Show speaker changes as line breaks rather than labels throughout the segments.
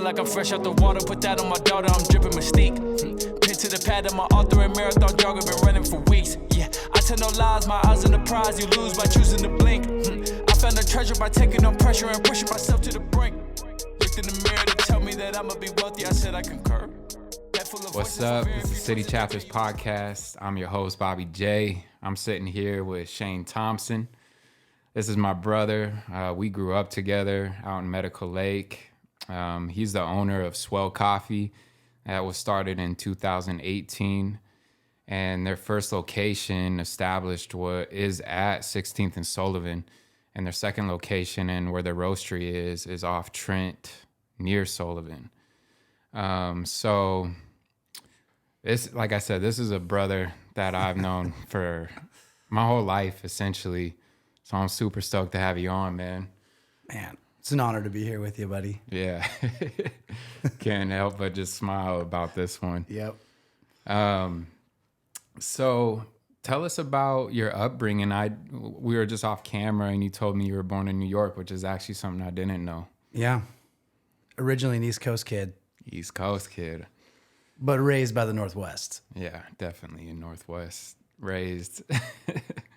Feeling like I'm fresh out the water, put that on my daughter, I'm dripping Mystique. Pin to the pad of my author and marathon jogger, been running for weeks. Yeah, I tell no lies, my eyes on the prize, you lose by choosing to blink. I found a treasure by taking on pressure and pushing myself to the brink. Looked in the mirror to tell me that I'ma be wealthy, I said I concur.
What's up? This is City Chapters Podcast. I'm your host, Bobby J. I'm sitting here with Shane Thompson. This is my brother. We grew up together out in Medical Lake. He's the owner of Swell Coffee. That was started in 2018. And their first location established is at 16th and Sullivan. And their second location and where their roastery is off Trent near Sullivan. So this, like I said, this is a brother that I've known for my whole life, essentially. So I'm super stoked to have you on, man.
Man, it's an honor to be here with you, buddy.
Yeah. Can't help but just smile about this one.
Yep.
So tell us about your upbringing. We were just off camera and you told me you were born in New York, which is actually something I didn't know.
Yeah. Originally an East Coast kid.
East Coast kid.
But raised by the Northwest.
Yeah, definitely in Northwest raised.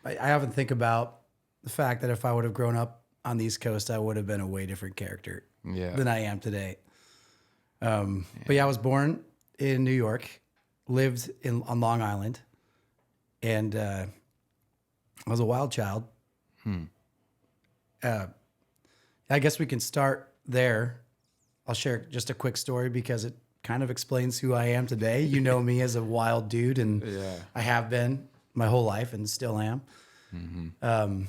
I often think about the fact that if I would have grown up on the East Coast, I would have been a way different character than I am today. But yeah, I was born in New York, lived on Long Island, and I was a wild child. I guess we can start there. I'll share just a quick story because it kind of explains who I am today. You know me as a wild dude, and I have been my whole life and still am. Mm-hmm.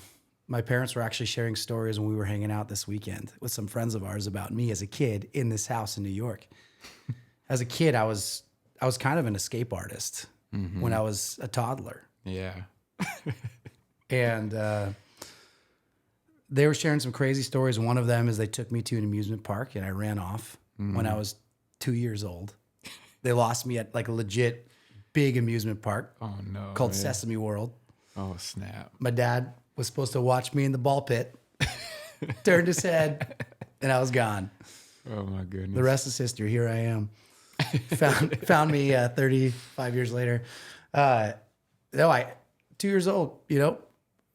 My parents were actually sharing stories when we were hanging out this weekend with some friends of ours about me as a kid in this house in New York. As a kid, I was kind of an escape artist when I was a toddler.
Yeah.
And they were sharing some crazy stories. One of them is they took me to an amusement park and I ran off when I was 2 years old. They lost me at like a legit big amusement park called Sesame World.
Oh, snap.
My dad was supposed to watch me in the ball pit, turned his head, and I was gone.
Oh, my goodness.
The rest is history. Here I am. Found me 35 years later. 2 years old,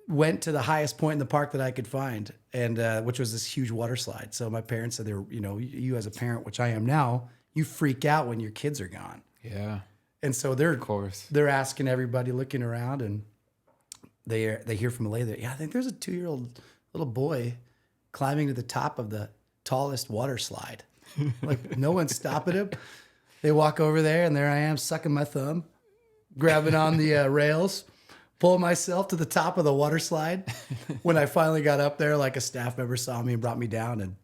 went to the highest point in the park that I could find, and which was this huge water slide. So my parents said, you as a parent, which I am now, you freak out when your kids are gone.
Yeah.
And so they're asking everybody, looking around, and they hear from a lady that, I think there's a 2-year-old little boy climbing to the top of the tallest water slide. Like, no one's stopping him. They walk over there, and there I am sucking my thumb, grabbing on the rails, pulling myself to the top of the water slide. When I finally got up there, like a staff member saw me and brought me down. And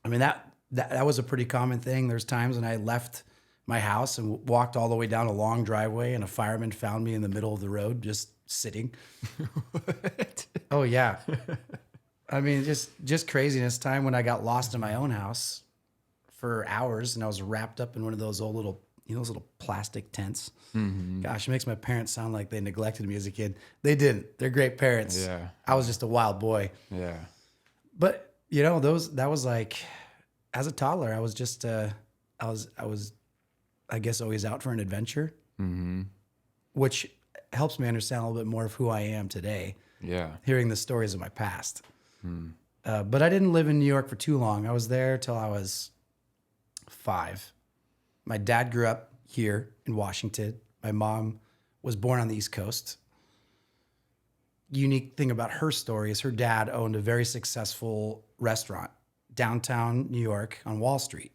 I mean, that was a pretty common thing. There's times when I left my house and walked all the way down a long driveway, and a fireman found me in the middle of the road just sitting. What? Oh, yeah. I mean, just craziness. Time when I got lost in my own house for hours, and I was wrapped up in one of those old little, those little plastic tents. Mm-hmm. Gosh, it makes my parents sound like they neglected me as a kid. They didn't. They're great parents.
Yeah.
I was just a wild boy.
Yeah.
But that was like, as a toddler, I was just I was I guess always out for an adventure, which helps me understand a little bit more of who I am today.
Yeah.
Hearing the stories of my past. But I didn't live in New York for too long. I was there till I was 5. My dad grew up here in Washington. My mom was born on the East Coast. Unique thing about her story is her dad owned a very successful restaurant downtown New York on Wall Street.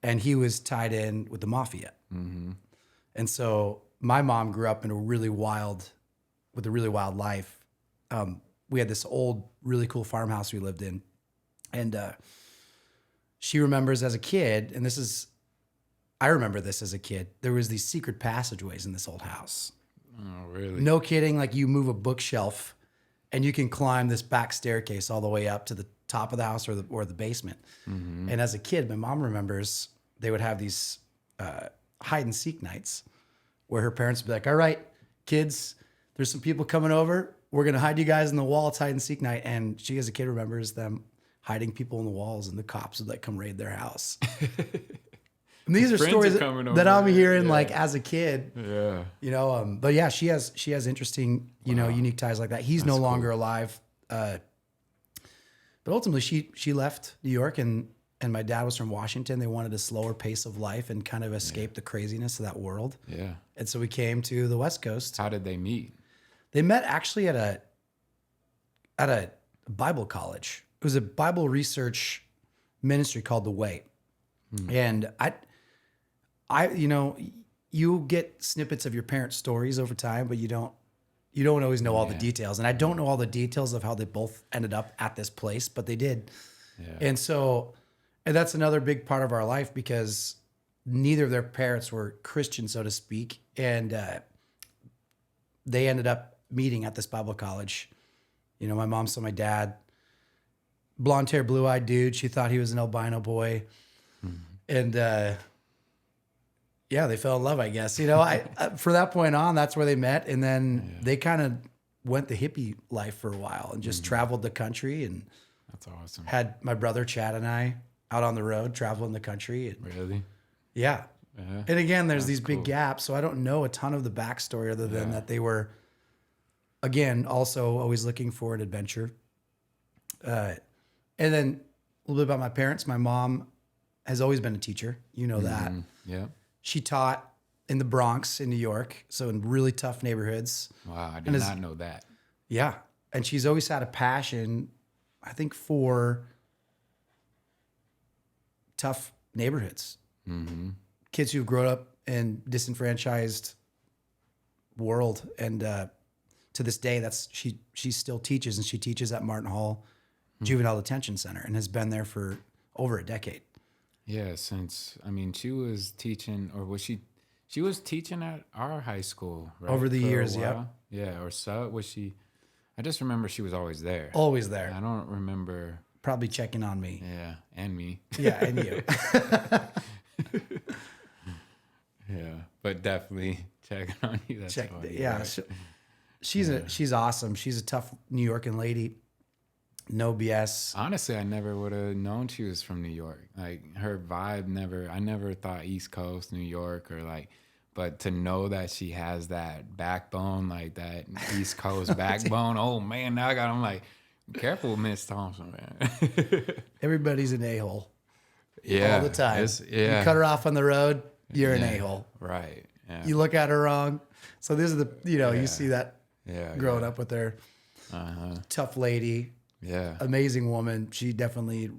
And he was tied in with the mafia. And so my mom grew up in a really wild life. We had this old, really cool farmhouse we lived in. And she remembers as a kid, and I remember this as a kid, there was these secret passageways in this old house.
Oh, really?
No kidding. Like, you move a bookshelf and you can climb this back staircase all the way up to the top of the house or the basement. And as a kid, my mom remembers they would have these hide and seek nights where her parents would be like, all right, kids, there's some people coming over. We're going to hide you guys in the wall. It's hide and seek night. And she, as a kid, remembers them hiding people in the walls, and the cops would like come raid their house. And these are stories that I'm hearing like as a kid.
Yeah.
You know, but yeah, she has interesting, you know, unique ties like that. He's no longer alive. But ultimately she left New York, and my dad was from Washington. They wanted a slower pace of life and kind of escape the craziness of that world. Yeah. And so we came to the West Coast.
How did they meet? They
met actually at a Bible college. It was a Bible research ministry called The Way. And I, you know, you get snippets of your parents' stories over time, but you don't always know all the details. And I don't know all the details of how they both ended up at this place, but they did. Yeah. And that's another big part of our life, because neither of their parents were Christian, so to speak. And they ended up meeting at this Bible college. You know, my mom saw my dad, blonde hair, blue-eyed dude. She thought he was an albino boy. And yeah, they fell in love, I guess. You know, I for that point on, that's where they met. And then they kind of went the hippie life for a while and just traveled the country. And
that's awesome.
Had my brother Chad and I out on the road traveling the country. And,
really?
Yeah. And again, there's these big gaps. So I don't know a ton of the backstory other than that they were, again, also always looking for an adventure. And then a little bit about my parents. My mom has always been a teacher. You know that. Yeah. She taught in the Bronx in New York, so in really tough neighborhoods.
Wow, I did not know that.
Yeah. And she's always had a passion, I think, for tough neighborhoods. Kids who've grown up in disenfranchised world. And to this day, she still teaches, and she teaches at Martin Hall Juvenile Detention Center and has been there for over a decade.
Yeah, she was teaching, or was she was teaching at our high school, right?
Over the years, yeah.
Yeah, or so, was she? I just remember she was always there.
Always there.
I don't remember.
Probably checking on me.
Yeah, and me.
Yeah, and you.
Yeah, but definitely checking on you. That's
yeah, right. She's awesome. She's a tough New Yorker lady. No BS.
Honestly, I never would have known she was from New York. Like, her vibe I never thought East Coast, New York, or like, but to know that she has that backbone, like that East Coast backbone. Oh man, now I'm like, careful, Miss Thompson, man. Everybody's
an a-hole.
Yeah.
All the time. You cut her off on the road, you're an a-hole.
Right. Yeah.
You look at her wrong. So this is you see that growing up with her. Tough lady.
Yeah.
Amazing woman. She definitely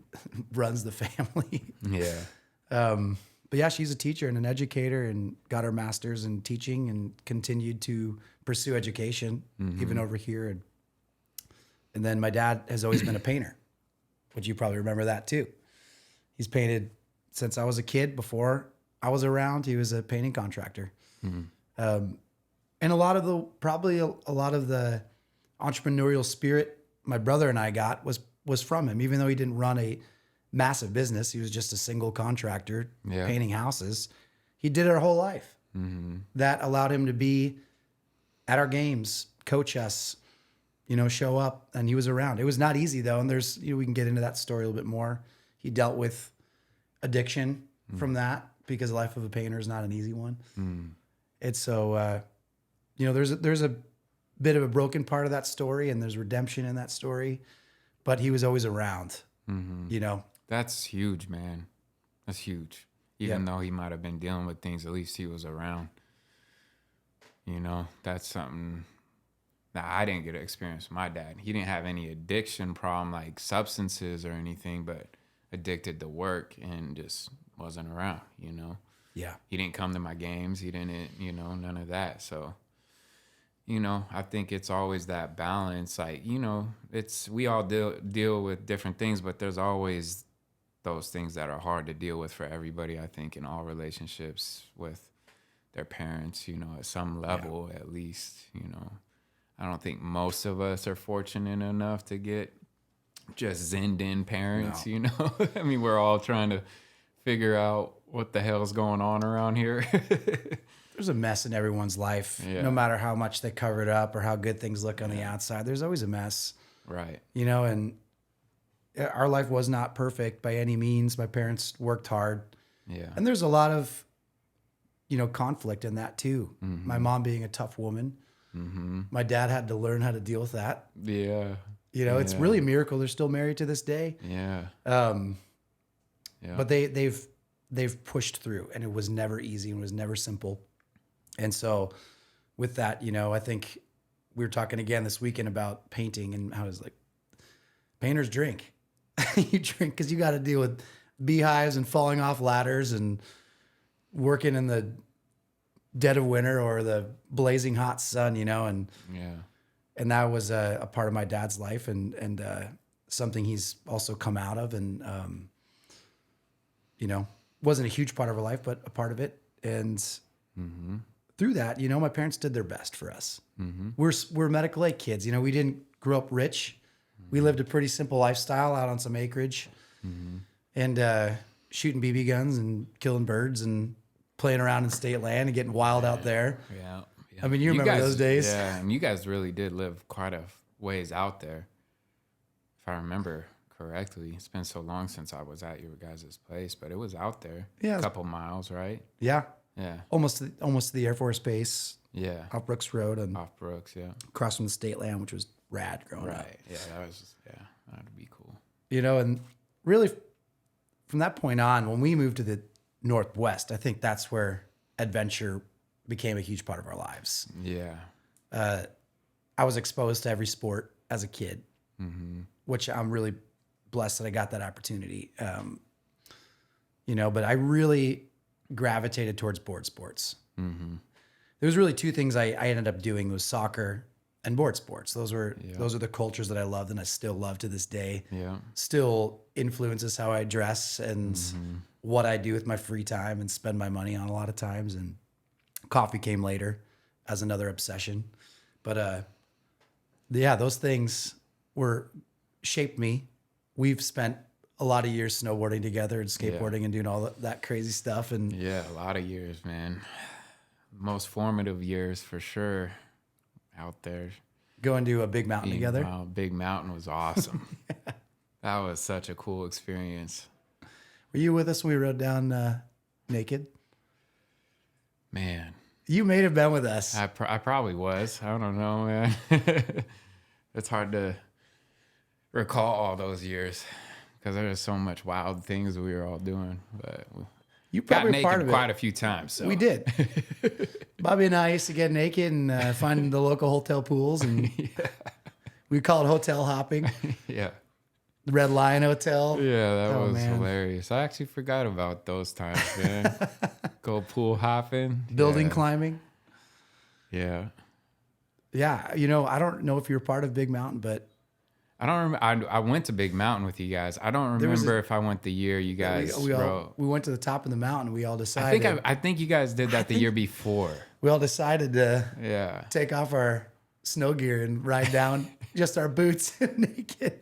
runs the family.
Yeah.
But yeah, she's a teacher and an educator, and got her master's in teaching and continued to pursue education even over here. And then my dad has always been a painter, which you probably remember that too. He's painted since I was a kid. Before I was around, he was a painting contractor. And a lot of the entrepreneurial spirit my brother and I got was from him. Even though he didn't run a massive business, he was just a single contractor painting houses. He did it our whole life. That allowed him to be at our games, coach us, show up, and he was around. It was not easy though, and there's we can get into that story a little bit more. He dealt with addiction from that, because the life of a painter is not an easy one. It's so there's a bit of a broken part of that story, and there's redemption in that story, but he was always around.
That's huge, man. That's huge. Even though he might have been dealing with things, at least he was around. That's something that I didn't get to experience with my dad. He didn't have any addiction problem like substances or anything, but addicted to work and just wasn't around, Yeah. He didn't come to my games. He didn't, none of that. So, I think it's always that balance. Like, we all deal with different things, but there's always those things that are hard to deal with for everybody, I think, in all relationships with their parents, at some level, at least, I don't think most of us are fortunate enough to get just zenned in parents, I mean, we're all trying to figure out what the hell's going on around here.
There's a mess in everyone's life, no matter how much they cover it up or how good things look on the outside. There's always a mess.
Right.
And our life was not perfect by any means. My parents worked hard.
Yeah.
And there's a lot of, conflict in that too.
Mm-hmm.
My mom being a tough woman. Mm-hmm. My dad had to learn how to deal with that.
Yeah.
It's really a miracle they're still married to this day.
Yeah.
But they've pushed through, and it was never easy and was never simple. And so with that, I think we were talking again this weekend about painting and how it's like painters drink. You drink because you got to deal with beehives and falling off ladders and working in the dead of winter or the blazing hot sun, and that was a part of my dad's life and something he's also come out of and, wasn't a huge part of our life, but a part of it. And through that, my parents did their best for us. Mm-hmm. We're medical aid kids. We didn't grow up rich. We lived a pretty simple lifestyle out on some acreage and shooting BB guns and killing birds and playing around in state land and getting wild out there.
Yeah.
I mean, you remember those days.
Yeah, and you guys really did live quite a ways out there. If I remember correctly. It's been so long since I was at your guys' place, but it was out there.
Yeah.
A couple miles, right?
Yeah.
Yeah.
Almost to the Air Force Base.
Yeah.
Off Brooks Road and
off Brooks, yeah.
Across from the state land, which was rad growing up.
Right. Yeah, that'd be cool.
And really from that point on, when we moved to the Northwest, I think that's where adventure became a huge part of our lives.
Yeah.
I was exposed to every sport as a kid, which I'm really blessed that I got that opportunity. But I really gravitated towards board sports. Mm-hmm. There was really two things I ended up doing was soccer and board sports. Those are the cultures that I loved and I still love to this day. Yeah. Still influences how I dress and what I do with my free time and spend my money on a lot of times. And coffee came later as another obsession. But those things shaped me. We've spent a lot of years snowboarding together and skateboarding and doing all that crazy stuff. And
yeah, a lot of years, man. Most formative years for sure out there.
Going to a big mountain together.
Wow, Big Mountain was awesome. That was such a cool experience.
Were you with us when we rode down naked?
Man.
You may have been with us.
I probably was. I don't know, man. It's hard to recall all those years because there was so much wild things we were all doing. But
you probably
got naked
part of
quite
it.
a few times. So.
We did. Bobby and I used to get naked and find the local hotel pools, and we call it hotel hopping.
Yeah.
The Red Lion Hotel.
Yeah, that was hilarious. I actually forgot about those times, man. Go pool hopping.
Building climbing.
Yeah.
Yeah. I don't know if you're part of Big Mountain, but
I don't remember. I went to Big Mountain with you guys. I don't remember if I went the year you guys rode.
We went to the top of the mountain. We all decided.
I think you guys did that the year before.
We all decided to take off our snow gear and ride down just our boots naked.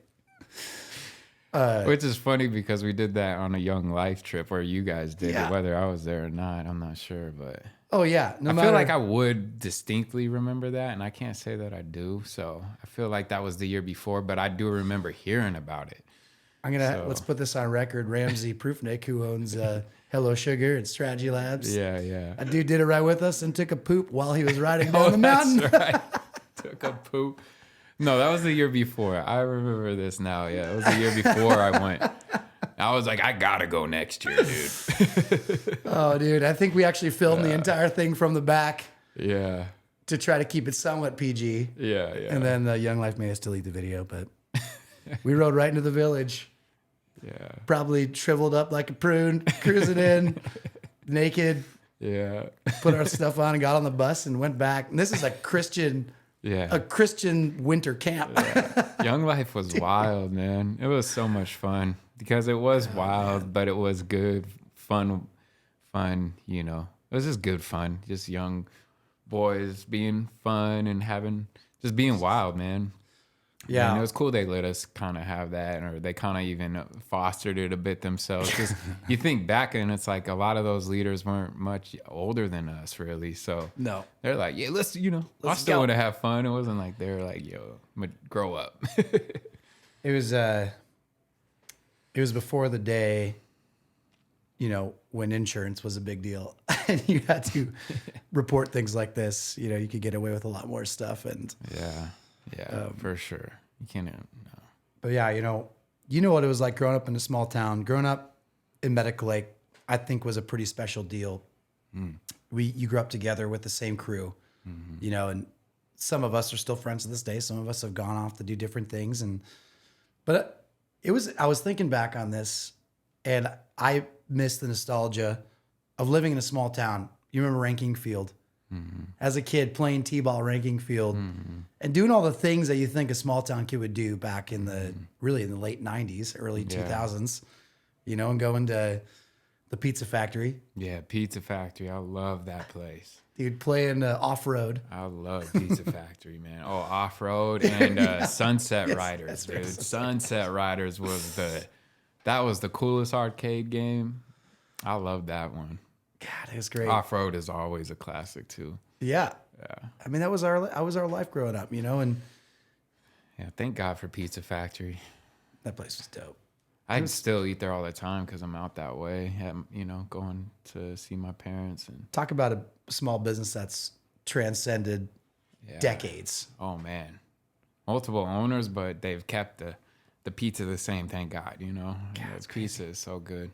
Which is funny because we did that on a Young Life trip where you guys did it, whether I was there or not. I'm not sure, but
oh yeah,
I feel like I would distinctly remember that, and I can't say that I do. So I feel like that was the year before, but I do remember hearing about it.
Let's put this on record. Ramsey Proofnick, who owns Hello Sugar and Strategy Labs.
Yeah.
That dude did it right with us and took a poop while he was riding down the mountain.
That's right. Took a poop. No, that was the year before. I remember this now. Yeah, it was the year before I went. I was like, I gotta go next year, dude.
Oh, dude, I think we actually filmed the entire thing from the back.
Yeah.
To try to keep it somewhat PG.
Yeah.
And then Young Life made us delete the video, but we rode right into the village.
Yeah.
Probably shriveled up like a prune, cruising in, naked.
Yeah.
Put our stuff on and got on the bus and went back. And this is a Christian winter camp.
Yeah. Young Life was wild, man. It was so much fun because it was wild, but it was good, fun, It was just good fun. Just young boys being fun and just being wild, man. Yeah. And it was cool they let us kind of have that, or they kind of even fostered it a bit themselves. Because you think back and it's like a lot of those leaders weren't much older than us, really. So
no,
they're like, yeah, let's I still want to have fun. It wasn't like they're like, yo, grow up.
It was, It was before the day, when insurance was a big deal and you had to report things like this. You could get away with a lot more stuff. And
for sure. You can't. No.
But yeah, you know what it was like growing up in a small town. Growing up in Medical Lake, I think was a pretty special deal. You grew up together with the same crew, and some of us are still friends to this day. Some of us have gone off to do different things. But I was thinking back on this, and I miss the nostalgia of living in a small town. You remember Ranking Field? As a kid, playing T-ball Ranking Field and doing all the things that you think a small town kid would do back in the late 90s, early 2000s, and going to the Pizza Factory.
Yeah, Pizza Factory. I love that place.
Dude, playing off-road.
I love Pizza Factory, man. Oh, off-road and Sunset Riders, dude. Sunset Riders that was the coolest arcade game. I love that one.
God, it was great.
Off-road is always a classic too.
Yeah. I mean, that was our life growing up, and
yeah, thank God for Pizza Factory.
That place was dope.
I still eat there all the time because I'm out that way, going to see my parents. And
talk about a small business that's transcended decades.
Oh man, multiple owners, but they've kept the pizza the same. Thank God, the pizza is so good.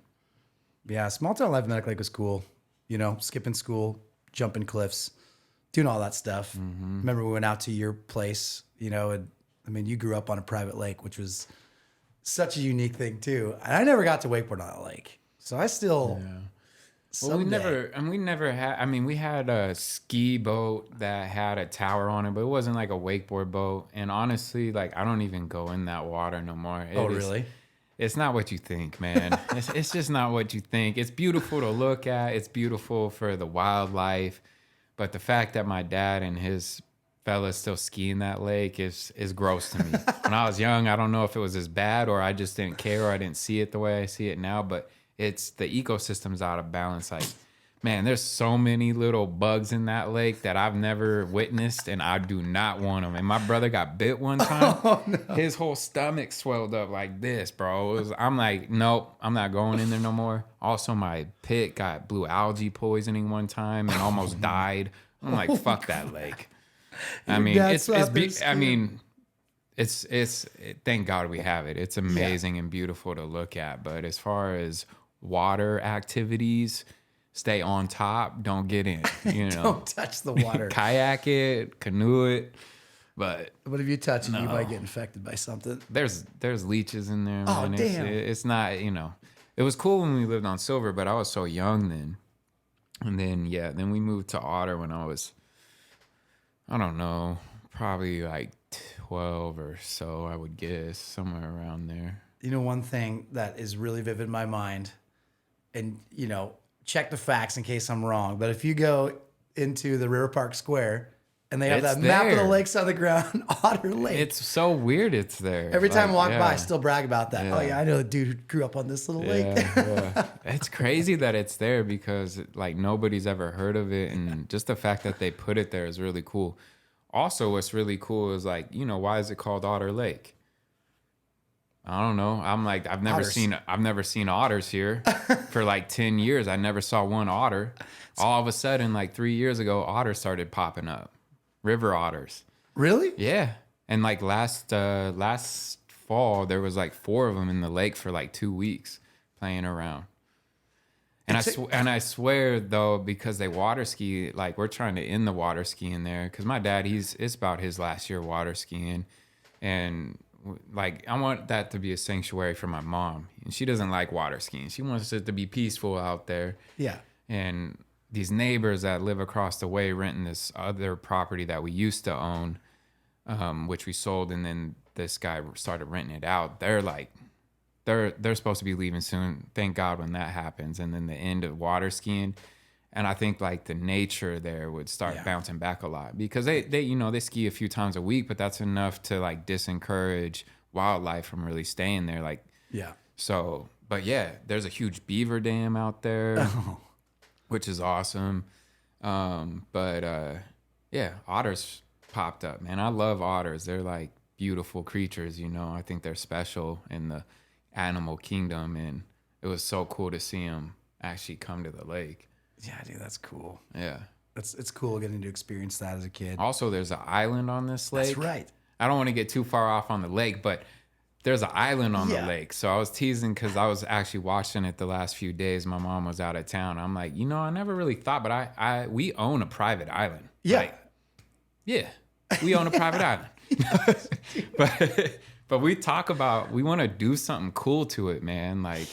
Yeah, small town life in Medical Lake was cool. Skipping school, jumping cliffs, doing all that stuff. Remember we went out to your place, and you grew up on a private lake, which was such a unique thing too. And I never got to wakeboard on that lake. So I still
Well, we never had. We had a ski boat that had a tower on it, but it wasn't like a wakeboard boat. And honestly, I don't even go in that water no more.
Really?
It's not what you think, man. It's just not what you think. It's beautiful to look at. It's beautiful for the wildlife. But the fact that my dad and his fellas still ski in that lake is gross to me. When I was young, I don't know if it was as bad or I just didn't care or I didn't see it the way I see it now. But it's the ecosystem's out of balance. Man, there's so many little bugs in that lake that I've never witnessed, and I do not want them. And my brother got bit one time.
Oh, no.
His whole stomach swelled up like this, bro. I'm like, nope, I'm not going in there no more. Also, my pit got blue algae poisoning one time and almost died. I'm like, fuck that lake. It's thank God we have it. It's amazing and beautiful to look at. But as far as water activities, stay on top, don't get in,
Don't touch the water.
Kayak it, canoe it. But
if you touch it, you might get infected by something.
There's leeches in there.
Oh,
man.
damn.
It's not, it was cool when we lived on Silver, but I was so young then. And then we moved to Otter when I was, I don't know, probably like 12 or so, I would guess, somewhere around there.
One thing that is really vivid in my mind, and, check the facts in case I'm wrong, but if you go into the River Park Square and they have that map of the lakes on the ground, Otter Lake.
It's so weird it's there.
Every time I walk by, I still brag about that. Yeah. Oh, yeah, I know the dude who grew up on this little lake.
Yeah. It's crazy that it's there because, nobody's ever heard of it, and just the fact that they put it there is really cool. Also, what's really cool is, why is it called Otter Lake? I don't know. I'm like, I've never seen otters here for 10 years. I never saw one otter. All of a sudden, 3 years ago, otters started popping up. River otters.
Really?
Yeah. And last fall, there was 4 of them in the lake for 2 weeks playing around. And I swear though, because they water ski, we're trying to end the water skiing there. Cause my dad, it's about his last year water skiing, and I want that to be a sanctuary for my mom. And she doesn't like water skiing. She wants it to be peaceful out there.
Yeah.
And these neighbors that live across the way renting this other property that we used to own, which we sold, and then this guy started renting it out. They're supposed to be leaving soon. Thank God when that happens. And then the end of water skiing. And I think the nature there would start bouncing back a lot because they ski a few times a week, but that's enough to discourage wildlife from really staying there. So, but yeah, there's a huge beaver dam out there, which is awesome. Otters popped up, man. I love otters. They're beautiful creatures, I think they're special, and animal kingdom, and it was so cool to see them actually come to the lake.
Yeah, dude, that's cool.
Yeah.
It's cool getting to experience that as a kid.
Also, there's an island on this lake.
That's right.
I don't want to get too far off on the lake, but there's an island on the lake. So I was teasing because I was actually watching it the last few days. My mom was out of town. I'm like, I never really thought, but we own a private island.
Yeah.
We own a private island. But we talk about, we want to do something cool to it, man. Like,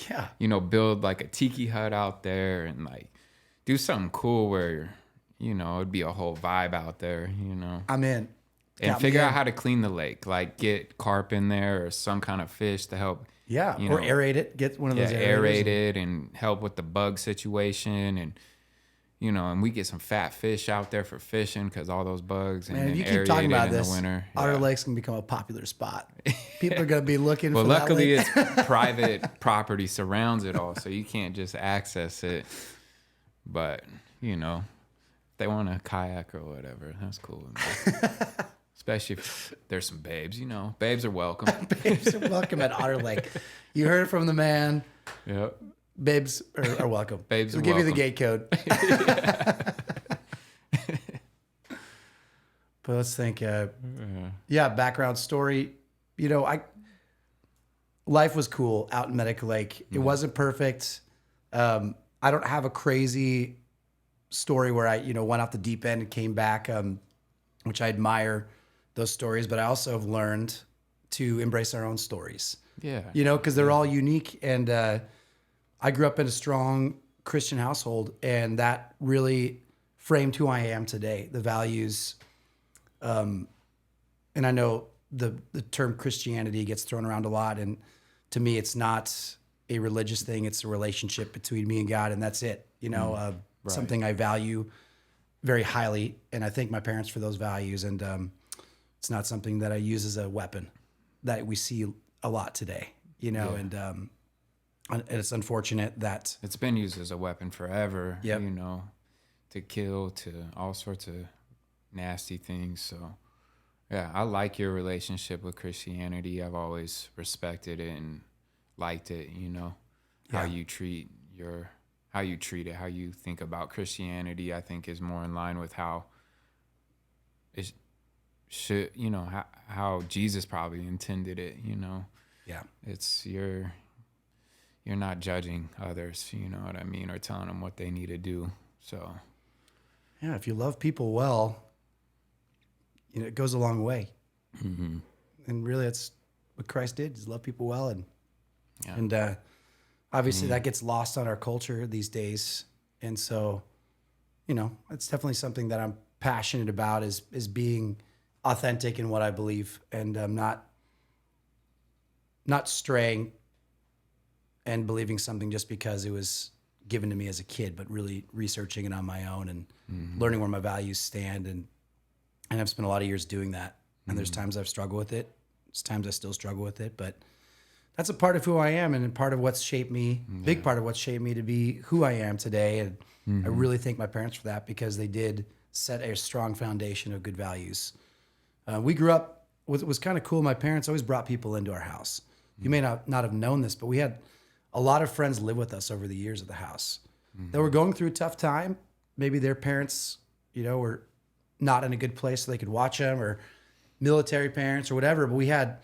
build like a tiki hut out there and like do something cool where, it'd be a whole vibe out there,
I'm in.
And figure out how to clean the lake, like get carp in there or some kind of fish to help.
Yeah, or aerate it. Get one of those
aerate it and help with the bug situation. And, and we get some fat fish out there for fishing because all those bugs.
Man,
and
if you keep talking about
in
this,
the winter,
Otter Lake's going to become a popular spot. People are going to be looking for that
luckily
lake.
it's private property surrounds it all, so you can't just access it. But, if they want to kayak or whatever, that's cool. Especially if there's some babes, babes are welcome.
Babes are welcome at Otter Lake. You heard it from the man.
Yep.
Babes are welcome.
Babes
we'll
are
give
welcome.
you the gate code. But let's think. Background story. Life was cool out in Medic Lake. It wasn't perfect. I don't have a crazy story where I, went off the deep end and came back, which I admire those stories. But I also have learned to embrace our own stories.
Yeah.
Because they're all unique. And I grew up in a strong Christian household, and that really framed who I am today. The values, and I know the term Christianity gets thrown around a lot, and to me, it's not a religious thing. It's a relationship between me and God, and that's it. Something I value very highly, and I thank my parents for those values. And it's not something that I use as a weapon that we see a lot today. And it's unfortunate that
it's been used as a weapon forever.
Yep.
To kill, to all sorts of nasty things. So, yeah, I like your relationship with Christianity. I've always respected it and liked it. How you treat it, how you think about Christianity, I think is more in line with how it should, how Jesus probably intended it.
Yeah,
it's you're not judging others, you know what I mean, or telling them what they need to do. So,
yeah, if you love people well, it goes a long way. Mm-hmm. And really, it's what Christ did: is love people well, and obviously that gets lost on our culture these days. And so, it's definitely something that I'm passionate about is being authentic in what I believe, and not straying and believing something just because it was given to me as a kid, but really researching it on my own and learning where my values stand. And I've spent a lot of years doing that. And there's times I've struggled with it. There's times I still struggle with it, but that's a part of who I am and part of what's shaped me, big part of what's shaped me to be who I am today. And I really thank my parents for that, because they did set a strong foundation of good values. We grew up, what was kind of cool, my parents always brought people into our house. You may not have known this, but we had a lot of friends live with us over the years at the house that were going through a tough time. Maybe their parents, were not in a good place so they could watch them, or military parents or whatever. But we had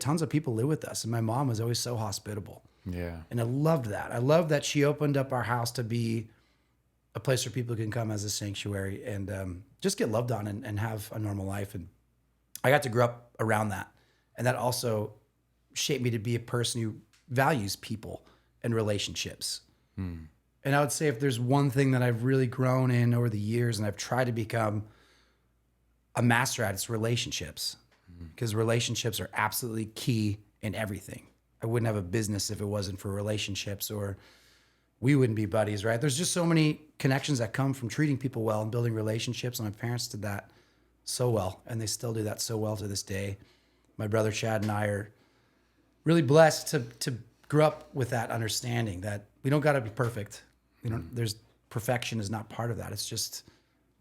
tons of people live with us, and my mom was always so hospitable.
Yeah.
And I loved that. I loved that she opened up our house to be a place where people can come as a sanctuary and just get loved on and have a normal life. And I got to grow up around that. And that also shaped me to be a person who values people and relationships. And I would say if there's one thing that I've really grown in over the years and I've tried to become a master at, it's relationships. Because relationships are absolutely key in everything. I wouldn't have a business if it wasn't for relationships, or we wouldn't be buddies, right? There's just so many connections that come from treating people well and building relationships. And my parents did that so well, and they still do that so well to this day. My brother Chad and I are really blessed to grow up with that understanding that we don't got to be perfect. There's perfection is not part of that. It's just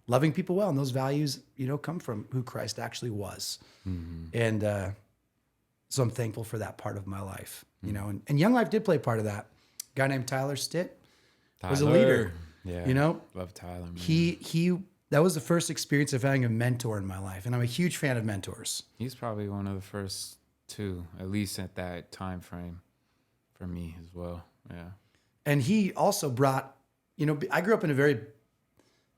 loving people well. And those values, come from who Christ actually was. And So I'm thankful for that part of my life, you know, and Young Life did play part of that. A guy named Tyler Stitt was a leader.
Yeah.
You know,
love Tyler, man.
He that was the first experience of having a mentor in my life. And I'm a huge fan of mentors.
He's probably one of the first two, at least at that time frame for me as well. Yeah.
And he also brought, you know, I grew up in a very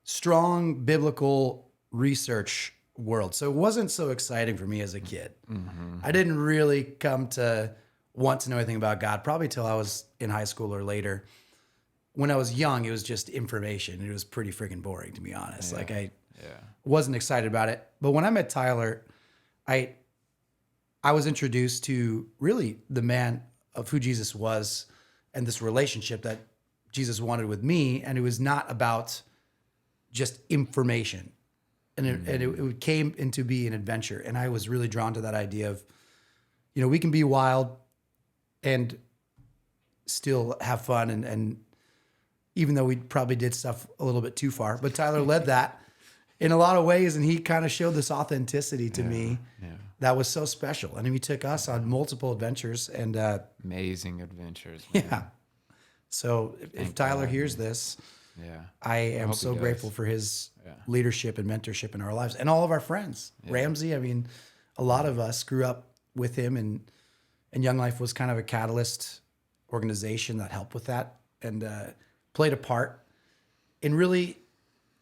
strong biblical research world. So it wasn't so exciting for me as a kid. Mm-hmm. I didn't really come to want to know anything about God probably till I was in high school or later. When I was young, it was just information. It was pretty freaking boring, to be honest. Like I wasn't excited about it. But when I met Tyler, I was introduced to really the man of who Jesus was and this relationship that Jesus wanted with me. And it was not about just information. And it came into be an adventure. And I was really drawn to that idea of, you know, we can be wild and still have fun. And even though we probably did stuff a little bit too far, but Tyler led that in a lot of ways. And he kind of showed this authenticity to me that was so special. And he took us on multiple adventures and
amazing adventures. Man.
Yeah. So if Tyler hears this, I am so grateful for his leadership and mentorship in our lives and all of our friends. Ramsey, I mean, a lot of us grew up with him, and Young Life was kind of a catalyst organization that helped with that and played a part in really,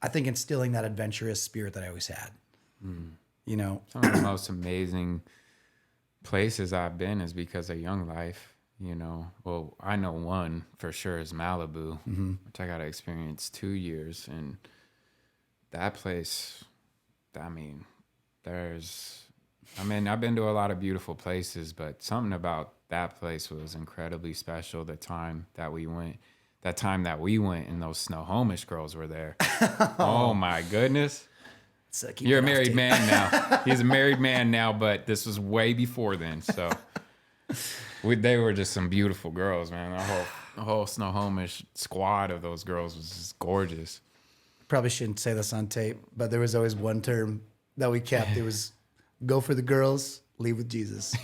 I think, instilling that adventurous spirit that I always had. You know,
some of the most amazing places I've been is because of Young Life. You know, well, I know one for sure is Malibu, which I got to experience 2 years. And that place, I mean, I've been to a lot of beautiful places, but something about that place was incredibly special. The time that we went and those Snohomish girls were there. Oh my goodness.
So
you're a married man now. He's a married man now, but this was way before then. So they were just some beautiful girls, man. The whole Snohomish squad of those girls was just gorgeous.
Probably shouldn't say this on tape, but there was always one term that we kept. It was go for the girls, leave with Jesus.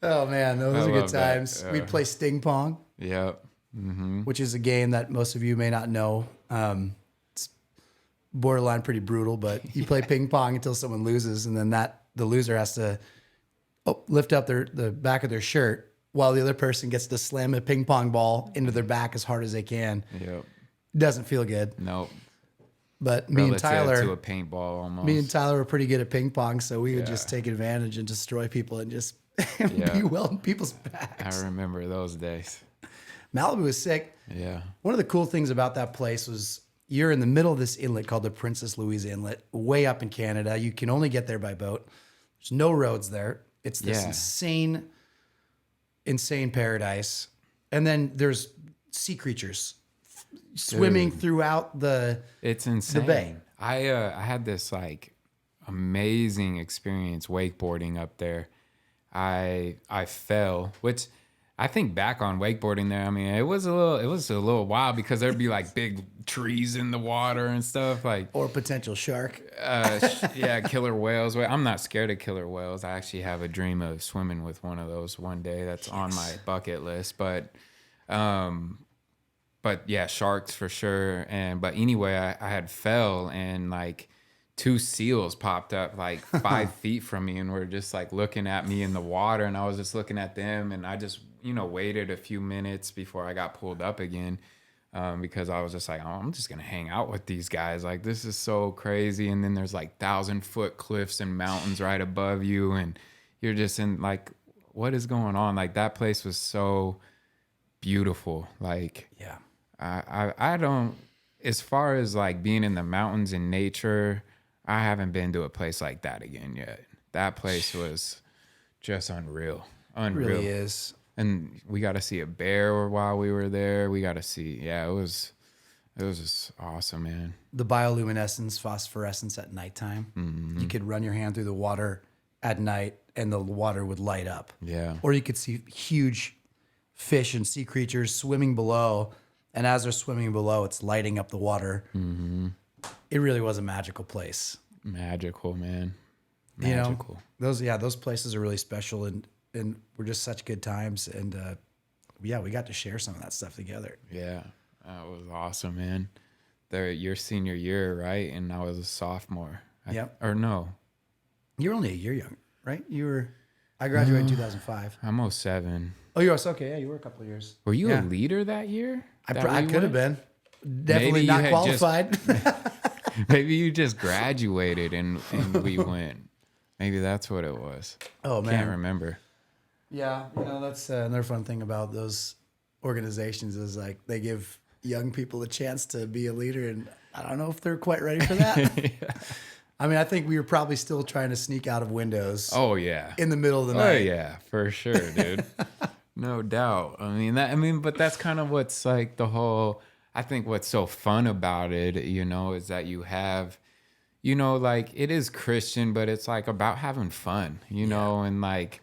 Oh man, those are good times. We'd play sting pong.
Yep. Mm-hmm.
Which is a game that most of you may not know. It's borderline pretty brutal, but you play ping pong until someone loses, and then the loser has to lift up the back of their shirt while the other person gets to slam a ping pong ball into their back as hard as they can.
Yep.
It doesn't feel good.
Nope.
But me and Tyler
to a paintball almost.
Me and Tyler were pretty good at ping pong, so we would just take advantage and destroy people and just be well in people's backs.
I remember those days.
Malibu was sick.
Yeah.
One of the cool things about that place was you're in the middle of this inlet called the Princess Louise Inlet, way up in Canada. You can only get there by boat. There's no roads there. It's this insane paradise. And then there's sea creatures swimming throughout
it's insane.
The bay.
I had this like amazing experience wakeboarding up there. I fell, which I think back on wakeboarding there. I mean, it was a little wild because there'd be like big trees in the water and stuff like,
or potential shark.
Killer whales. I'm not scared of killer whales. I actually have a dream of swimming with one of those one day. That's on my bucket list. But yeah, sharks for sure. But anyway, I had fell and like 2 seals popped up like 5 feet from me and were just like looking at me in the water, and I was just looking at them, and I just waited a few minutes before I got pulled up again because I was just like, oh, I'm just gonna hang out with these guys. Like this is so crazy. And then there's like 1,000-foot cliffs and mountains right above you, and you're just in like, what is going on? Like that place was so beautiful. Like I don't, as far as like being in the mountains and nature, I haven't been to a place like that again yet. That place was just unreal. It
really is.
And we got to see a bear while we were there. We got to see, it was just awesome, man.
The bioluminescence, phosphorescence at nighttime. Mm-hmm. You could run your hand through the water at night and the water would light up.
Yeah.
Or you could see huge fish and sea creatures swimming below. And as they're swimming below, it's lighting up the water. Mm-hmm. It really was a magical place.
Magical, man. Magical.
Those places are really special, and we're just such good times. And we got to share some of that stuff together.
Yeah, that was awesome, man. Your senior year, right? And I was a sophomore. Or no.
You're only a year younger, right? I graduated in 2005.
I'm 07.
Oh, you were okay. Yeah, you were a couple of years.
Were you a leader that year?
I could have been. Definitely not qualified.
Maybe you just graduated and we went. Maybe that's what it was.
Oh, man.
Can't remember.
Yeah, that's another fun thing about those organizations is like they give young people a chance to be a leader, and I don't know if they're quite ready for that. Yeah. I mean, I think we were probably still trying to sneak out of windows.
Oh yeah,
in the middle of the night.
Oh yeah, for sure, dude. No doubt. But that's kind of what's like the whole. I think what's so fun about it, is that you have, like it is Christian, but it's like about having fun, and like.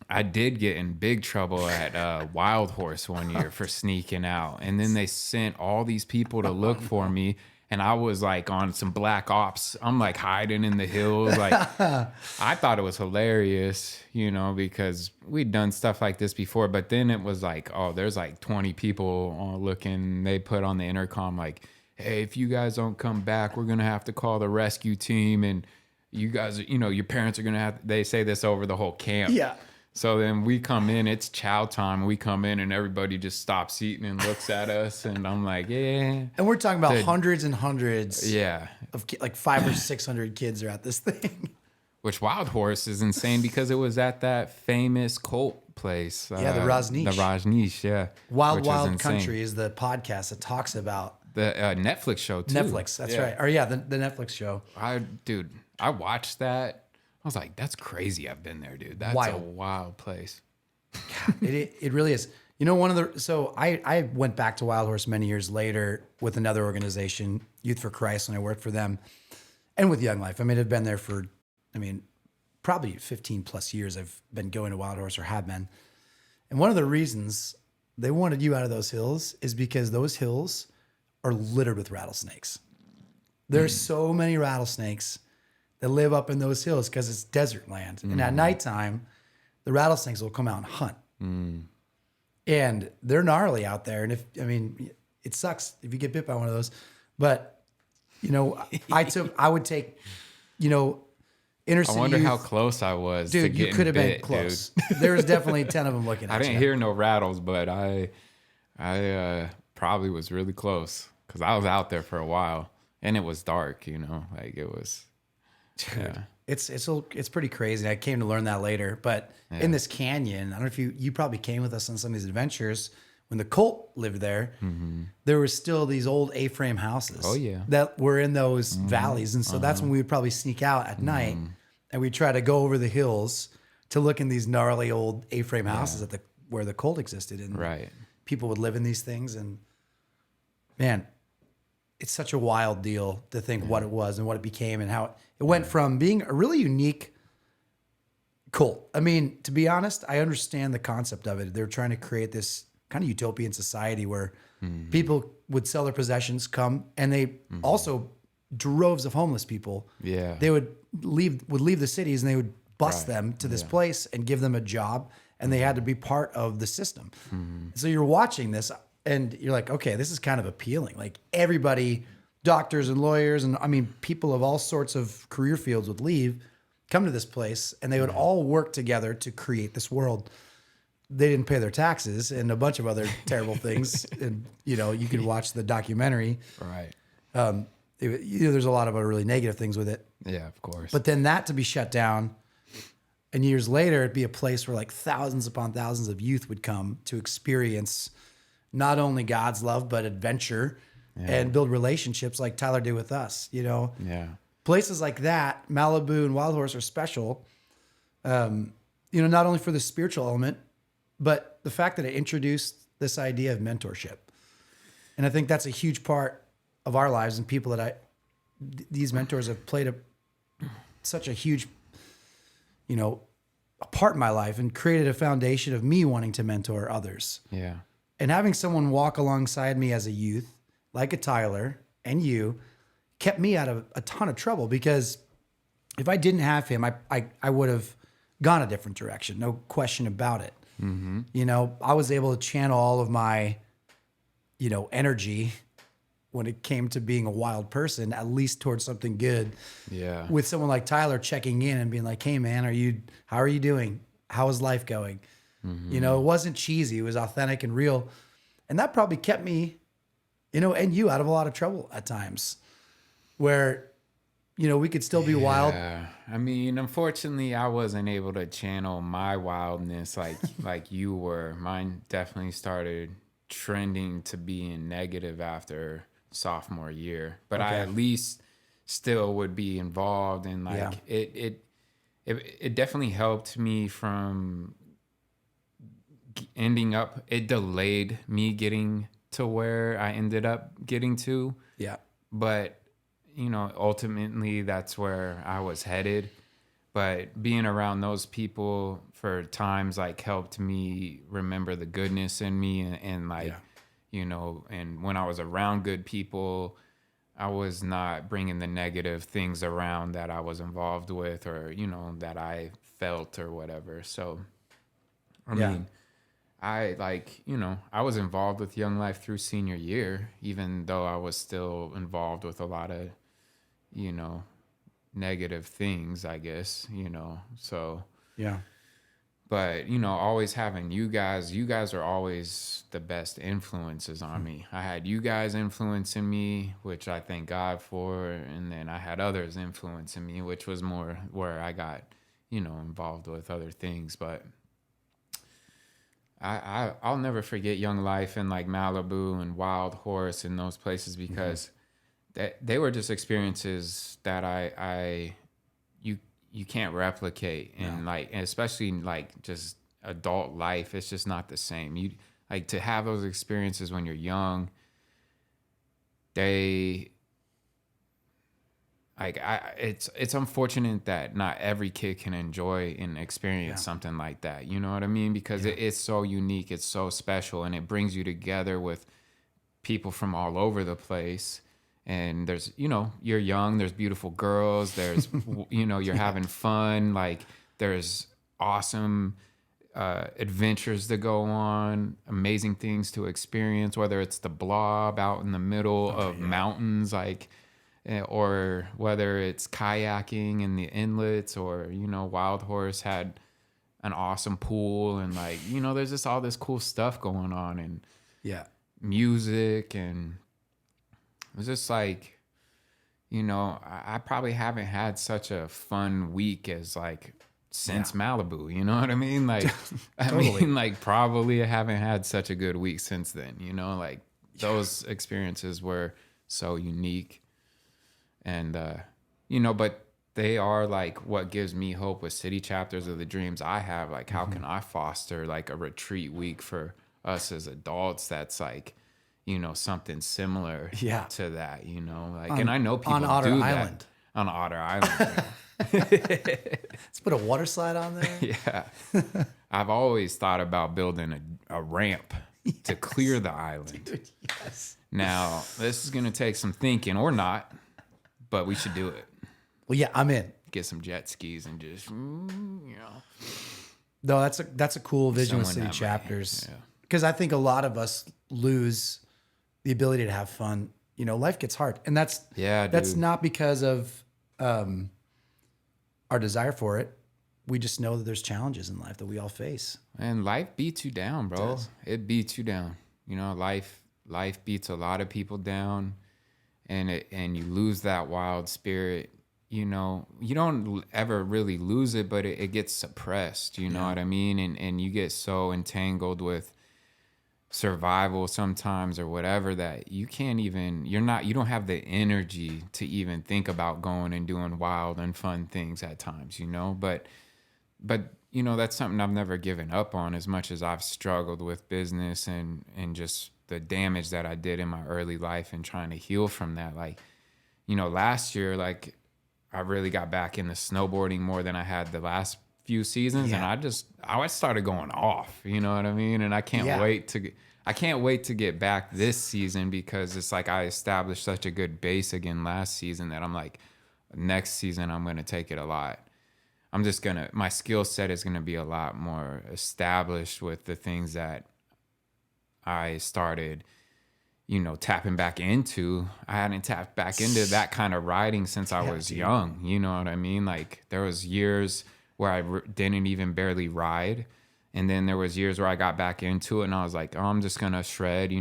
I did get in big trouble at Wild Horse one year for sneaking out. And then they sent all these people to look for me. And I was like on some black ops. I'm like hiding in the hills. Like I thought it was hilarious, because we'd done stuff like this before. But then it was like, oh, there's like 20 people looking. They put on the intercom like, hey, if you guys don't come back, we're going to have to call the rescue team. And you guys, your parents are going to have, they say this over the whole camp.
Yeah.
So then we come in, it's chow time. We come in and everybody just stops eating and looks at us. And I'm like, yeah.
And we're talking about hundreds and hundreds.
Yeah.
Of like 500 or 600 kids are at this thing.
Which Wild Horse is insane because it was at that famous cult place.
The Rajneesh.
The Rajneesh, yeah.
Wild Country is the podcast that talks about.
The Netflix show too.
Netflix, that's right. Or the Netflix show.
I watched that. I was like, that's crazy. I've been there, dude. That's a wild place.
It really is. So I went back to Wild Horse many years later with another organization, Youth for Christ, when I worked for them, and with Young Life. I've been there for, probably 15 plus years. I've been going to Wild Horse or have been. And one of the reasons they wanted you out of those hills is because those hills are littered with rattlesnakes. There's so many rattlesnakes that live up in those hills because it's desert land. And at nighttime, the rattlesnakes will come out and hunt. And they're gnarly out there. And it sucks if you get bit by one of those. But, I would take, inner city
I wonder
youth.
How close I was to
dude,
getting
you could have been
bit,
close. There's definitely 10 of them looking at you.
I didn't hear no rattles, but I probably was really close because I was out there for a while and it was dark, like it was.
Dude, yeah. It's pretty crazy. I came to learn that later, but in this canyon, I don't know if you probably came with us on some of these adventures. When the cult lived there, there were still these old A-frame houses.
Oh yeah,
that were in those valleys, and so that's when we would probably sneak out at night, and we'd try to go over the hills to look in these gnarly old A-frame houses where the cult existed, and people would live in these things, and man. It's such a wild deal to think what it was and what it became and how it went from being a really unique cult. To be honest, I understand the concept of it. They're trying to create this kind of utopian society where people would sell their possessions, come, and they also droves of homeless people.
Yeah.
They would leave the cities and they would bus them to this place and give them a job, and they had to be part of the system. So you're watching this and you're like, okay, this is kind of appealing. Like everybody, doctors and lawyers, and people of all sorts of career fields would come to this place, and they would all work together to create this world. They didn't pay their taxes and a bunch of other terrible things. And, you can watch the documentary.
Right.
There's a lot of really negative things with it.
Yeah, of course.
But then that to be shut down, and years later, it'd be a place where like thousands upon thousands of youth would come to experience not only God's love, but adventure and build relationships like Tyler did with us, Yeah. Places like that, Malibu and Wild Horse are special, not only for the spiritual element, but the fact that it introduced this idea of mentorship. And I think that's a huge part of our lives, and people that these mentors have played such a huge, a part in my life and created a foundation of me wanting to mentor others.
Yeah.
And having someone walk alongside me as a youth, like a Tyler and you, kept me out of a ton of trouble because if I didn't have him, I would have gone a different direction. No question about it.
Mm-hmm.
You know, I was able to channel all of my, you know, energy when it came to being a wild person, at least towards something good.
Yeah.
With someone like Tyler checking in and being like, "Hey man, how are you doing? How is life going?"
Mm-hmm.
You know, it wasn't cheesy. It was authentic and real. And that probably kept me, you know, and you out of a lot of trouble at times where, you know, we could still be wild.
I mean, unfortunately, I wasn't able to channel my wildness like you were. Mine definitely started trending to being negative after sophomore year, but I at least still would be involved, and like it definitely helped me from ending up. It delayed me getting to where I ended up getting to.
Yeah.
But you know, ultimately that's where I was headed. But being around those people for times like helped me remember the goodness in me, and like, you know, and when I was around good people, I was not bringing the negative things around that I was involved with, or, you know, that I felt or whatever. So, I mean, I like, you know, I was involved with Young Life through senior year, even though I was still involved with a lot of, you know, negative things, I guess, you know, so.
Yeah.
But, you know, always having you guys are always the best influences on me. I had you guys influencing me, which I thank God for. And then I had others influencing me, which was more where I got, you know, involved with other things. But I'll never forget Young Life and like Malibu and Wild Horse and those places, because they were just experiences that you can't replicate, and like, and especially like just adult life, it's just not the same. You like to have those experiences when you're young. It's unfortunate that not every kid can enjoy and experience something like that. You know what I mean? Because it's so unique, it's so special, and it brings you together with people from all over the place. And there's, you know, you're young, there's beautiful girls, there's, you know, you're having fun. Like there's awesome adventures to go on, amazing things to experience, whether it's the blob out in the middle of mountains, like, or whether it's kayaking in the inlets, or, you know, Wild Horse had an awesome pool, and like, you know, there's just all this cool stuff going on, and music, and it was just like, you know, I probably haven't had such a fun week as like since Malibu, you know what I mean? Like, I mean, like probably I haven't had such a good week since then, you know, like those experiences were so unique, and, you know, but they are like what gives me hope with city chapters of the dreams I have. Like, how can I foster like a retreat week for us as adults that's like, you know, something similar to that, you know, like, and I know people
on Otter
do
Island.
that on Otter Island.
Let's put a water slide on there.
Yeah. I've always thought about building a ramp to clear the island.
Dude, yes.
Now, this is going to take some thinking, or not, but we should do it.
Well, yeah, I'm in.
Get some jet skis and just, you know.
No, that's a cool vision with
Someone
city
that might,
chapters. Because I think a lot of us lose the ability to have fun. You know, life gets hard, and that's not because of our desire for it. We just know that there's challenges in life that we all face.
And life beats you down, bro. It beats you down. You know, life beats a lot of people down, and you lose that wild spirit. You know, you don't ever really lose it, but it gets suppressed. You know what I mean? And you get so entangled with survival sometimes or whatever that you don't have the energy to even think about going and doing wild and fun things at times, you know. But you know, that's something I've never given up on, as much as I've struggled with business and just the damage that I did in my early life and trying to heal from that. Like, you know, last year, like, I really got back into snowboarding more than I had the last few seasons, and I started going off, you know what I mean? And I can't wait to get back this season, because it's like I established such a good base again last season that I'm like, next season I'm going to take it a lot. My skill set is going to be a lot more established with the things that I started, tapping back into. I hadn't tapped back into that kind of riding since I was young. You know what I mean? Like there was years where I didn't even barely ride. And then there was years where I got back into it and I was like, oh, I'm just going to shred,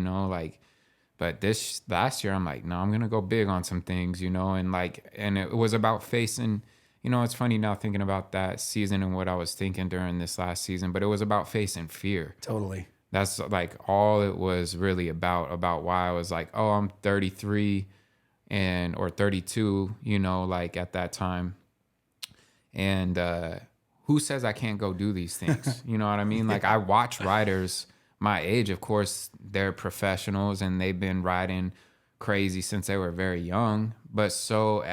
but this last year I'm like, no, I'm going to go big on some things, and it was about facing, it's funny now thinking about that season and what I was thinking during this last season, but it was about facing fear.
Totally.
That's like all it was really about why I was like, oh, I'm 33 or 32, like at that time. And who says I can't go do these things? You know what I mean? Like I watch riders my age, of course, they're professionals and they've been riding crazy since they were very young. But so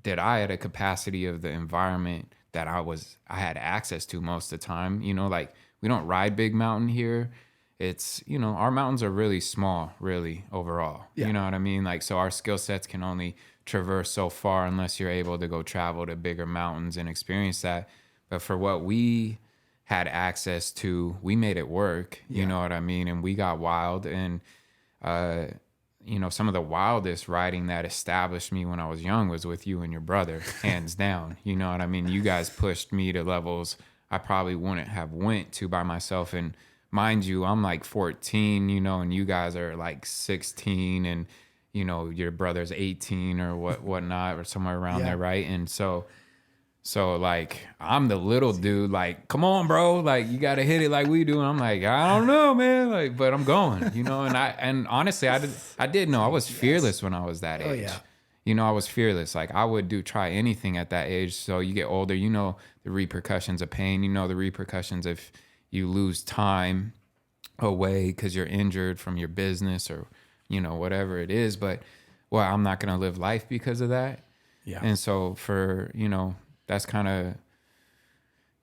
did I at a capacity of the environment that I had access to most of the time. Like we don't ride big mountain here. It's, our mountains are really small, really overall. Yeah. You know what I mean? Like, so our skill sets can only traverse so far unless you're able to go travel to bigger mountains and experience that. But for what we had access to, we made it work, you know what I mean? And we got wild. And, some of the wildest riding that established me when I was young was with you and your brother, hands down. You know what I mean? You guys pushed me to levels I probably wouldn't have went to by myself. And mind you, I'm like 14, and you guys are like 16 and, your brother's 18 or whatnot or somewhere around there, right? And so like I'm the little dude, like, come on, bro, like you gotta hit it like we do. And I'm like, I don't know, man, like, but I'm going, and honestly, I did know I was fearless when I was that age. I was fearless. Like I would try anything at that age. So you get older, the repercussions of pain, the repercussions if you lose time away because you're injured from your business or, whatever it is. But I'm not gonna live life because of that. Yeah. And so for, that's kind of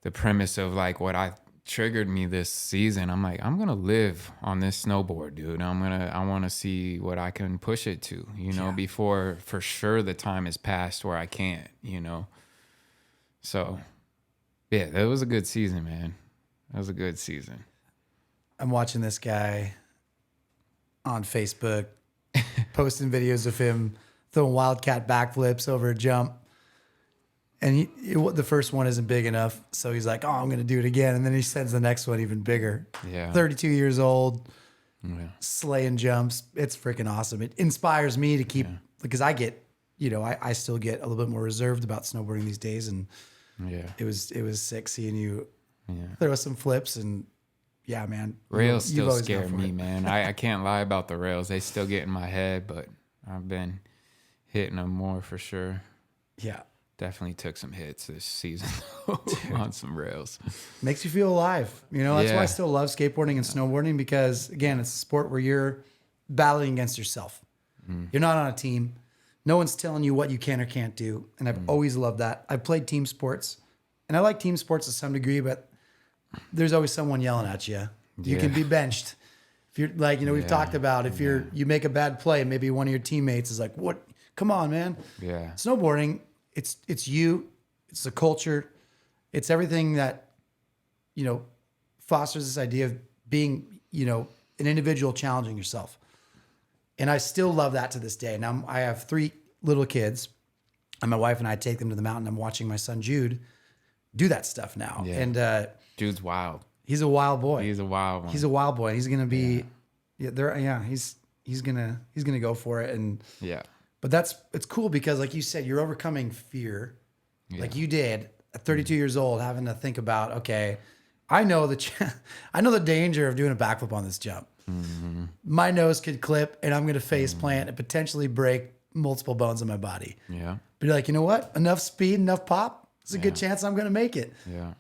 the premise of like what triggered me this season. I'm like, I'm going to live on this snowboard, dude. I want to see what I can push it to, before for sure the time is past where I can't, So yeah, that was a good season, man. That was a good season.
I'm watching this guy on Facebook posting videos of him throwing wildcat backflips over a jump. And the first one isn't big enough. So he's like, oh, I'm going to do it again. And then he sends the next one even bigger. Yeah. 32 years old, slaying jumps. It's freaking awesome. It inspires me to keep, because I get, I still get a little bit more reserved about snowboarding these days. And it was sick seeing you throw some flips. And yeah, man.
Rails still scare me, man. I can't lie about the rails. They still get in my head, but I've been hitting them more for sure.
Yeah.
Definitely took some hits this season on some rails.
Makes you feel alive. That's why I still love skateboarding and snowboarding, because again, it's a sport where you're battling against yourself. You're not on a team. No one's telling you what you can or can't do. And I've always loved that. I've played team sports and I like team sports to some degree, but there's always someone yelling at you. You can be benched. If you're like, we've talked about if you make a bad play, maybe one of your teammates is like, what? Come on, man. Yeah. Snowboarding, it's you, it's the culture, it's everything that, fosters this idea of being, an individual challenging yourself. And I still love that to this day. Now I have 3 little kids and my wife and I take them to the mountain. I'm watching my son, Jude, do that stuff now. Yeah. And
Jude's wild.
He's a wild boy.
He's a wild one.
He's a wild boy. He's going to be, he's going to go for it. And but it's cool because like you said, you're overcoming fear like you did at 32 years old, having to think about, okay, I know the danger of doing a backflip on this jump. Mm-hmm. My nose could clip and I'm going to face plant and potentially break multiple bones in my body. Yeah. But you're like, you know what? Enough speed, enough pop. There's a good chance I'm going to make it. Yeah.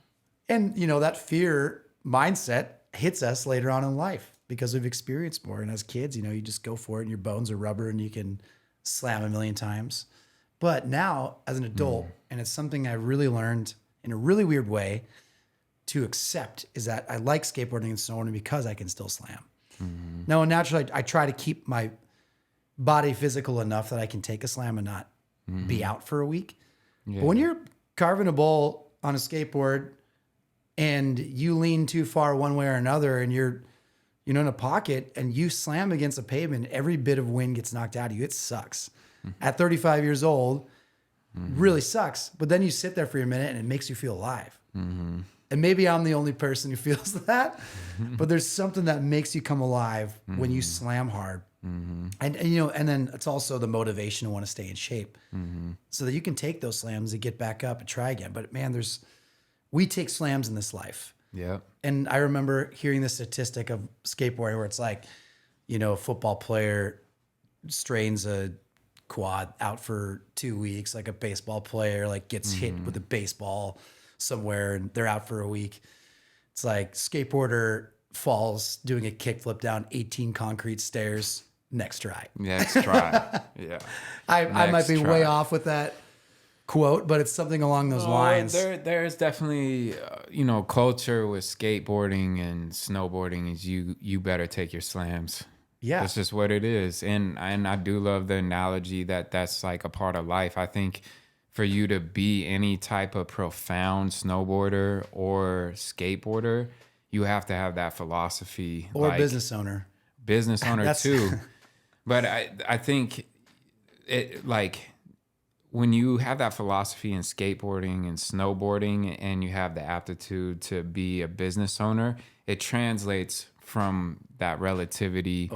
And that fear mindset hits us later on in life because we've experienced more. And as kids, you just go for it and your bones are rubber and you can slam a million times. But now as an adult, and it's something I really learned in a really weird way to accept, is that I like skateboarding and snowboarding because I can still slam. Mm-hmm. Now, naturally, I try to keep my body physical enough that I can take a slam and not be out for a week. But when you're carving a bowl on a skateboard and you lean too far one way or another and you're in a pocket and you slam against a pavement, every bit of wind gets knocked out of you. It sucks. At 35 years old, really sucks. But then you sit there for a minute and it makes you feel alive. And maybe I'm the only person who feels that, but there's something that makes you come alive when you slam hard. And then it's also the motivation to want to stay in shape so that you can take those slams and get back up and try again. But man, we take slams in this life.
Yeah.
And I remember hearing the statistic of skateboarding where it's like, a football player strains a quad out for 2 weeks, like a baseball player like gets hit with a baseball somewhere and they're out for a week. It's like skateboarder falls doing a kickflip down 18 concrete stairs. Next try.
Next try. Yeah.
I might be way off with that quote, but it's something along those lines.
There's definitely, culture with skateboarding and snowboarding is you better take your slams.
Yeah.
That's just what it is. And I do love the analogy that's like a part of life. I think for you to be any type of profound snowboarder or skateboarder, you have to have that philosophy.
Or business owner.
Business owner too. But I think it like when you have that philosophy in skateboarding and snowboarding and you have the aptitude to be a business owner, it translates from that relativity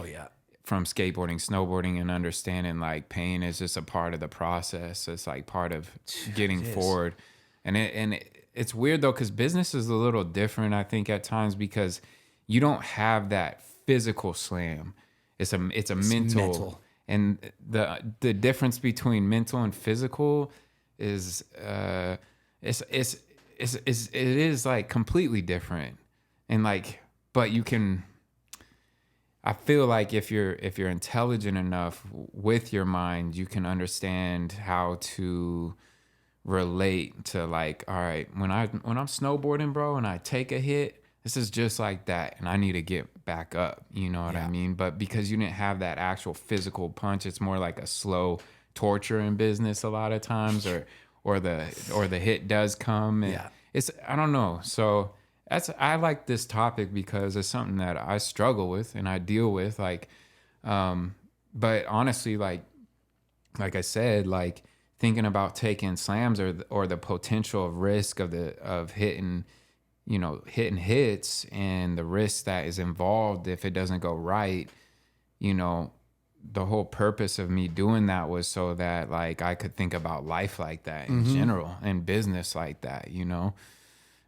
from skateboarding, snowboarding, and understanding like pain is just a part of the process. It's like part of getting forward. And it's weird though, because business is a little different, I think, at times because you don't have that physical slam. It's a mental. And the difference between mental and physical is it is like completely different. And like, but you can, I feel like if you're intelligent enough with your mind, you can understand how to relate to like, all right, when I'm snowboarding, bro, and I take a hit, this is just like that, and I need to get back up. You know what I mean? But because you didn't have that actual physical punch, it's more like a slow torture in business a lot of times, or the hit does come. And it's, I don't know. So I like this topic because it's something that I struggle with and I deal with. Like, but honestly, like I said, like thinking about taking slams or the potential of risk of hitting hits and the risk that is involved if it doesn't go right, the whole purpose of me doing that was so that like I could think about life like that in general and business like that,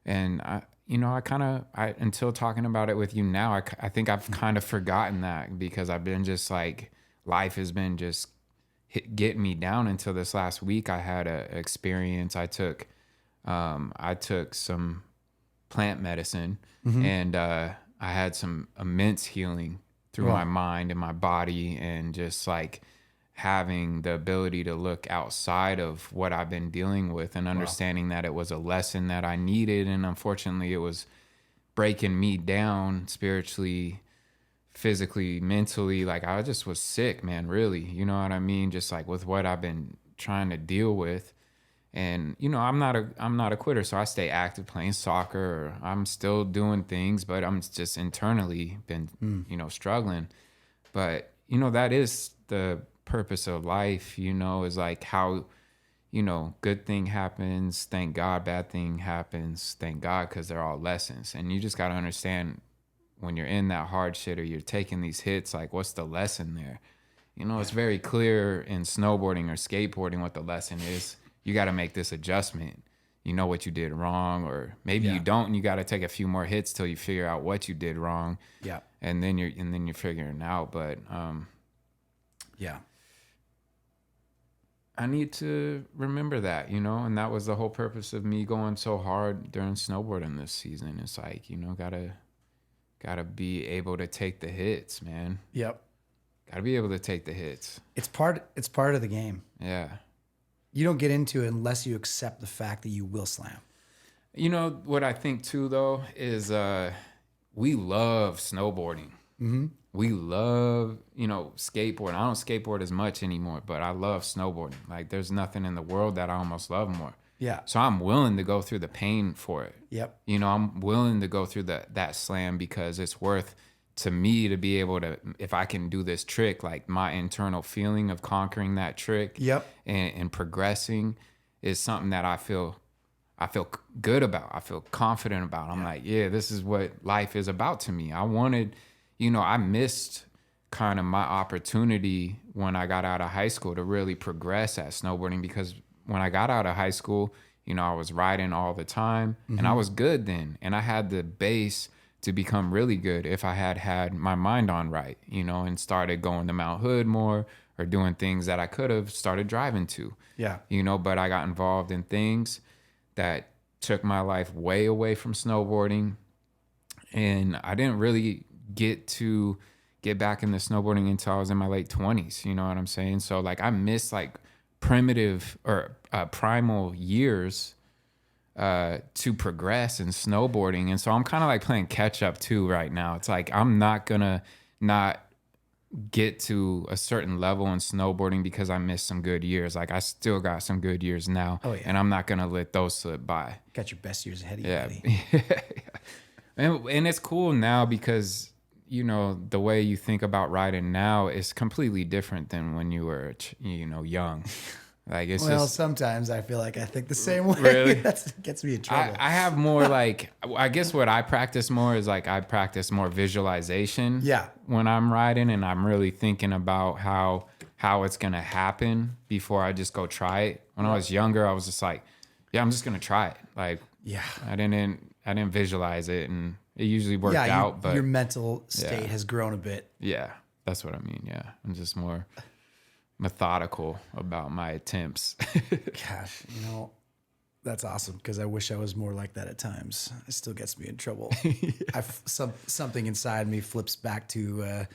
and I until talking about it with you now, I think I've kind of forgotten that because I've been just like, life has been just getting me down until this last week. I had a experience. I took some plant medicine and I had some immense healing through my mind and my body, and just like having the ability to look outside of what I've been dealing with and understanding that it was a lesson that I needed. And unfortunately it was breaking me down spiritually, physically, mentally. Like I just was sick, man, really, you know what I mean? Just like with what I've been trying to deal with. And, I'm not a quitter, so I stay active playing soccer, or I'm still doing things, but I'm just internally been, struggling. But, that is the purpose of life, is like how, good thing happens, thank God, bad thing happens, thank God, because they're all lessons. And you just got to understand when you're in that hard shit or you're taking these hits, like what's the lesson there? It's very clear in snowboarding or skateboarding what the lesson is. You got to make this adjustment. You know what you did wrong, or maybe you don't, and you got to take a few more hits till you figure out what you did wrong. Yeah. And then you're figuring it out. But I need to remember that, and that was the whole purpose of me going so hard during snowboarding this season. It's like, gotta be able to take the hits, man. Yep. Gotta be able to take the hits.
It's part of the game.
Yeah.
You don't get into it unless you accept the fact that you will slam.
What I think too, though, is we love snowboarding. we love, skateboarding. I don't skateboard as much anymore, but I love snowboarding. Like there's nothing in the world that I almost love more.
Yeah.
So I'm willing to go through the pain for it.
Yep.
I'm willing to go through that slam because it's worth to me to be able to, if I can do this trick, like my internal feeling of conquering that trick and progressing is something that I feel good about. I feel confident about. I'm like, yeah, this is what life is about to me. I wanted, I missed kind of my opportunity when I got out of high school to really progress at snowboarding, because when I got out of high school, I was riding all the time and I was good then. And I had the base to become really good if I had my mind on right, and started going to Mount Hood more or doing things that I could have started driving to. Yeah. But I got involved in things that took my life way away from snowboarding. And I didn't really get back into snowboarding until I was in my late 20s. You know what I'm saying? So like I missed like primitive or primal years to progress in snowboarding. And so I'm kind of like playing catch up too right now. It's like I'm not gonna not get to a certain level in snowboarding because I missed some good years. Like I still got some good years now. Oh, yeah. And I'm not gonna let those slip by.
Got your best years ahead of you,
buddy. And it's cool now because the way you think about riding now is completely different than when you were young. Like it's
sometimes I feel like I think the same way.
Really?
That gets me in trouble.
I have more like, I guess what I practice more is like I practice more visualization. Yeah. When I'm riding and I'm really thinking about how it's gonna happen before I just go try it. When I was younger, I was just like, yeah, I'm just gonna try it. Like, yeah, I didn't visualize it, and it usually worked out. But
your mental state has grown a bit.
Yeah, that's what I mean. Yeah, I'm just more methodical about my attempts.
Gosh, that's awesome, because I wish I was more like that at times. It still gets me in trouble. Something inside me flips back to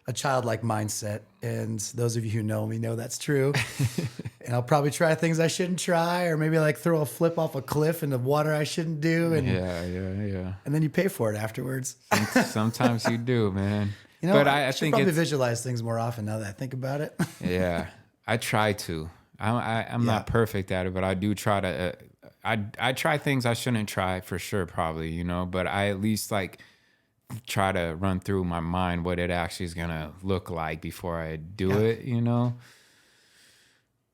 a childlike mindset, and those of you who know me know that's true. And I'll probably try things I shouldn't try, or maybe like throw a flip off a cliff into water I shouldn't do. And yeah. And then you pay for it afterwards.
Sometimes you do, man.
But I think probably visualize things more often now that I think about it.
Yeah, I try to. I'm not perfect at it, but I do try to. I try things I shouldn't try for sure, probably, But I at least like try to run through my mind what it actually is gonna look like before I do it,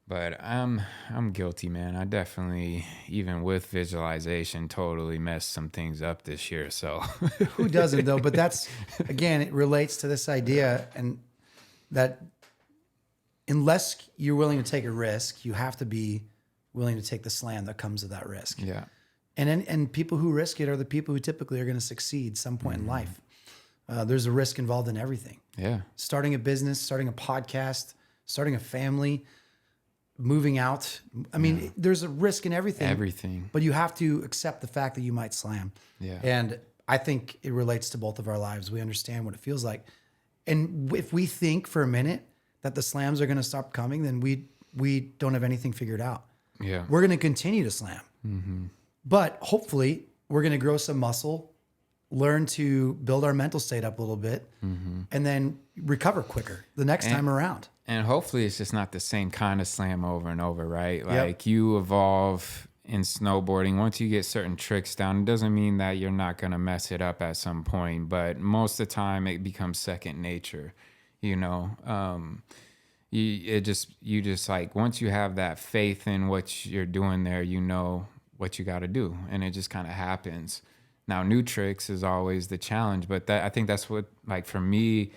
But I'm guilty, man. I definitely, even with visualization, totally messed some things up this year. So
who doesn't though? But that's, again, it relates to this idea, and that unless you're willing to take a risk, you have to be willing to take the slam that comes with that risk. Yeah. And people who risk it are the people who typically are going to succeed some point in life. There's a risk involved in everything. Yeah. Starting a business, starting a podcast, starting a family, moving out. I mean, there's a risk in everything.
Everything.
But you have to accept the fact that you might slam. Yeah. And I think it relates to both of our lives. We understand what it feels like. And if we think for a minute that the slams are going to stop coming, then we don't have anything figured out. Yeah. We're going to continue to slam. Mm-hmm. But hopefully we're going to grow some muscle, learn to build our mental state up a little bit, and then recover quicker the next time around.
And hopefully it's just not the same kind of slam over and over, right? Like you evolve in snowboarding. Once you get certain tricks down, it doesn't mean that you're not going to mess it up at some point, but most of the time it becomes second nature, You just like, once you have that faith in what you're doing there, what you got to do, and it just kind of happens. Now, new tricks is always the challenge, but I think that's what, like, for me,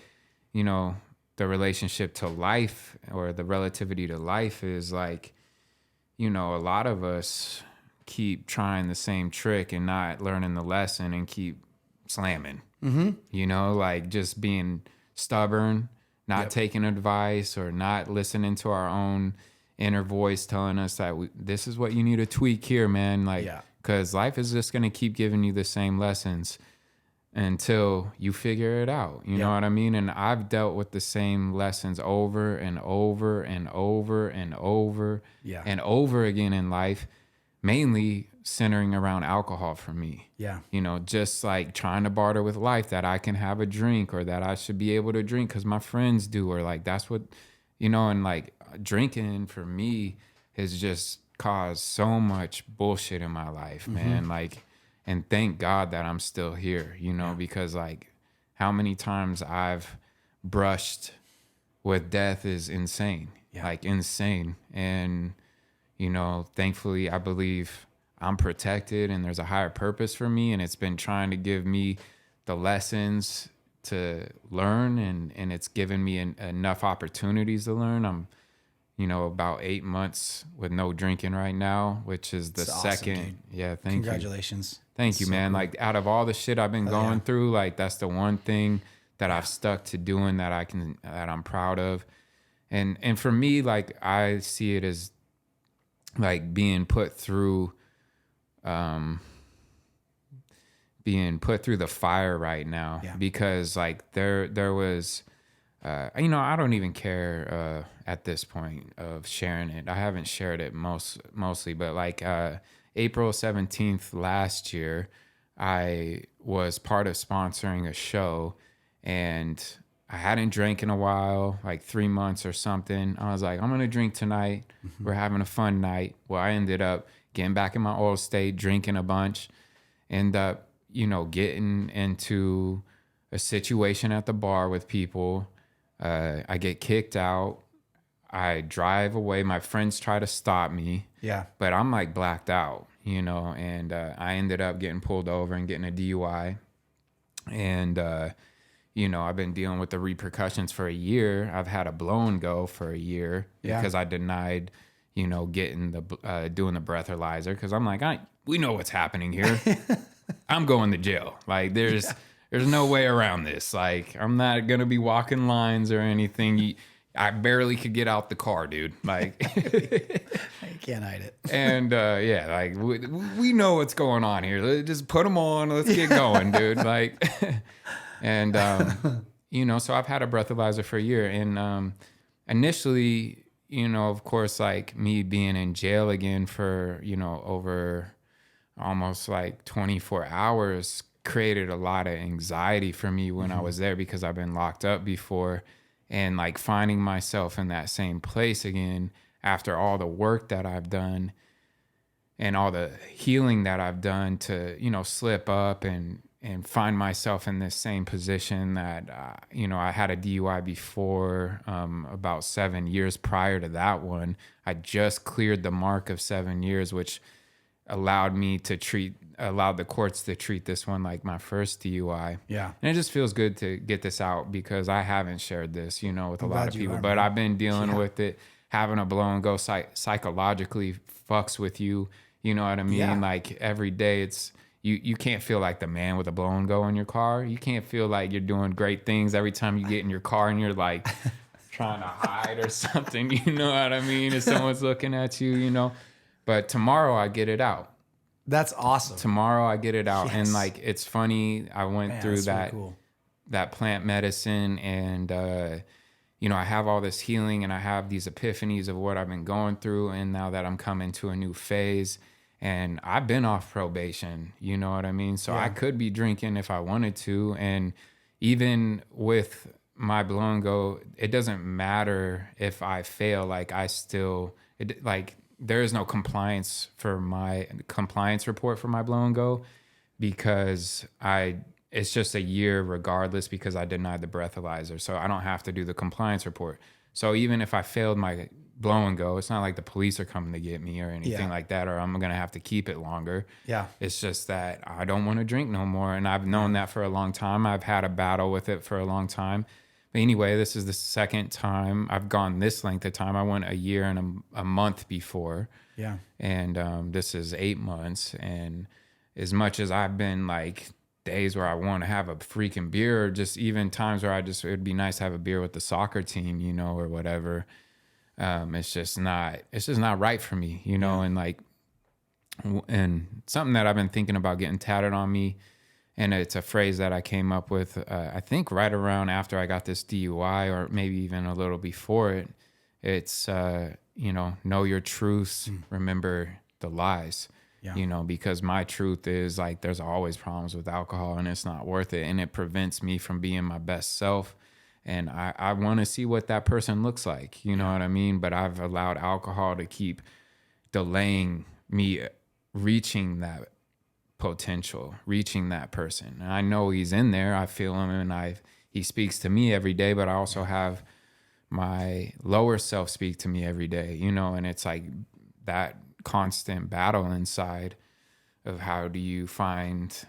the relationship to life, or the relativity to life, is like, a lot of us keep trying the same trick and not learning the lesson and keep slamming, like just being stubborn, not taking advice, or not listening to our own inner voice telling us that this is what you need to tweak here, man. Like, because life is just going to keep giving you the same lessons until you figure it out. You know what I mean? And I've dealt with the same lessons over and over and over and over and over again in life, mainly centering around alcohol for me.
Yeah.
You know, just like trying to barter with life that I can have a drink or that I should be able to drink because my friends do, or like that's what, you know, and like drinking for me has just caused so much bullshit in my life, man. Like, and thank God that I'm still here, you know, because like how many times I've brushed with death is insane, like insane. And, you know, thankfully I believe I'm protected and there's a higher purpose for me, and it's been trying to give me the lessons to learn, and it's given me enough opportunities to learn. I'm, you know, about 8 months with no drinking right now, which is the second.
Dude.
Yeah,
Congratulations.
Thank you, man. Cool. Like out of all the shit I've been going through, like that's the one thing that I've stuck to doing that I'm proud of. And for me, like I see it as like being put through the fire right now, because like there was, you know, I don't even care at this point of sharing it. I haven't shared it mostly, but like April 17th last year, I was part of sponsoring a show, and I hadn't drank in a while, like 3 months or something. I was like, I'm going to drink tonight. We're having a fun night. Well, I ended up getting back in my old state, drinking a bunch, end up, you know, getting into a situation at the bar with people. I get kicked out. I drive away. My friends try to stop me. Yeah. But I'm like blacked out, you know, and I ended up getting pulled over and getting a DUI. And, you know, I've been dealing with the repercussions for a year. I've had a blow and go for a year because I denied, you know, getting doing the breathalyzer, because I'm like, we know what's happening here. I'm going to jail. Like there's no way around this. Like I'm not gonna be walking lines or anything. I barely could get out the car, dude. Like
you can't hide it.
And yeah, like we know what's going on here. Let's just put them on. Let's get going, dude. Like, and you know, so I've had a breathalyzer for a year, and initially, you know, of course, like me being in jail again for, you know, over almost like 24 hours created a lot of anxiety for me when I was there, because I've been locked up before, and like finding myself in that same place again after all the work that I've done and all the healing that I've done to, you know, slip up and find myself in this same position that, you know, I had a DUI before, about 7 years prior to that one. I just cleared the mark of 7 years, which allowed the courts to treat this one like my first DUI. Yeah. And it just feels good to get this out, because I haven't shared this, you know, with a lot of people, but I've been dealing with it. Having a blow and go psychologically fucks with you. You know what I mean? Yeah. Like every day it's, you can't feel like the man with a blow and go in your car. You can't feel like you're doing great things every time you get in your car and you're like trying to hide or something. You know what I mean? If someone's looking at you, you know. But tomorrow I get it out.
That's awesome.
Tomorrow I get it out. Yes. And like, it's funny. I went through that, really cool. that plant medicine, and, you know, I have all this healing and I have these epiphanies of what I've been going through. And now that I'm coming to a new phase, and I've been off probation, you know what I mean? So I could be drinking if I wanted to. And even with my blow and go, it doesn't matter if I fail. Like there is no compliance report for my blow and go, because it's just a year regardless, because I denied the breathalyzer. So I don't have to do the compliance report. So even if I failed my blow and go, it's not like the police are coming to get me or anything like that, or I'm going to have to keep it longer. Yeah. It's just that I don't want to drink no more. And I've known that for a long time. I've had a battle with it for a long time. But anyway, this is the second time I've gone this length of time. I went a year and a month before. Yeah. And this is 8 months. And as much as I've been like days where I want to have a freaking beer, or just even times where it'd be nice to have a beer with the soccer team, you know, or whatever. It's just not right for me, you know. And like, and something that I've been thinking about getting tatted on me, and it's a phrase that I came up with, I think right around after I got this DUI, or maybe even a little before it. It's, you know your truths, remember the lies. you know, because my truth is like, there's always problems with alcohol and it's not worth it. And it prevents me from being my best self. And I want to see what that person looks like, you know what I mean? But I've allowed alcohol to keep delaying me reaching that potential, reaching that person. And I know he's in there. I feel him, and he speaks to me every day, but I also have my lower self speak to me every day, you know, and it's like that constant battle inside of how do you find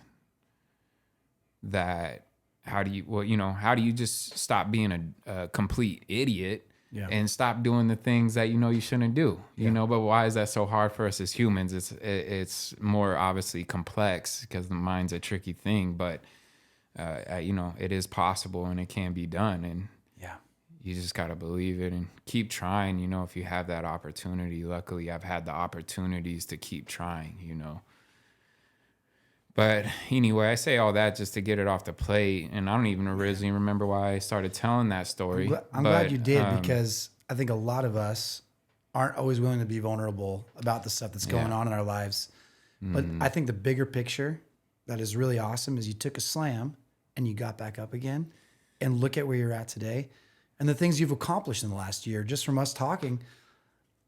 that, how do you just stop being a complete idiot and stop doing the things that you know you shouldn't do, you know? But why is that so hard for us as humans? It's more obviously complex because the mind's a tricky thing, but you know, it is possible and it can be done. And you just got to believe it and keep trying, you know, if you have that opportunity. Luckily, I've had the opportunities to keep trying, you know. But anyway, I say all that just to get it off the plate. And I don't even originally remember why I started telling that story.
I'm glad you did, because I think a lot of us aren't always willing to be vulnerable about the stuff that's going on in our lives. But I think the bigger picture that is really awesome is you took a slam and you got back up again, and look at where you're at today and the things you've accomplished in the last year just from us talking.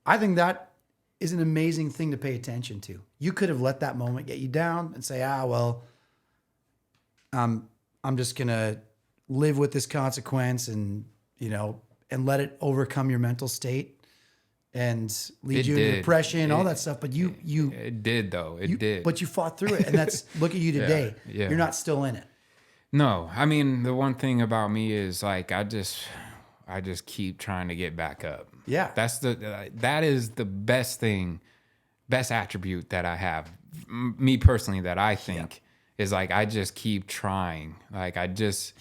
I think that is an amazing thing to pay attention to. You could have let that moment get you down and say, well, I'm just going to live with this consequence and, you know, and let it overcome your mental state and lead you into depression, all that stuff. But it
did though. It did.
But you fought through it. And that's, look at you today. You're not still in it.
No, I mean, the one thing about me is like, I just keep trying to get back up.
Yeah.
That is the best attribute that I have, me personally, that I think is like, I just keep trying. Like I just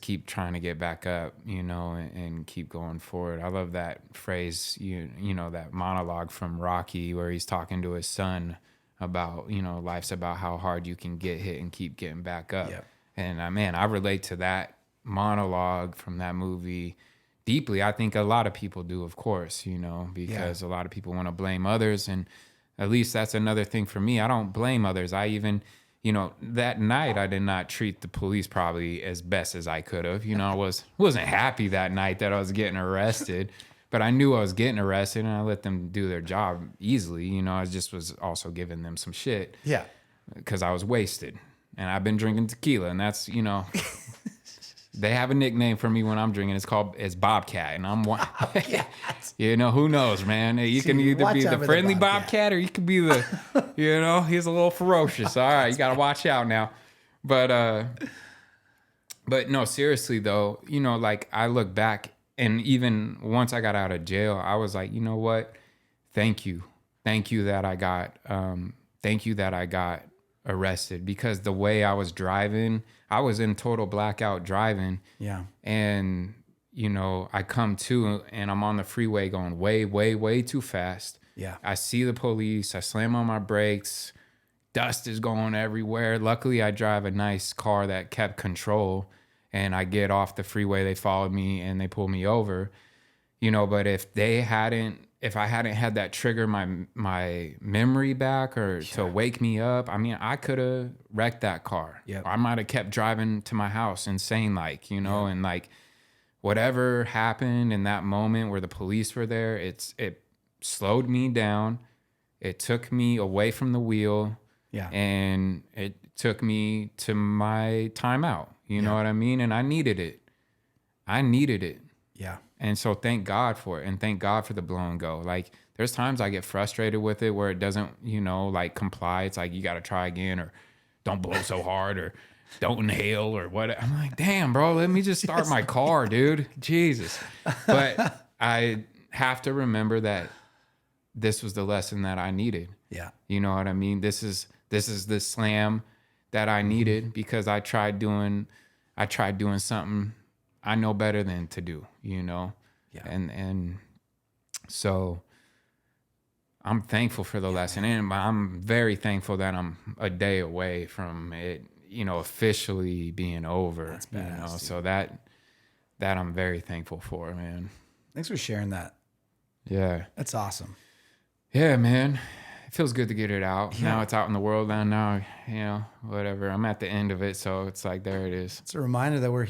keep trying to get back up, you know, and keep going forward. I love that phrase, you know, that monologue from Rocky where he's talking to his son about, you know, life's about how hard you can get hit and keep getting back up. Yep. And man, I relate to that monologue from that movie deeply. I think a lot of people do, of course, you know, because a lot of people want to blame others. And at least that's another thing for me. I don't blame others. I even, you know, that night I did not treat the police probably as best as I could have. You know, I wasn't happy that night that I was getting arrested, but I knew I was getting arrested and I let them do their job easily. You know, I just was also giving them some shit. Yeah. Because I was wasted and I've been drinking tequila, and that's, you know, they have a nickname for me when I'm drinking. It's Bobcat, and I'm one. You know, who knows, man? You can either be the friendly Bobcat or you can be the, you know, he's a little ferocious. All right, you got to watch out now. But no, seriously though, you know, like I look back, and even once I got out of jail, I was like, you know what? Thank you that I got arrested, because the way I was driving, I was in total blackout driving. Yeah. And, you know, I come to and I'm on the freeway going way, way, way too fast. Yeah. I see the police. I slam on my brakes. Dust is going everywhere. Luckily, I drive a nice car that kept control, and I get off the freeway. They followed me and they pulled me over, you know, but if I hadn't had that trigger my memory back or to wake me up, I mean, I could have wrecked that car. Yep. I might have kept driving to my house insane, like, you know, and like whatever happened in that moment where the police were there, it slowed me down. It took me away from the wheel. Yeah. And it took me to my timeout. You know what I mean? And I needed it. Yeah. And so thank God for it. And thank God for the blow and go. Like there's times I get frustrated with it where it doesn't, you know, like comply. It's like, you got to try again, or don't blow so hard, or don't inhale, or what. I'm like, damn, bro, let me just start my car, dude. Jesus. But I have to remember that this was the lesson that I needed. Yeah. You know what I mean? This is the slam that I needed, because I tried doing something I know better than to do, you know? Yeah. And so I'm thankful for the lesson, and I'm very thankful that I'm a day away from it, you know, officially being over. That's badass, you know? Dude. So that I'm very thankful for, man.
Thanks for sharing that.
Yeah.
That's awesome.
Yeah, man. it feels good to get it out.
Yeah.
Now it's out in the world now, you know, whatever. I'm at the end of it, so it's like, there it is.
It's a reminder that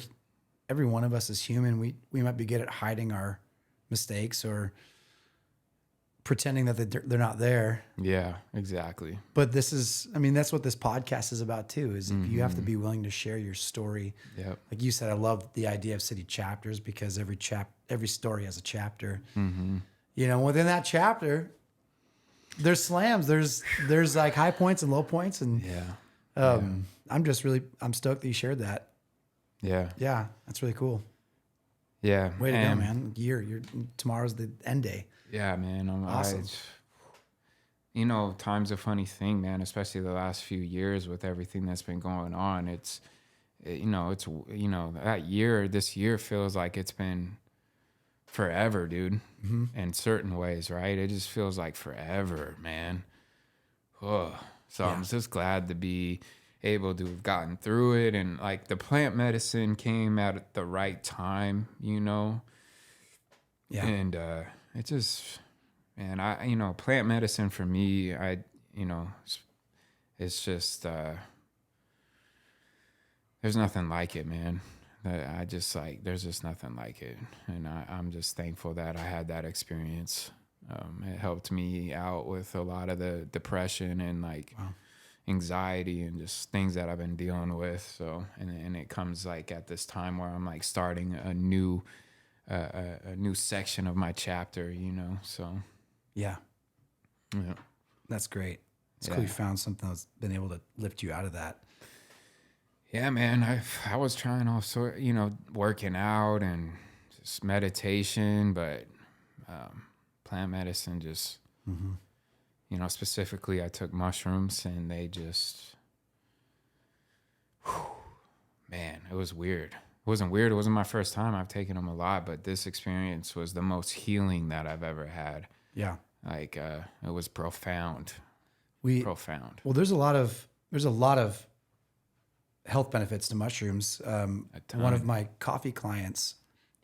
every one of us is human. We might be good at hiding our mistakes or pretending that they're not there.
Yeah, exactly.
But that's what this podcast is about too, is you have to be willing to share your story.
Yep.
Like you said, I love the idea of city chapters because every story has a chapter. You know, within that chapter, there's slams, there's like high points and low points. And I'm stoked that you shared that. Yeah. Yeah. That's really cool.
Yeah.
Way to go, man. Tomorrow's the end day.
Yeah, man.
Awesome.
You know, time's a funny thing, man, especially the last few years with everything that's been going on. This year feels like it's been forever, dude, in certain ways, right? It just feels like forever, man. Oh, so I'm just glad to be able to have gotten through it. And like the plant medicine came at the right time, you know? Yeah. And, it just, man, plant medicine for me, it's just, there's nothing like it, man. There's just nothing like it. And I'm just thankful that I had that experience. It helped me out with a lot of the depression and anxiety and just things that I've been dealing with. So, and it comes like at this time where I'm like starting a new section of my chapter, you know, so. Yeah. That's great. It's cool you found something that's been able to lift you out of that. Yeah, man. I was trying all sort, working out and just meditation, but plant medicine just, specifically I took mushrooms and they just, man, it was weird. It wasn't weird. It wasn't my first time. I've taken them a lot, but this experience was the most healing that I've ever had. Yeah. Like, it was profound. Profound. Well, there's a lot of health benefits to mushrooms. One of my coffee clients,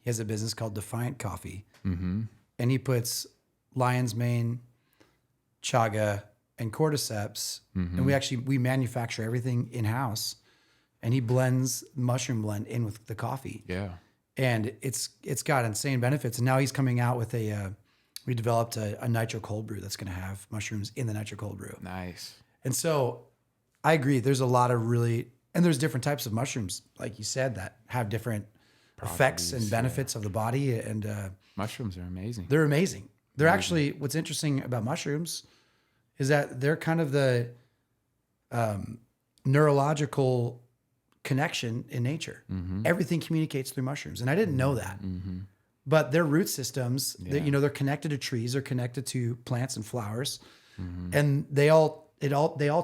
he has a business called Defiant Coffee, and he puts lion's mane, chaga, and cordyceps, and we manufacture everything in house. And he blends mushroom blend in with the coffee. Yeah. And it's got insane benefits. And now he's coming out with we developed a nitro cold brew that's going to have mushrooms in the nitro cold brew. Nice. And so I agree. There's a lot of and there's different types of mushrooms, like you said, that have different effects and benefits of the body. And mushrooms are amazing. They're amazing. They're actually, what's interesting about mushrooms is that they're kind of the neurological connection in nature. Everything communicates through mushrooms, and I didn't know that. But their root systems, they're connected to trees, they're connected to plants and flowers, and they all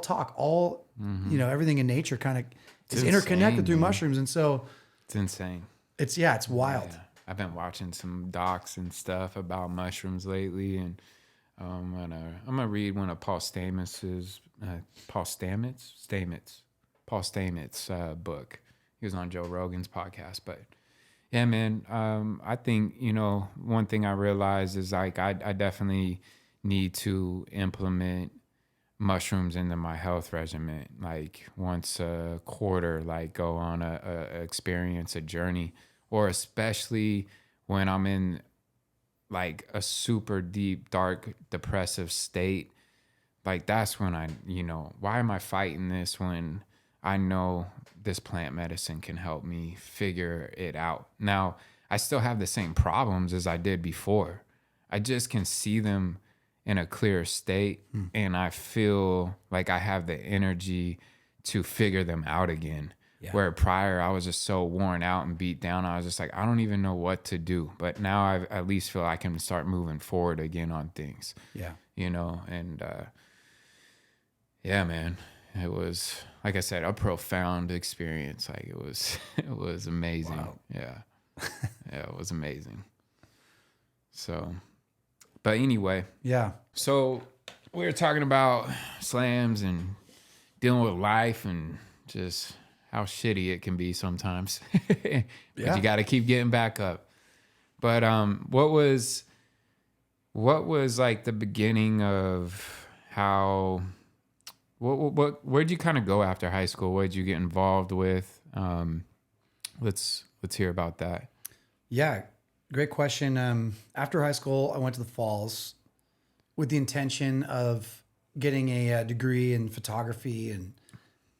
talk. Everything in nature kind of is interconnected through mushrooms, and so it's insane. It's wild. Yeah. I've been watching some docs and stuff about mushrooms lately, and I'm gonna read one of Paul Stamets' book. He was on Joe Rogan's podcast, but yeah, man, I think, one thing I realized is like, I definitely need to implement mushrooms into my health regimen, like once a quarter, like go on a journey, or especially when I'm in like a super deep, dark, depressive state. Like that's when why am I fighting this when I know this plant medicine can help me figure it out? Now, I still have the same problems as I did before. I just can see them in a clearer state, and I feel like I have the energy to figure them out again. Yeah. Where prior I was just so worn out and beat down, I was just like, I don't even know what to do. But now I at least feel I can start moving forward again on things. Yeah. And yeah, man, it was, like I said, a profound experience. Like it was amazing. Wow. Yeah. Yeah, it was amazing. So, but anyway. Yeah. So we were talking about slams and dealing with life and just how shitty it can be sometimes. But you got to keep getting back up. But what was like the beginning of where'd you kind of go after high school? What did you get involved with? Let's hear about that.
Yeah, great question. After high school, I went to the Falls with the intention of getting a degree in photography and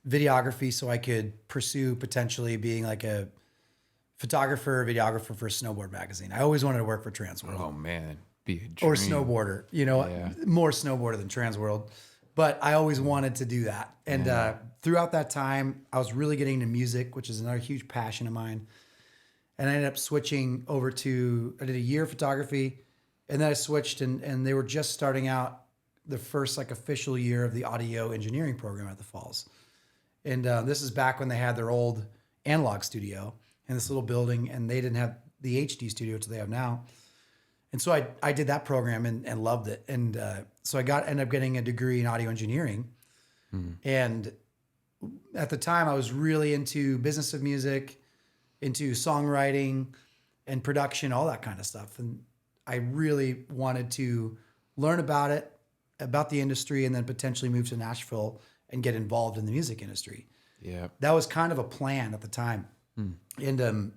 videography so I could pursue potentially being like a photographer, videographer for a snowboard magazine. I always wanted to work for Transworld.
Oh man, be a dream.
Or snowboarder, more snowboarder than Transworld. But I always wanted to do that. And throughout that time, I was really getting into music, which is another huge passion of mine. And I ended up switching over I did a year of photography, and then I switched, and they were just starting out the first like official year of the audio engineering program at the Falls. And this is back when they had their old analog studio in this little building, and they didn't have the HD studio which they have now. And so I did that program and loved it. And so I ended up getting a degree in audio engineering. And at the time I was really into business of music, into songwriting and production, all that kind of stuff. And I really wanted to learn about it, about the industry, and then potentially move to Nashville and get involved in the music industry.
Yeah.
That was kind of a plan at the time. And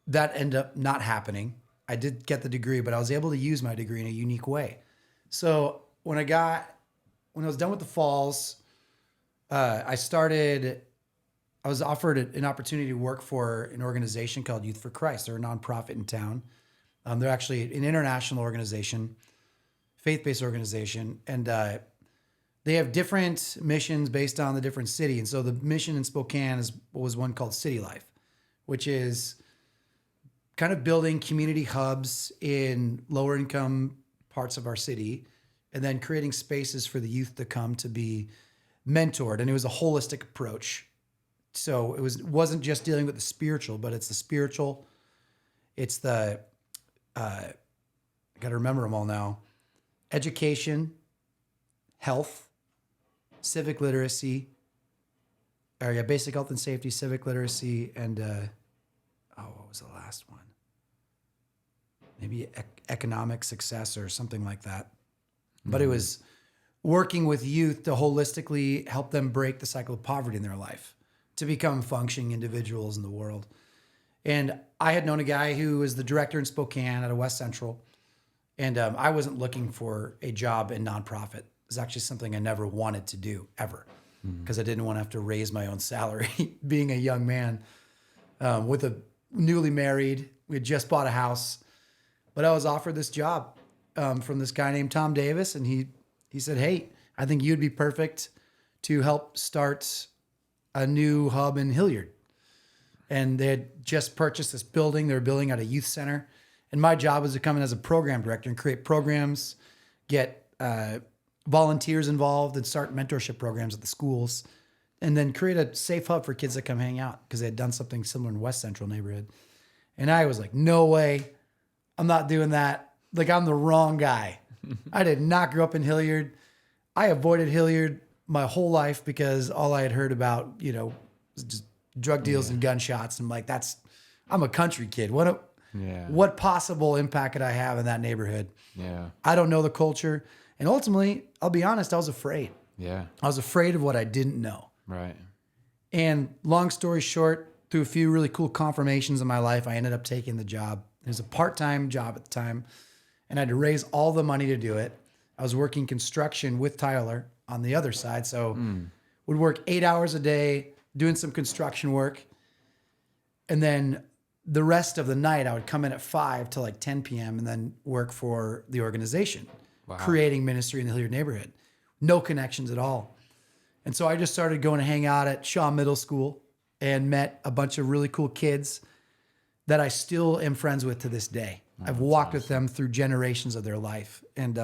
that ended up not happening. I did get the degree, but I was able to use my degree in a unique way. So when I was done with the Falls, I was offered an opportunity to work for an organization called Youth for Christ. They're a nonprofit in town. They're actually an international organization, faith-based organization. And they have different missions based on the different city. And so the mission in Spokane was one called City Life, which is kind of building community hubs in lower income parts of our city, and then creating spaces for the youth to come to be mentored. And it was a holistic approach. So it wasn't just dealing with the spiritual, but it's the spiritual. It's the, I got to remember them all now. Education, health, civic literacy, basic health and safety, civic literacy, and what was the last one? Maybe economic success or something like that. But it was working with youth to holistically help them break the cycle of poverty in their life, to become functioning individuals in the world. And I had known a guy who was the director in Spokane at a West Central, and I wasn't looking for a job in nonprofit. It was actually something I never wanted to do, ever, because I didn't want to have to raise my own salary being a young man with a newly married. We had just bought a house. But I was offered this job from this guy named Tom Davis, and he said, "Hey, I think you'd be perfect to help start a new hub in Hilliard." And they had just purchased this building. They were building out a youth center. And my job was to come in as a program director and create programs, get volunteers involved, and start mentorship programs at the schools, and then create a safe hub for kids that come hang out, because they had done something similar in West Central neighborhood. And I was like, no way. I'm not doing that. Like, I'm the wrong guy. I did not grow up in Hilliard. I avoided Hilliard my whole life because all I had heard about, was just drug deals and gunshots. I'm like, I'm a country kid. What possible impact could I have in that neighborhood?
Yeah.
I don't know the culture. And ultimately, I'll be honest, I was afraid.
Yeah.
I was afraid of what I didn't know.
Right.
And long story short, through a few really cool confirmations in my life, I ended up taking the job. It was a part-time job at the time, and I had to raise all the money to do it. I was working construction with Tyler on the other side, so would work 8 hours a day doing some construction work, and then the rest of the night I would come in at 5 till like 10 p.m. and then work for the organization, creating ministry in the Hilliard neighborhood. No connections at all. And so I just started going to hang out at Shaw Middle School and met a bunch of really cool kids that I still am friends with to this day. I've walked with them through generations of their life. And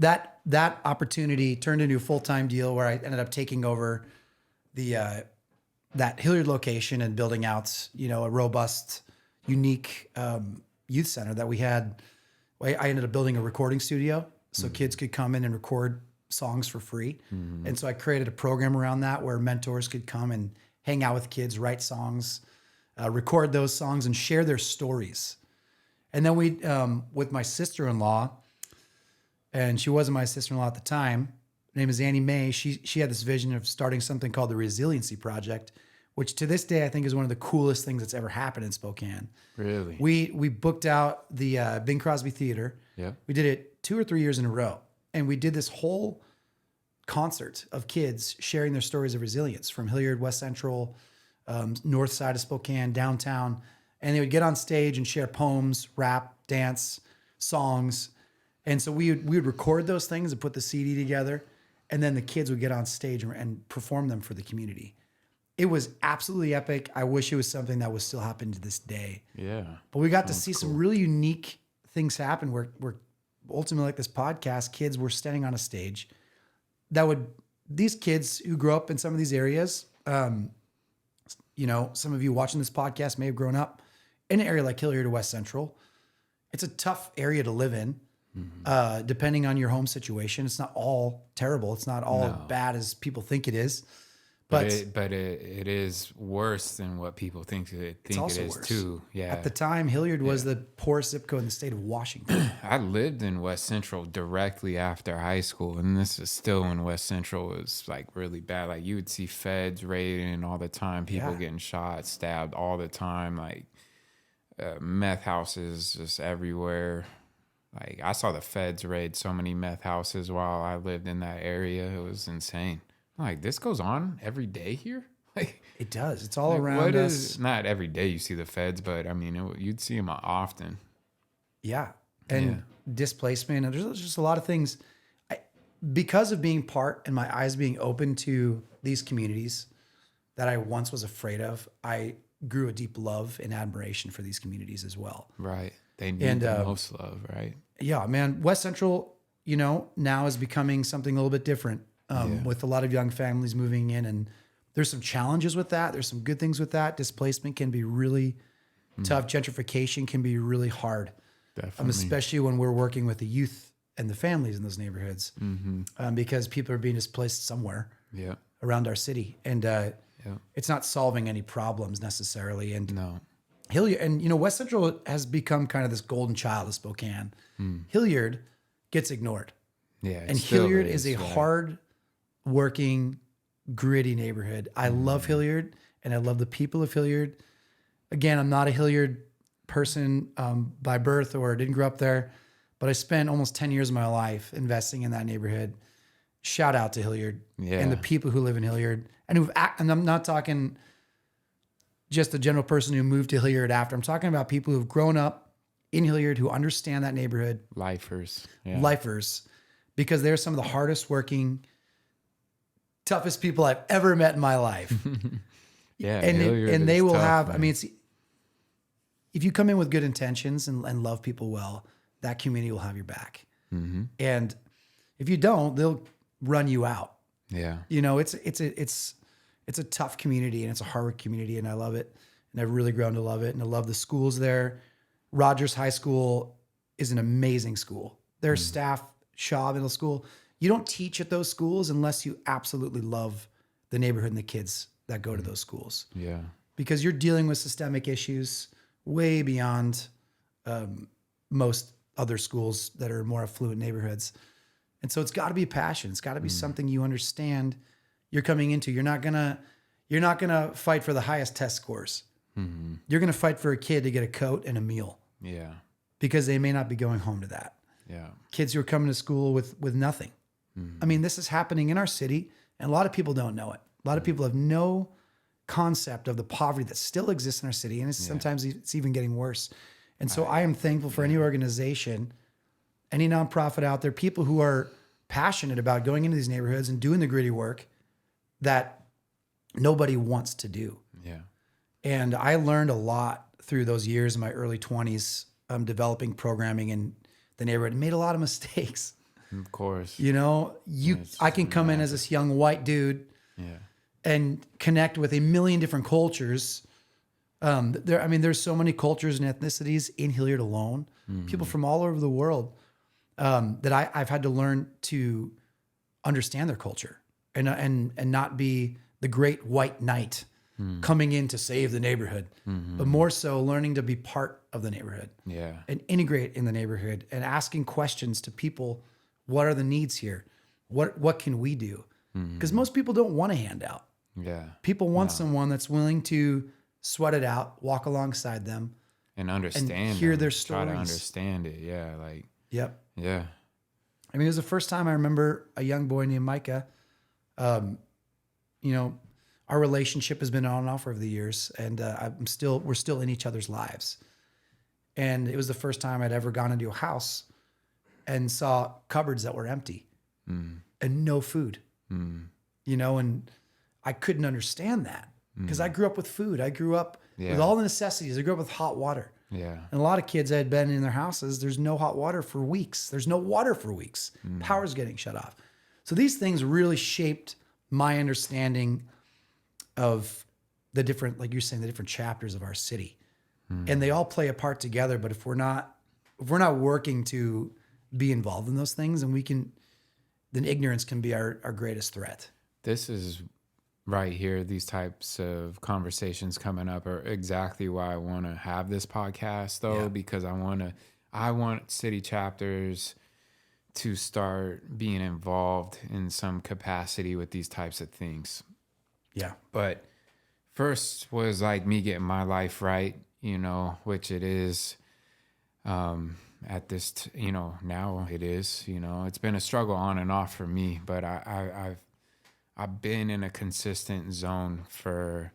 that opportunity turned into a full-time deal where I ended up taking over that Hilliard location and building out, a robust, unique youth center that we had. I ended up building a recording studio so kids could come in and record songs for free. And so I created a program around that where mentors could come and hang out with kids, write songs, record those songs, and share their stories. And then we, with my sister-in-law, and she wasn't my sister-in-law at the time. Her name is Annie Mae. She had this vision of starting something called the Resiliency Project, which to this day I think is one of the coolest things that's ever happened in Spokane.
Really?
We booked out the Bing Crosby Theater.
Yeah.
We did it 2 or 3 years in a row, and we did this whole concert of kids sharing their stories of resilience from Hilliard, West Central, north side of Spokane, downtown, and they would get on stage and share poems, rap, dance, songs. And so we would record those things and put the CD together, and then the kids would get on stage and perform them for the community. It was absolutely epic. I wish it was something that was still happening to this day.
Yeah.
But we got to see some really unique things happen where ultimately, like this podcast, kids were standing on a stage these kids who grow up in some of these areas, some of you watching this podcast may have grown up in an area like Hilliard or West Central. It's a tough area to live in, depending on your home situation. It's not all terrible. It's not all bad as people think it is. But
it is worse than what people think it is
worse.
Too. Yeah.
At the time, Hilliard was the poorest zip code in the state of Washington.
I lived in West Central directly after high school, and this is still when West Central was like really bad. Like you would see feds raiding all the time, people getting shot, stabbed all the time, like meth houses just everywhere. Like I saw the feds raid so many meth houses while I lived in that area. It was insane. Like this goes on every day here. Like
it does. It's all around us.
Not every day you see the feds, but I mean you'd see them often.
Yeah, and displacement. And there's just a lot of things. Because of being part and my eyes being open to these communities that I once was afraid of, I grew a deep love and admiration for these communities as well.
Right. They need the most love, right? Yeah,
man. West Central, now is becoming something a little bit different. With a lot of young families moving in, and there's some challenges with that. There's some good things with that. Displacement can be really tough. Gentrification can be really hard,
definitely,
especially when we're working with the youth and the families in those neighborhoods, because people are being displaced somewhere around our city, and it's not solving any problems necessarily. And Hilliard, and West Central has become kind of this golden child of Spokane. Hilliard gets ignored, and Hilliard is a hard working, gritty neighborhood. I love Hilliard, and I love the people of Hilliard. Again, I'm not a Hilliard person by birth or didn't grow up there, but I spent almost 10 years of my life investing in that neighborhood. Shout out to Hilliard and the people who live in Hilliard, and I'm not talking just the general person who moved to Hilliard after. I'm talking about people who've grown up in Hilliard who understand that neighborhood.
Lifers,
because they're some of the hardest working, toughest people I've ever met in my life. And they will tough, have, man. I mean, if you come in with good intentions and love people well, that community will have your back. And if you don't, they'll run you out.
Yeah.
It's a tough community, and it's a hard community, and I love it. And I've really grown to love it. And I love the schools there. Rogers High School is an amazing school. Their staff, Shaw Middle School, you don't teach at those schools unless you absolutely love the neighborhood and the kids that go to those schools.
Yeah.
Because you're dealing with systemic issues way beyond most other schools that are more affluent neighborhoods. And so it's got to be a passion. It's got to be something you understand you're coming into. You're not gonna fight for the highest test scores. You're gonna fight for a kid to get a coat and a meal.
Yeah.
Because they may not be going home to that.
Yeah.
Kids who are coming to school with nothing. I mean, this is happening in our city, and a lot of people don't know it. A lot of people have no concept of the poverty that still exists in our city, and sometimes it's even getting worse. And so I am thankful for any organization, any nonprofit out there, people who are passionate about going into these neighborhoods and doing the gritty work that nobody wants to do.
Yeah.
And I learned a lot through those years in my early 20s, developing programming in the neighborhood, and made a lot of mistakes.
Of course.
I can come in as this young white dude and connect with a million different cultures. There's so many cultures and ethnicities in Hilliard alone, people from all over the world, that I've had to learn to understand their culture and not be the great white knight coming in to save the neighborhood, but more so learning to be part of the neighborhood and integrate in the neighborhood and asking questions to people What are the needs here? What can we do? Because most people don't want a handout.
Yeah.
People want someone that's willing to sweat it out, walk alongside them,
and understand,
and hear their
try
stories.
to understand it. Yeah, like.
Yep.
Yeah.
I mean, it was the first time I remember a young boy named Micah. You know, our relationship has been on and off over the years, and we're still in each other's lives. And it was the first time I'd ever gone into a house and saw cupboards that were empty and no food. You know, and I couldn't understand that because I grew up with food. I grew up with all the necessities. I grew up with hot water.
Yeah.
And a lot of kids had been in their houses. There's no hot water for weeks. There's no water for weeks. Power's getting shut off. So these things really shaped my understanding of the different, like you're saying, the different chapters of our city. And they all play a part together. But if we're not working to be involved in those things, and then ignorance can be our greatest threat.
This is right here. These types of conversations coming up are exactly why I want to have this podcast, though, because I want city chapters to start being involved in some capacity with these types of things. Yeah. But first was like me getting my life right, you know, which it is, at this, you know, now it is, you know, it's been a struggle on and off for me, but I've been in a consistent zone for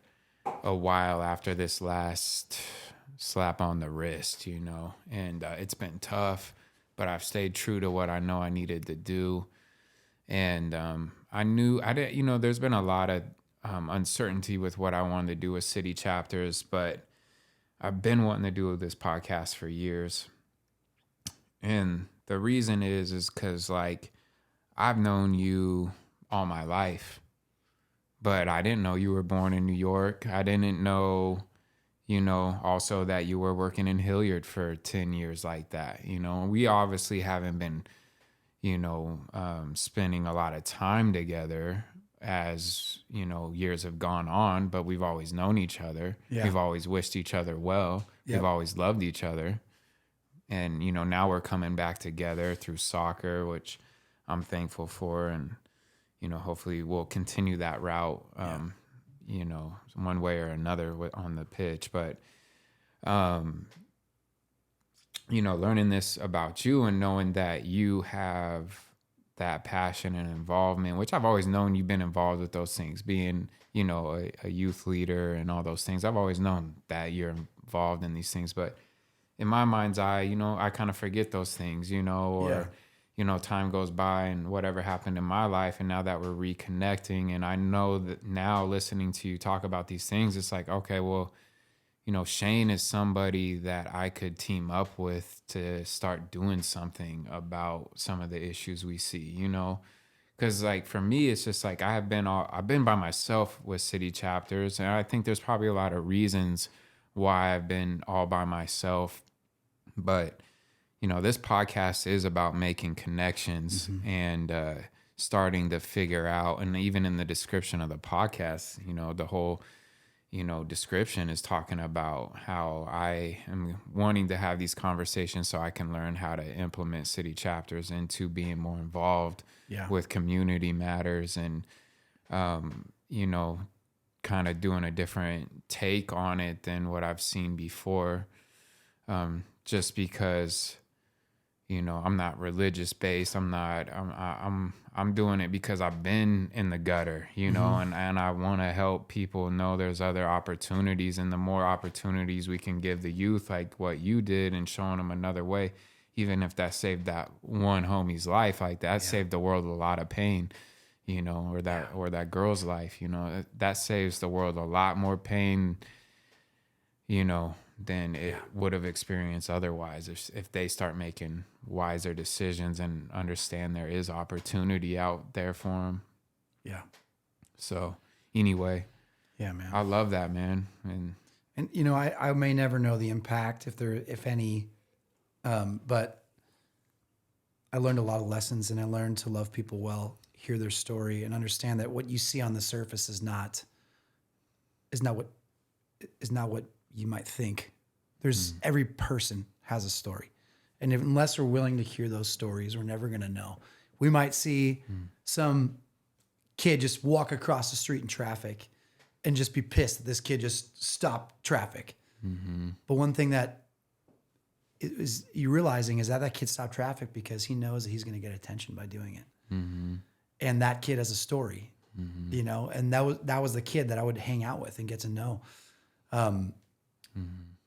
a while after this last slap on the wrist, you know, and it's been tough, but I've stayed true to what I know I needed to do. And I knew I didn't, you know, there's been a lot of uncertainty with what I wanted to do with city chapters, but I've been wanting to do this podcast for years. And the reason is because, like, I've known you all my life, but I didn't know you were born in New York. I didn't know, you know, also that you were working in Hilliard for 10 years like that. You know, we obviously haven't been, you know, spending a lot of time together as, you know, years have gone on, but we've always known each other. Yeah. We've always wished each other well. Yep. We've always loved each other. And, you know, now we're coming back together through soccer, which I'm thankful for. And, you know, hopefully we'll continue that route, you know, one way or another on the pitch. But, you know, learning this about you and knowing that you have that passion and involvement, which I've always known you've been involved with those things, being, you know, a youth leader and all those things. I've always known that you're involved in these things, but in my mind's eye, you know, I kind of forget those things, you know, or, you know, time goes by and whatever happened in my life. And now that we're reconnecting, and I know that now listening to you talk about these things, it's like, okay, well, you know, Shane is somebody that I could team up with to start doing something about some of the issues we see, you know, because like for me, it's just like I've been by myself with city chapters, and I think there's probably a lot of reasons why I've been all by myself. But, you know, this podcast is about making connections and starting to figure out, and even in the description of the podcast, you know, the whole, you know, description is talking about how I am wanting to have these conversations so I can learn how to implement city chapters into being more involved with community matters and, you know, kind of doing a different take on it than what I've seen before. Just because, you know, I'm not religious based. I'm doing it because I've been in the gutter, you know, and I want to help people know there's other opportunities, and the more opportunities we can give the youth, like what you did, and showing them another way, even if that saved that one homie's life, like that saved the world a lot of pain, you know, or that girl's life, you know, that saves the world a lot more pain, you know, than it would have experienced otherwise if they start making wiser decisions and understand there is opportunity out there for them. Yeah. So anyway, man, I love that, man. And
you know, I may never know the impact if any, but I learned a lot of lessons, and I learned to love people well, hear their story, and understand that what you see on the surface is not what you might think. There's every person has a story, And unless we're willing to hear those stories, we're never going to know. We might see some kid just walk across the street in traffic and just be pissed that this kid just stopped traffic. Mm-hmm. But one thing that is you realizing is that kid stopped traffic because he knows that he's going to get attention by doing it. Mm-hmm. And that kid has a story, you know, and that was the kid that I would hang out with and get to know. And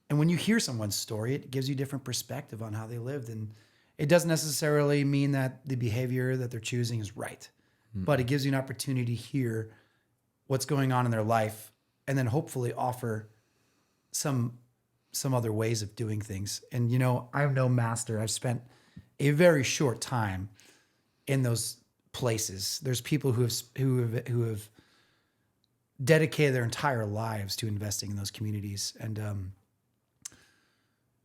when you hear someone's story, it gives you different perspective on how they lived. And it doesn't necessarily mean that the behavior that they're choosing is right, but it gives you an opportunity to hear what's going on in their life and then hopefully offer some other ways of doing things. And, you know, I'm no master. I've spent a very short time in those places. There's people who have dedicated their entire lives to investing in those communities, and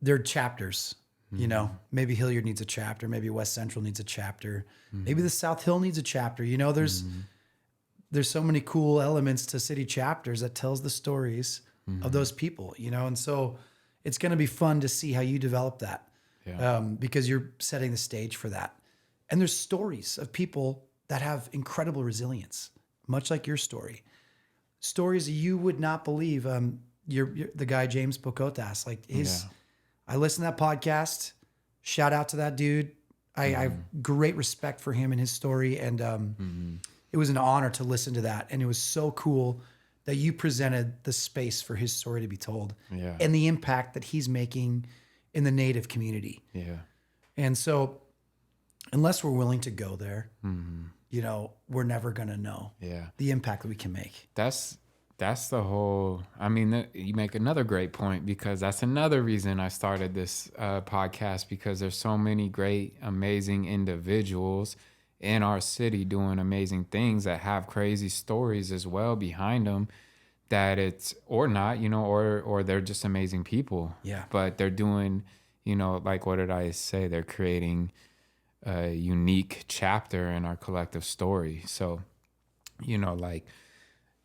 they're chapters. You know, maybe Hilliard needs a chapter, maybe West Central needs a chapter, maybe the South Hill needs a chapter. You know, there's so many cool elements to city chapters that tells the stories of those people, you know, and so it's going to be fun to see how you develop that, because you're setting the stage for that. And there's stories of people that have incredible resilience, much like your story. Stories you would not believe. You're the guy James Bocotas, like I listened to that podcast. Shout out to that dude. I have great respect for him and his story, and it was an honor to listen to that. And it was so cool that you presented the space for his story to be told, and the impact that he's making in the Native community. Yeah, and so unless we're willing to go there, you know, we're never going to know the impact that we can make.
That's the whole, I mean, you make another great point, because that's another reason I started this podcast, because there's so many great, amazing individuals in our city doing amazing things that have crazy stories as well behind them, that it's, or not, you know, or they're just amazing people. Yeah. But they're doing, you know, like, what did I say? They're creating a unique chapter in our collective story. So, you know, like,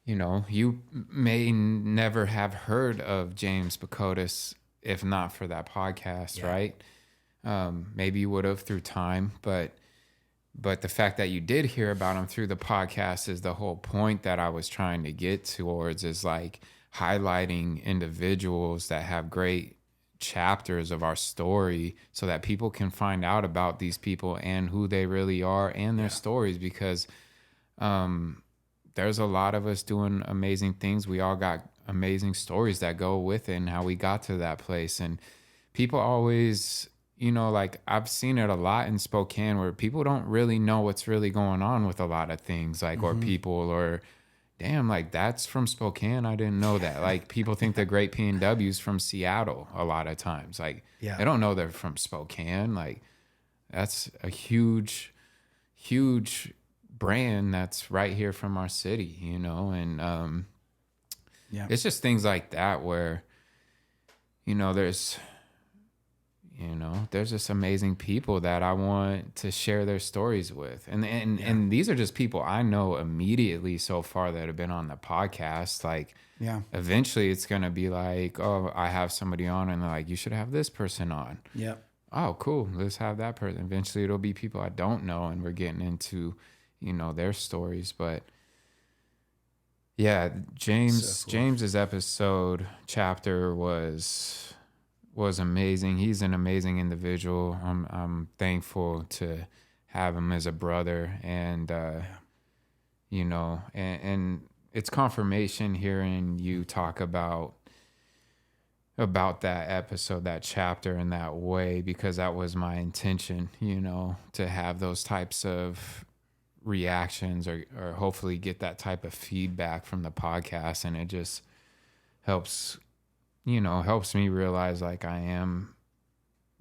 you know, you may never have heard of James Bocotas if not for that podcast, right? Maybe you would have through time, but the fact that you did hear about him through the podcast is the whole point that I was trying to get towards, is like highlighting individuals that have great chapters of our story so that people can find out about these people and who they really are and their stories, because there's a lot of us doing amazing things. We all got amazing stories that go with it and how we got to that place. And people always, you know, like, I've seen it a lot in Spokane where people don't really know what's really going on with a lot of things, like, or people, or damn, like, that's from Spokane. I didn't know that. Like, people think the great P&W's from Seattle a lot of times. Like, they don't know they're from Spokane. Like, that's a huge, huge brand that's right here from our city, you know? And it's just things like that where, you know, there's just amazing people that I want to share their stories with. And these are just people I know immediately so far that have been on the podcast. Like, eventually it's going to be like, oh, I have somebody on, and they're like, you should have this person on. Yeah. Oh, cool. Let's have that person. Eventually it'll be people I don't know, and we're getting into, you know, their stories. But yeah, James's episode chapter was amazing. He's an amazing individual. I'm thankful to have him as a brother, and you know, and it's confirmation hearing you talk about that episode, that chapter in that way, because that was my intention, you know, to have those types of reactions or hopefully get that type of feedback from the podcast. And it just helps me realize, like, I am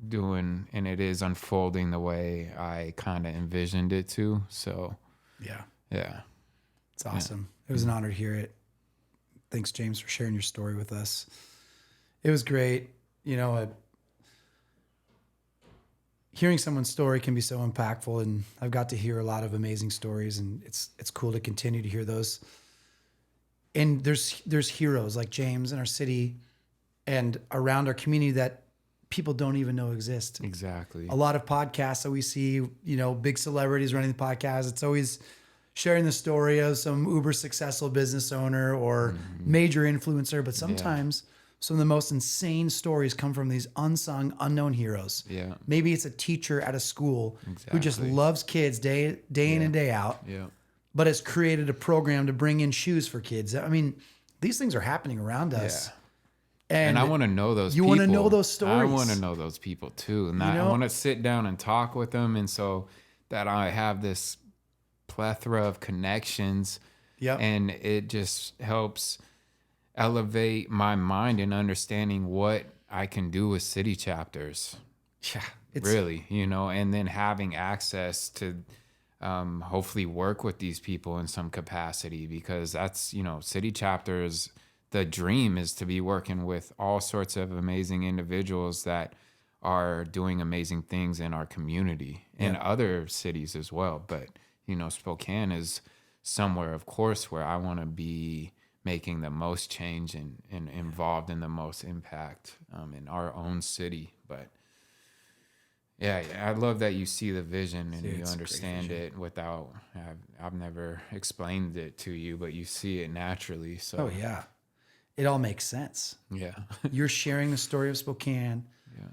doing, and it is unfolding the way I kind of envisioned it to. So yeah,
it's awesome. It was an honor to hear it. Thanks, James, for sharing your story with us. It was great. You know, hearing someone's story can be so impactful, and I've got to hear a lot of amazing stories, and it's cool to continue to hear those. And there's heroes like James in our city and around our community that people don't even know exist.
Exactly.
A lot of podcasts that we see, big celebrities running the podcast, it's always sharing the story of some uber successful business owner or major influencer. But sometimes some of the most insane stories come from these unsung, unknown heroes.
Yeah.
Maybe it's a teacher at a school who just loves kids day in and day out, but has created a program to bring in shoes for kids. I mean, these things are happening around us.
Yeah. And I want to know those people.
You want to know those stories.
I want to know those people too. And I want to sit down and talk with them. And so that I have this plethora of connections. Yep. And it just helps elevate my mind in understanding what I can do with city chapters.
Yeah.
Really, and then having access to hopefully work with these people in some capacity, because that's, city chapters. The dream is to be working with all sorts of amazing individuals that are doing amazing things in our community and other cities as well. But, Spokane is somewhere, of course, where I want to be making the most change and involved in the most impact in our own city. But yeah, I love that you see the vision and you understand it without, I've never explained it to you, but you see it naturally. So.
Oh, yeah. It all makes sense.
Yeah.
You're sharing the story of Spokane. Yeah.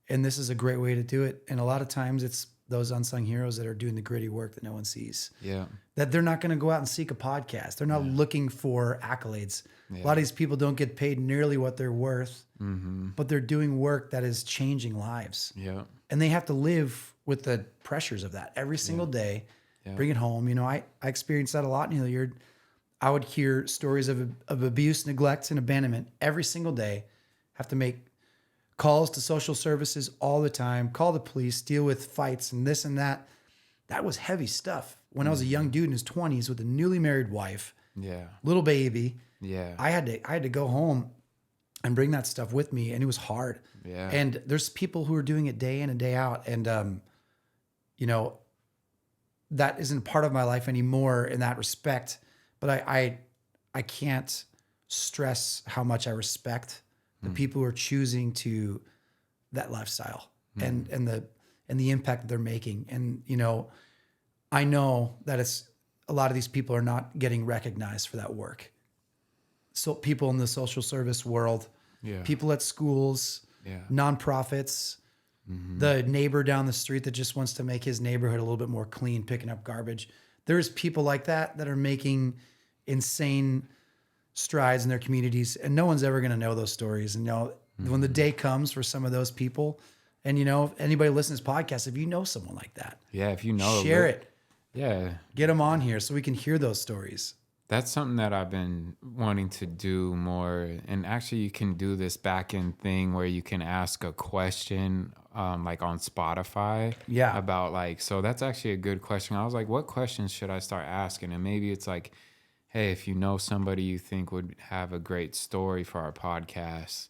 And this is a great way to do it. And a lot of times it's those unsung heroes that are doing the gritty work that no one sees.
Yeah.
That they're not going to go out and seek a podcast. They're not looking for accolades. Yeah. A lot of these people don't get paid nearly what they're worth, but they're doing work that is changing lives.
Yeah.
And they have to live with the pressures of that every single day, bring it home. I experienced that a lot in Hilliard. I would hear stories of abuse, neglect, and abandonment every single day. Have to make calls to social services all the time, call the police, deal with fights and this and that. That was heavy stuff. When I was a young dude in his 20s with a newly married wife, little baby, I had to go home and bring that stuff with me, and it was hard. Yeah. And there's people who are doing it day in and day out, and that isn't part of my life anymore in that respect. But I can't stress how much I respect the people who are choosing to that lifestyle and the impact that they're making. And, I know that it's a lot of these people are not getting recognized for that work. So people in the social service world, people at schools, nonprofits, the neighbor down the street that just wants to make his neighborhood a little bit more clean, picking up garbage. There's people like that are making insane strides in their communities, and no one's ever going to know those stories. And when the day comes for some of those people, and if anybody listens to this podcast, if you know someone like that,
if you know,
share it.
Yeah,
get them on here so we can hear those stories.
That's something that I've been wanting to do more. And actually, you can do this back end thing where you can ask a question, like on Spotify. Yeah. About so that's actually a good question. I was like, what questions should I start asking? And maybe it's like, hey, if you know somebody you think would have a great story for our podcast,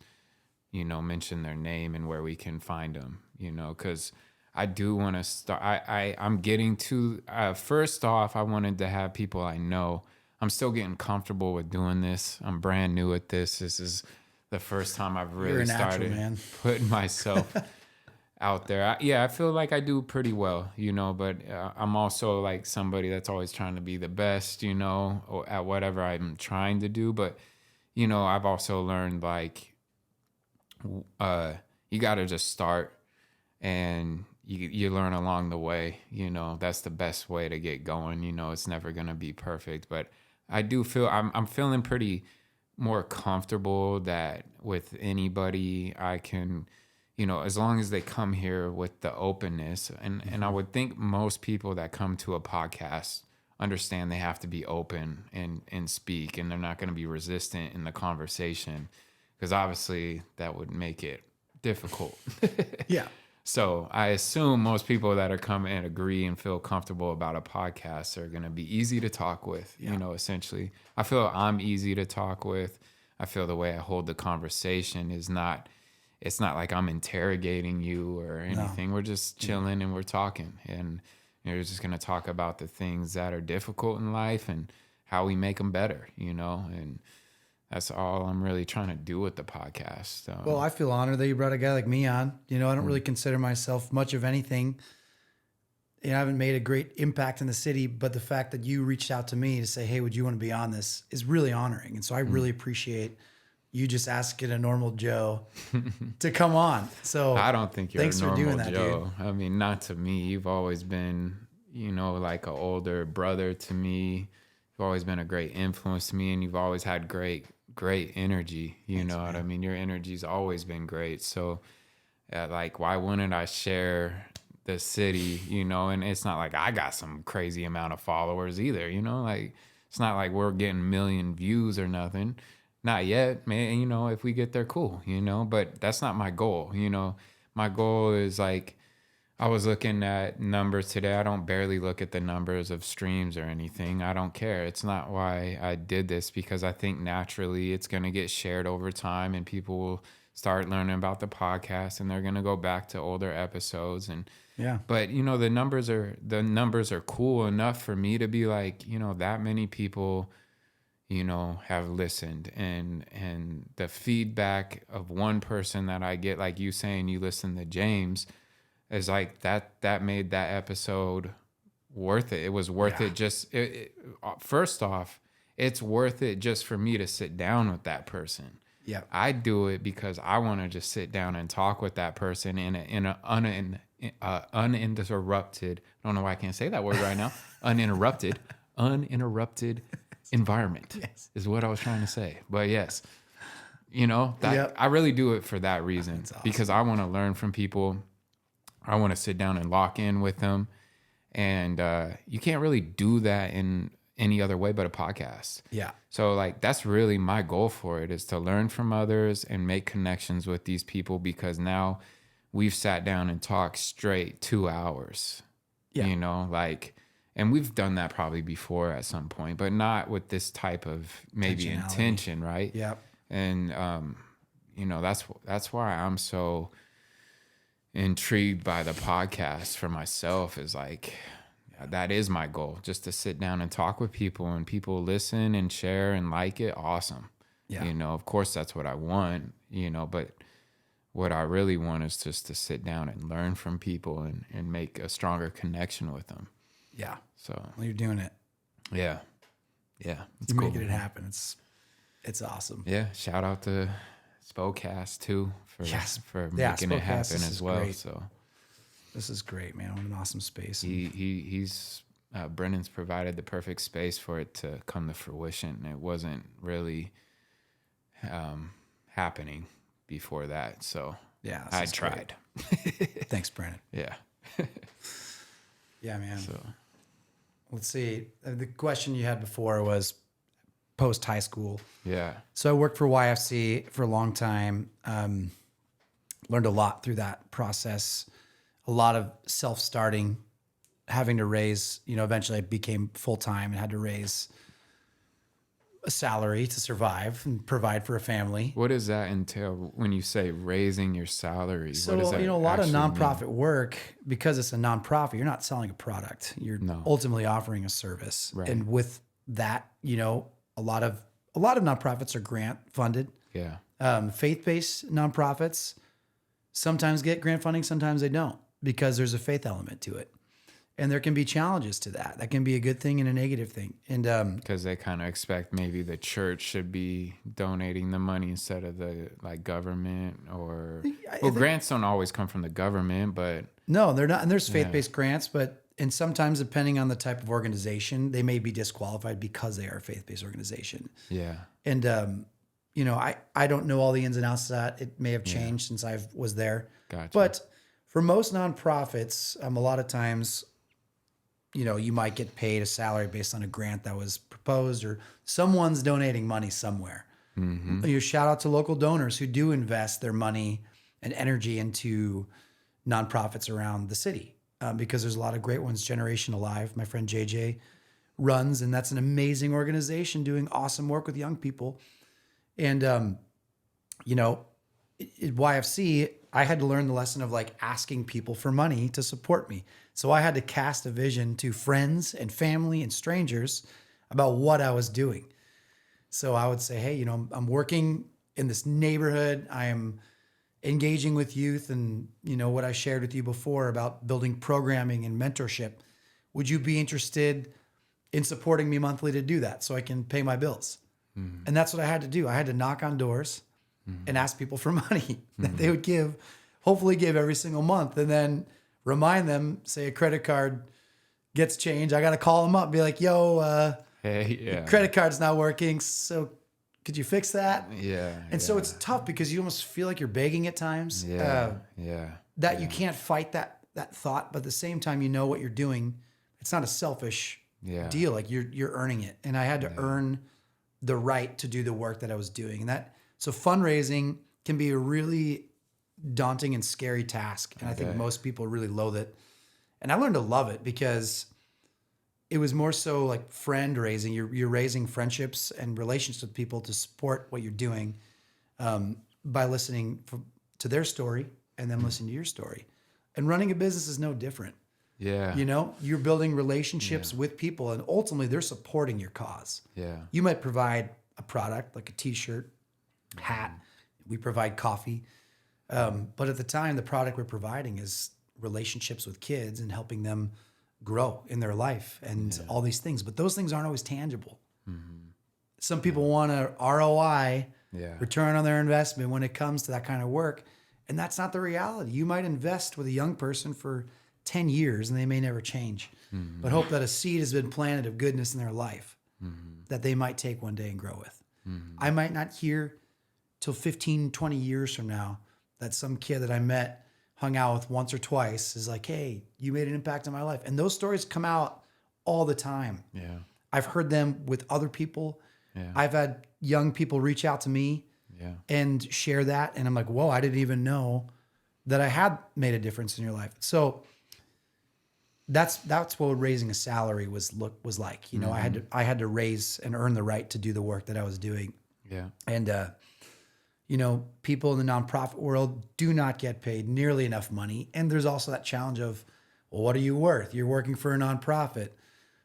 mention their name and where we can find them, because I do want to start. I'm getting to, first off, I wanted to have people I know. I'm still getting comfortable with doing this. I'm brand new at this. This is the first time I've really started putting myself out there. I feel like I do pretty well, but I'm also like somebody that's always trying to be the best, or at whatever I'm trying to do. But, I've also learned you got to just start, and you learn along the way. That's the best way to get going. It's never going to be perfect, but I do feel I'm feeling pretty more comfortable that with anybody I can, as long as they come here with the openness, and I would think most people that come to a podcast understand they have to be open and speak, and they're not going to be resistant in the conversation, because obviously that would make it difficult. Yeah. So I assume most people that are coming and agree and feel comfortable about a podcast are going to be easy to talk with, essentially. I feel I'm easy to talk with. I feel the way I hold the conversation it's not like I'm interrogating you or anything. No. We're just chilling and we're talking, and we're just going to talk about the things that are difficult in life and how we make them better, and that's all I'm really trying to do with the podcast.
Well, I feel honored that you brought a guy like me on. You know, I don't really consider myself much of anything. I haven't made a great impact in the city, but the fact that you reached out to me to say, hey, would you want to be on this is really honoring. And so I really appreciate you just asking a normal Joe to come on. So
I don't think you're
thanks
a normal
for doing that,
Joe.
dude.
I mean, not to me. You've always been, you know, like an older brother to me. You've always been a great influence to me, and you've always had great energy. You know what I mean? Your energy's always been great. So, like, why wouldn't I share the city, you know? And it's not like I got some crazy amount of followers either, you know? Like, it's not like we're getting 1 million views or nothing. Not yet, man. You know, if we get there, cool, you know? But that's not my goal, you know? My goal is, like, I was looking at numbers today. I don't barely look at the numbers of streams or anything. I don't care. It's not why I did this, because I think naturally it's going to get shared over time and people will start learning about the podcast and they're going to go back to older episodes. And
Yeah.
But, you know, the numbers are cool enough for me to be like, you know, that many people, you know, have listened, and the feedback of one person that I get, like you saying you listen to James, is like that made that episode worth it. It was worth it. Just first off, it's worth it just for me to sit down with that person.
Yeah.
I do it because I want to just sit down and talk with that person in an uninterrupted. I don't know why I can't say that word right now. Uninterrupted environment is what I was trying to say. But yes, you know, I really do it for that reason. Awesome. Because I want to learn from people. I want to sit down and lock in with them. And you can't really do that in any other way but a podcast. Yeah. So like, that's really my goal for it, is to learn from others and make connections with these people, because now we've sat down and talked straight 2 hours, you know, like, and we've done that probably before at some point, but not with this type of maybe intention. Right. Yeah. And, you know, that's why I'm so intrigued by the podcast for myself, is like, that is my goal, just to sit down and talk with people, and people listen and share and like it. Awesome. Yeah. You know, of course that's what I want, you know, but what I really want is just to sit down and learn from people and make a stronger connection with them. Yeah. So
well, you're doing it.
Yeah. Yeah.
It's you're cool. Making it happen. It's awesome.
Yeah. Shout out to Spokecast too for making it happen as well. Great. So
this is great, man. What an awesome space.
He's Brennan's provided the perfect space for it to come to fruition. It wasn't really happening before that. So yeah, I tried.
Thanks, Brennan.
Yeah.
Yeah, man. So let's see. The question you had before was post high school. Yeah. So I worked for YFC for a long time. Learned a lot through that process. A lot of self-starting, having to raise, you know, eventually I became full-time and had to raise a salary to survive and provide for a family.
What does that entail when you say raising your salary?
So, what does that a lot of nonprofit work, because it's a nonprofit, you're not selling a product. You're ultimately offering a service. Right. And with that, you know, a lot of nonprofits are grant funded. Yeah. Faith-based nonprofits sometimes get grant funding, sometimes they don't, because there's a faith element to it. And there can be challenges to that. That can be a good thing and a negative thing. And
because they kind of expect maybe the church should be donating the money instead of the government, or grants don't always come from the government, but
no, they're not. And there's faith-based grants, and sometimes depending on the type of organization, they may be disqualified because they are a faith-based organization. Yeah. And you know, I don't know all the ins and outs of that. It may have changed since I was there. Gotcha. But for most nonprofits, a lot of times, you know, you might get paid a salary based on a grant that was proposed, or someone's donating money somewhere. Mm-hmm. You shout out to local donors who do invest their money and energy into nonprofits around the city, because there's a lot of great ones. Generation Alive, my friend JJ runs, and that's an amazing organization doing awesome work with young people. And, you know, at YFC, I had to learn the lesson of like asking people for money to support me. So I had to cast a vision to friends and family and strangers about what I was doing. So I would say, hey, I'm working in this neighborhood. I am engaging with youth, and what I shared with you before about building programming and mentorship. Would you be interested in supporting me monthly to do that so I can pay my bills? And that's what I had to do. I had to knock on doors and ask people for money that they would hopefully give every single month, and then remind them, say a credit card gets changed. I got to call them up and be like, yo, credit card's not working. So could you fix that?
Yeah.
And so it's tough because you almost feel like you're begging at times. That you can't fight that thought, but at the same time, what you're doing. It's not a selfish deal. Like you're earning it. And I had to earn the right to do the work that I was doing. And so fundraising can be a really daunting and scary task. And I think most people really loathe it. And I learned to love it because it was more so like friend raising. You're raising friendships and relationships with people to support what you're doing by listening to their story and then listening to your story. And running a business is no different.
Yeah.
You're building relationships with people, and ultimately they're supporting your cause.
Yeah.
You might provide a product like a t-shirt, hat. We provide coffee. But at the time, the product we're providing is relationships with kids and helping them grow in their life and all these things. But those things aren't always tangible. Some people want a ROI, return on their investment, when it comes to that kind of work. And that's not the reality. You might invest with a young person for 10 years and they may never change, but hope that a seed has been planted of goodness in their life that they might take one day and grow with. I might not hear till 15, 20 years from now that some kid that I met, hung out with once or twice is like, hey, you made an impact on my life. And those stories come out all the time. Yeah. I've heard them with other people. Yeah. I've had young people reach out to me and share that. And I'm like, whoa, I didn't even know that I had made a difference in your life. So that's what raising a salary was like. I had to raise and earn the right to do the work that I was doing. Yeah. And people in the nonprofit world do not get paid nearly enough money. And there's also that challenge of, well, what are you worth? You're working for a nonprofit.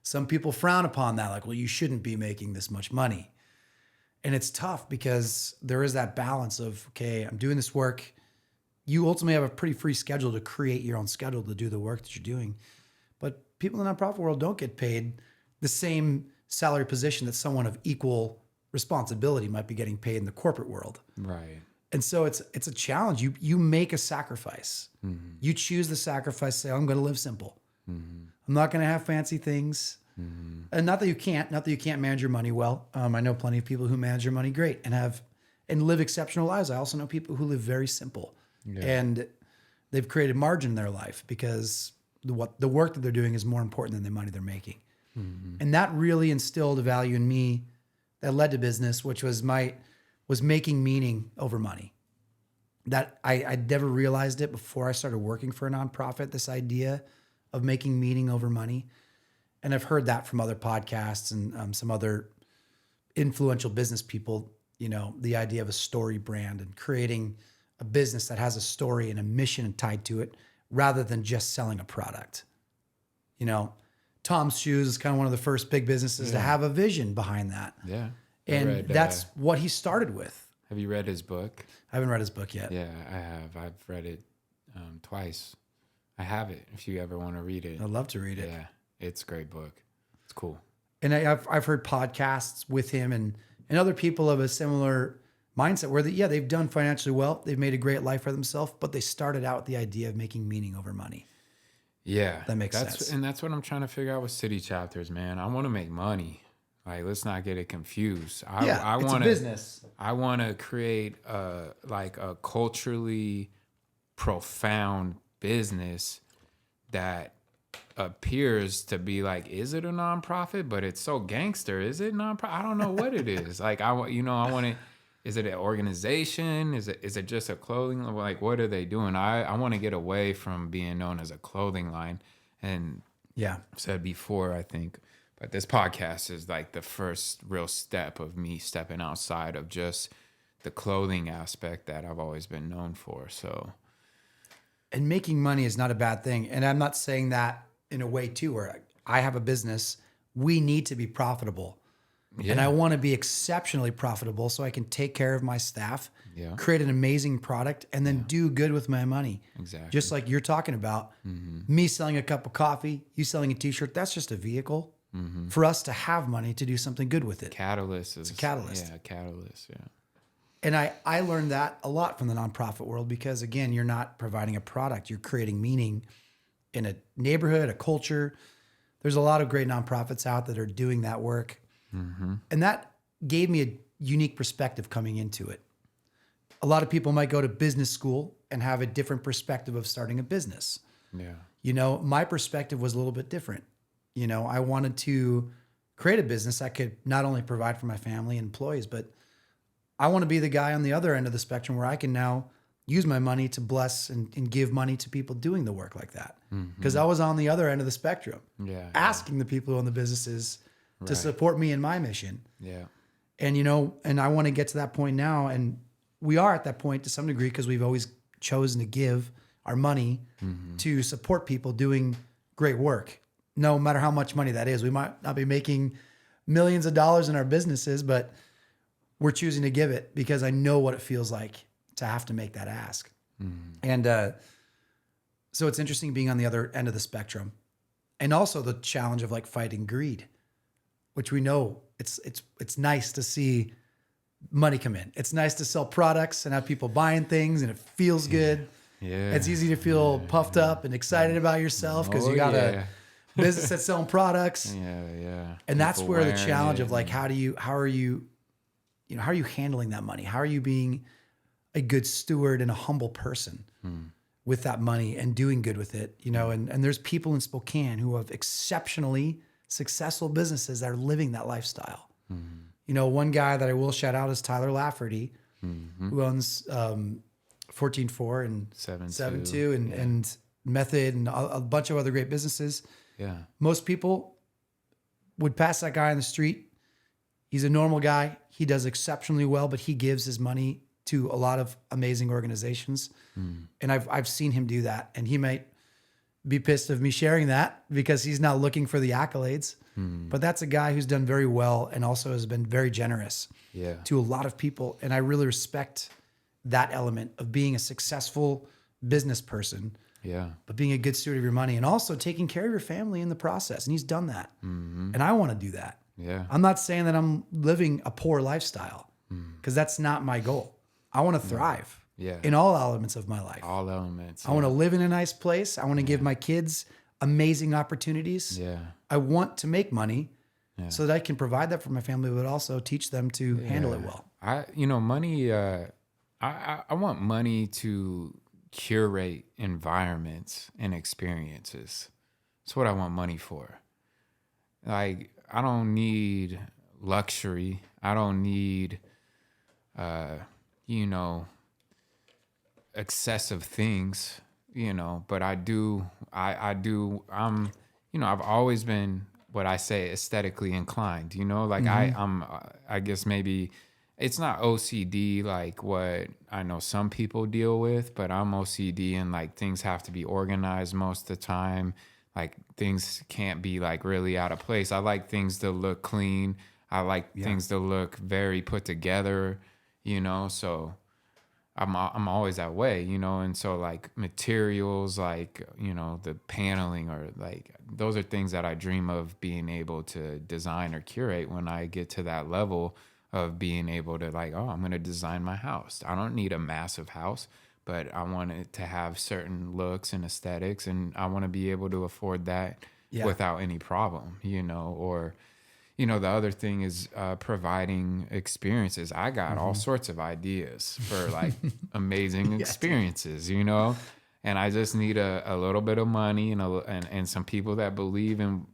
Some people frown upon that, like, well, you shouldn't be making this much money. And it's tough because there is that balance of, okay, I'm doing this work. You ultimately have a pretty free schedule to create your own schedule to do the work that you're doing. But people in the nonprofit world don't get paid the same salary position that someone of equal responsibility might be getting paid in the corporate world. Right. And so it's a challenge. You make a sacrifice. You choose the sacrifice, say, I'm going to live simple. I'm not going to have fancy things. And not that you can't manage your money well. I know plenty of people who manage their money great and live exceptional lives. I also know people who live very simple and they've created margin in their life because the work that they're doing is more important than the money they're making. And that really instilled a value in me that led to business, which was making meaning over money. That I never realized it before I started working for a nonprofit, this idea of making meaning over money. And I've heard that from other podcasts and some other influential business people, the idea of a story brand and creating a business that has a story and a mission tied to it rather than just selling a product. Tom's Shoes is kind of one of the first big businesses to have a vision behind that. Yeah. And that's what he started with.
Have you read his book?
I haven't read his book yet.
Yeah, I have. I've read it twice. I have it if you ever want to read it.
I'd love to read it.
Yeah, it's a great book. It's cool.
And I've heard podcasts with him and other people of a similar mindset where they've done financially well. They've made a great life for themselves, but they started out with the idea of making meaning over money.
Yeah.
That makes sense.
And that's what I'm trying to figure out with city chapters, man. I want to make money. Like, let's not get it confused. I
it's
want
a business.
I want to create a culturally profound business that appears to be like, is it a nonprofit? But it's so gangster. Is it nonprofit? I don't know what it is. Like, I want it. Is it an organization? Is it just a clothing? Like, what are they doing? I want to get away from being known as a clothing line. And I've said before, I think, but this podcast is like the first real step of me stepping outside of just the clothing aspect that I've always been known for. So,
and making money is not a bad thing. And I'm not saying that in a way too, where I have a business, we need to be profitable.
Yeah.
And I want to be exceptionally profitable so I can take care of my staff,
Yeah.
create an amazing product, and then do good with my money.
Exactly.
Just like you're talking about, me selling a cup of coffee, you selling a t-shirt, that's just a vehicle for us to have money to do something good with it.
Catalyst is
It's a catalyst.
Yeah, catalyst. Yeah.
And I learned that a lot from the nonprofit world because, again, you're not providing a product. You're creating meaning in a neighborhood, a culture. There's a lot of great nonprofits out that are doing that work. And that gave me a unique perspective coming into it. A lot of people might go to business school and have a different perspective of starting a business.
Yeah.
You know, my perspective was a little bit different. You know, I wanted to create a business that could not only provide for my family and employees, but I want to be the guy on the other end of the spectrum where I can now use my money to bless and give money to people doing the work like that. Because I was on the other end of the spectrum, asking the people who own the businesses to support me in my mission.
Yeah.
And, you know, and I want to get to that point now. And we are at that point to some degree because we've always chosen to give our money to support people doing great work, no matter how much money that is. We might not be making millions of dollars in our businesses, but we're choosing to give it because I know what it feels like to have to make that ask. And so it's interesting being on the other end of the spectrum. And also the challenge of like fighting greed, which we know it's nice to see money come in. It's nice to sell products and have people buying things and it feels good.
Yeah.
It's easy to feel puffed up and excited about yourself because you got a business that's selling products.
Yeah.
And that's
People
where the
wearing
challenge
it
of like, how are you handling that money? How are you being a good steward and a humble person with that money and doing good with it? You know, and there's people in Spokane who have exceptionally successful businesses that are living that lifestyle. You know, one guy that I will shout out is Tyler Lafferty, who owns 14.4 and 7.2 and Method and a bunch of other great businesses.
Yeah.
Most people would pass that guy on the street. He's a normal guy. He does exceptionally well, but he gives his money to a lot of amazing organizations. And I've seen him do that. And he might be pissed of me sharing that because he's not looking for the accolades. But that's a guy who's done very well and also has been very generous to a lot of people. And I really respect that element of being a successful business person, but being a good steward of your money and also taking care of your family in the process. And he's done that. And I want to do that.
Yeah.
I'm not saying that I'm living a poor lifestyle because that's not my goal. I want to thrive in all elements of my life.
All elements.
I want to live in a nice place. I want to give my kids amazing opportunities. I want to make money so that I can provide that for my family, but also teach them to handle it well.
Money, I want money to curate environments and experiences. That's what I want money for. Like, I don't need luxury. I don't need, excessive things, but I've always been what I say aesthetically inclined, like I guess maybe it's not OCD like what I know some people deal with, but I'm OCD and like things have to be organized most of the time. Like things can't be like really out of place. I like things to look clean. I like things to look very put together, so I'm always that way, and so like materials, like, the paneling or like, those are things that I dream of being able to design or curate when I get to that level of being able to like, oh, I'm going to design my house. I don't need a massive house, but I want it to have certain looks and aesthetics, and I want to be able to afford that without any problem, or, the other thing is providing experiences. I got all sorts of ideas for like amazing experiences, and I just need a little bit of money and some people that believe in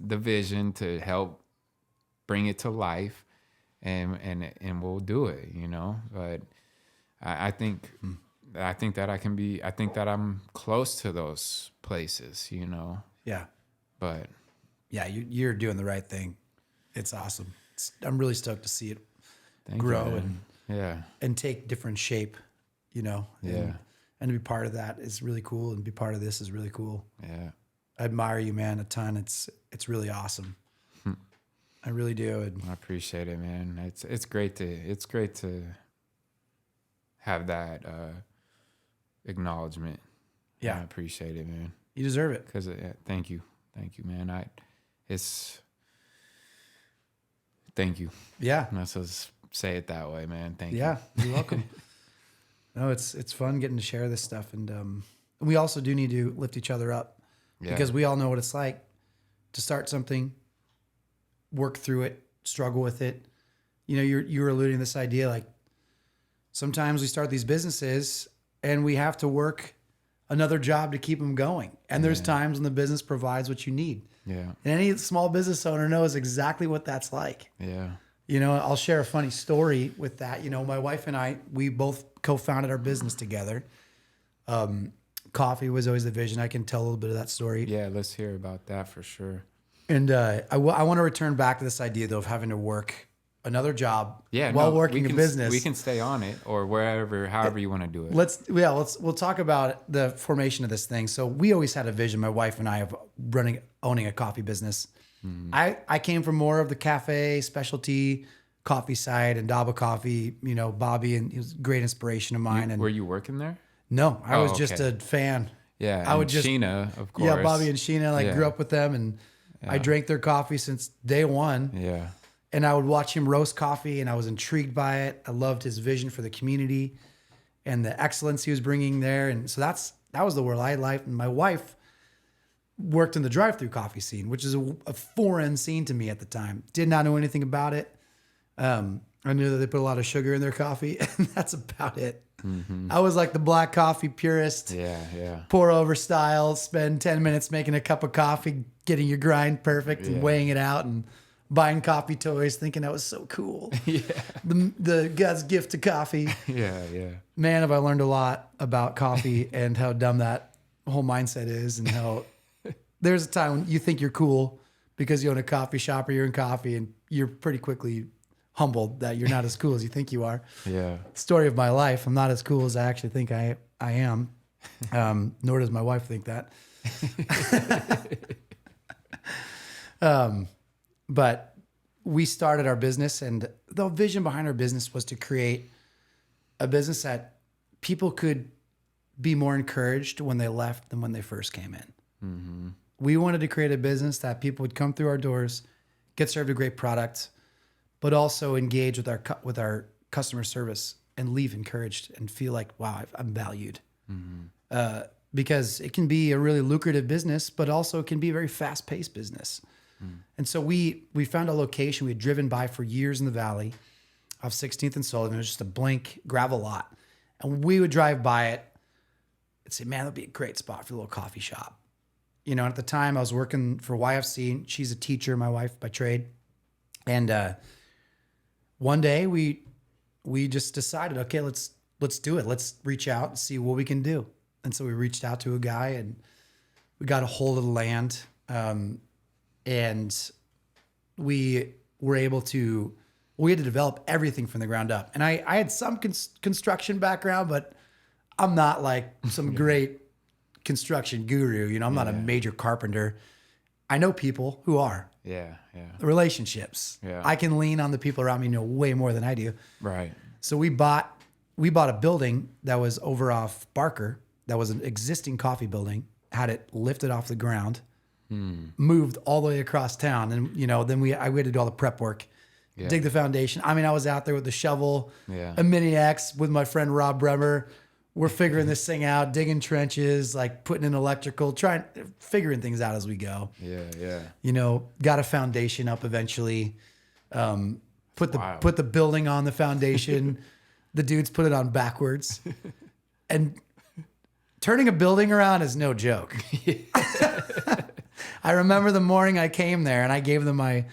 the vision to help bring it to life, and we'll do it, But I think that I think that I'm close to those places,
Yeah.
But
yeah, you're doing the right thing. It's awesome. I'm really stoked to see it grow and take different shape, and to be part of that is really cool, and be part of this is really cool.
Yeah.
I admire you, man, a ton. It's really awesome. I really do. And
I appreciate it, man. It's great to have that acknowledgement.
Yeah.
I appreciate it, man.
You deserve it.
Because thank you, man. Thank you.
Yeah.
Let's just say it that way, man. Thank you.
Yeah, you're welcome. No, it's fun getting to share this stuff, and we also do need to lift each other up because we all know what it's like to start something, work through it, struggle with it. You know, you were alluding to this idea, like sometimes we start these businesses and we have to work another job to keep them going. And there's times when the business provides what you need.
Yeah.
And any small business owner knows exactly what that's like.
Yeah.
You know, I'll share a funny story with that. You know, my wife and I, we both co-founded our business together. Coffee was always the vision. I can tell a little bit of that story.
Yeah, let's hear about that for sure.
And I want to return back to this idea, though, of having to work another job while working a business.
We can stay on it or however you want to do it.
We'll talk about the formation of this thing. So we always had a vision, my wife and I, of owning a coffee business. I came from more of the cafe specialty coffee side and Daba Coffee, you know, Bobby, and he was a great inspiration of mine.
Were you working there?
No, I was just a fan.
Yeah.
I would
Sheena, of course.
Yeah, Bobby and Sheena, I grew up with them, and I drank their coffee since day one.
Yeah.
And I would watch him roast coffee, and I was intrigued by it. I loved his vision for the community and the excellence he was bringing there. And so that was the world I liked. And my wife worked in the drive-through coffee scene, which is a foreign scene to me at the time. Did not know anything about it. I knew that they put a lot of sugar in their coffee, and that's about it. Mm-hmm. I was like the black coffee purist.
Yeah.
Pour over style, spend 10 minutes making a cup of coffee, getting your grind perfect and weighing it out, and buying coffee toys, thinking that was so cool. Yeah. The God's gift to coffee.
Yeah.
Man, have I learned a lot about coffee and how dumb that whole mindset is, and how there's a time when you think you're cool because you own a coffee shop or you're in coffee, and you're pretty quickly humbled that you're not as cool as you think you are. Yeah. Story of my life. I'm not as cool as I actually think I am. Nor does my wife think that. But we started our business, and the vision behind our business was to create a business that people could be more encouraged when they left than when they first came in. Mm-hmm. We wanted to create a business that people would come through our doors, get served a great product, but also engage with our customer service and leave encouraged and feel like, wow, I'm valued. Mm-hmm. Because it can be a really lucrative business, but also it can be a very fast-paced business. Mm. And so we found a location we had driven by for years in the valley of 16th and Sullivan. It was just a blank gravel lot. And we would drive by it and say, man, that'd be a great spot for a little coffee shop. You know, at the time I was working for YFC. She's a teacher, my wife by trade. And one day we just decided, okay, let's do it. Let's reach out and see what we can do. And so we reached out to a guy, and we got a hold of the land. And we were able to, we had to develop everything from the ground up. And I had some construction background, but I'm not like some great construction guru. You know, I'm not a major carpenter. I know people who are. Yeah. Relationships. Yeah. I can lean on the people around me, know way more than I do. Right. So we bought a building that was over off Barker. That was an existing coffee building. Had it lifted off the ground, moved all the way across town, and you know, then we had to do all the prep work, dig the foundation. I mean, I was out there with the shovel, a Mini X with my friend Rob Bremer. We're figuring this thing out, digging trenches, like putting in electrical, figuring things out as we go. Yeah. You know, got a foundation up eventually. Put the building on the foundation. The dudes put it on backwards. And turning a building around is no joke. I remember the morning I came there and I gave them my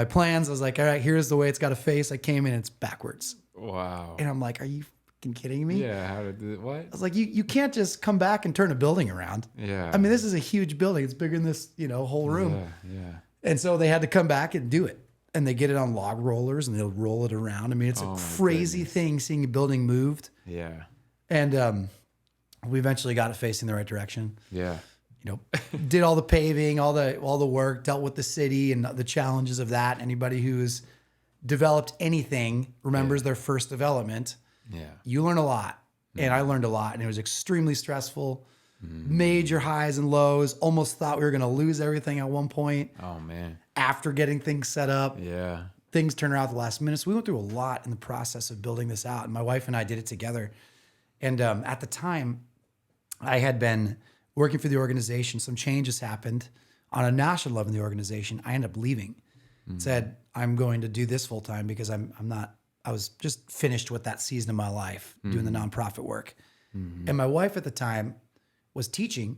plans. I was like, all right, here's the way it's got to face. I came in, it's backwards. Wow. And I'm like, are you fucking kidding me? Yeah. How did what? I was like, you can't just come back and turn a building around. Yeah. I mean, this is a huge building. It's bigger than this, whole room. Yeah. And so they had to come back and do it. And they get it on log rollers and they'll roll it around. I mean, it's a crazy thing seeing a building moved. Yeah. And we eventually got it facing the right direction. Yeah. did all the paving, all the work, dealt with the city and the challenges of that. Anybody who's developed anything remembers their first development.
Yeah.
You learn a lot. And I learned a lot, and it was extremely stressful. Major highs and lows. Almost thought we were going to lose everything at one point.
Oh, man.
After getting things set up.
Yeah.
Things turned around at the last minute. So we went through a lot in the process of building this out. And my wife and I did it together. And at the time, I had been working for the organization. Some changes happened on a national level in the organization. I ended up leaving. Said, I'm going to do this full time because I was just finished with that season of my life doing the nonprofit work. And my wife at the time was teaching,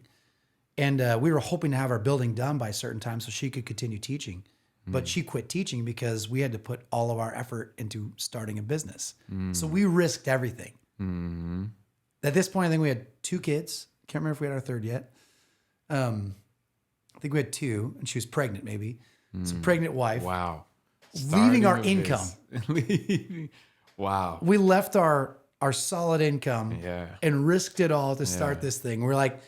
and we were hoping to have our building done by a certain time so she could continue teaching. But she quit teaching because we had to put all of our effort into starting a business. So we risked everything. At this point, I think we had 2 kids. Can't remember if we had our third yet. I think we had 2, and she was pregnant maybe. So pregnant wife.
Wow.
Leaving our income.
Wow.
We left our solid income and risked it all to start this thing. We're like,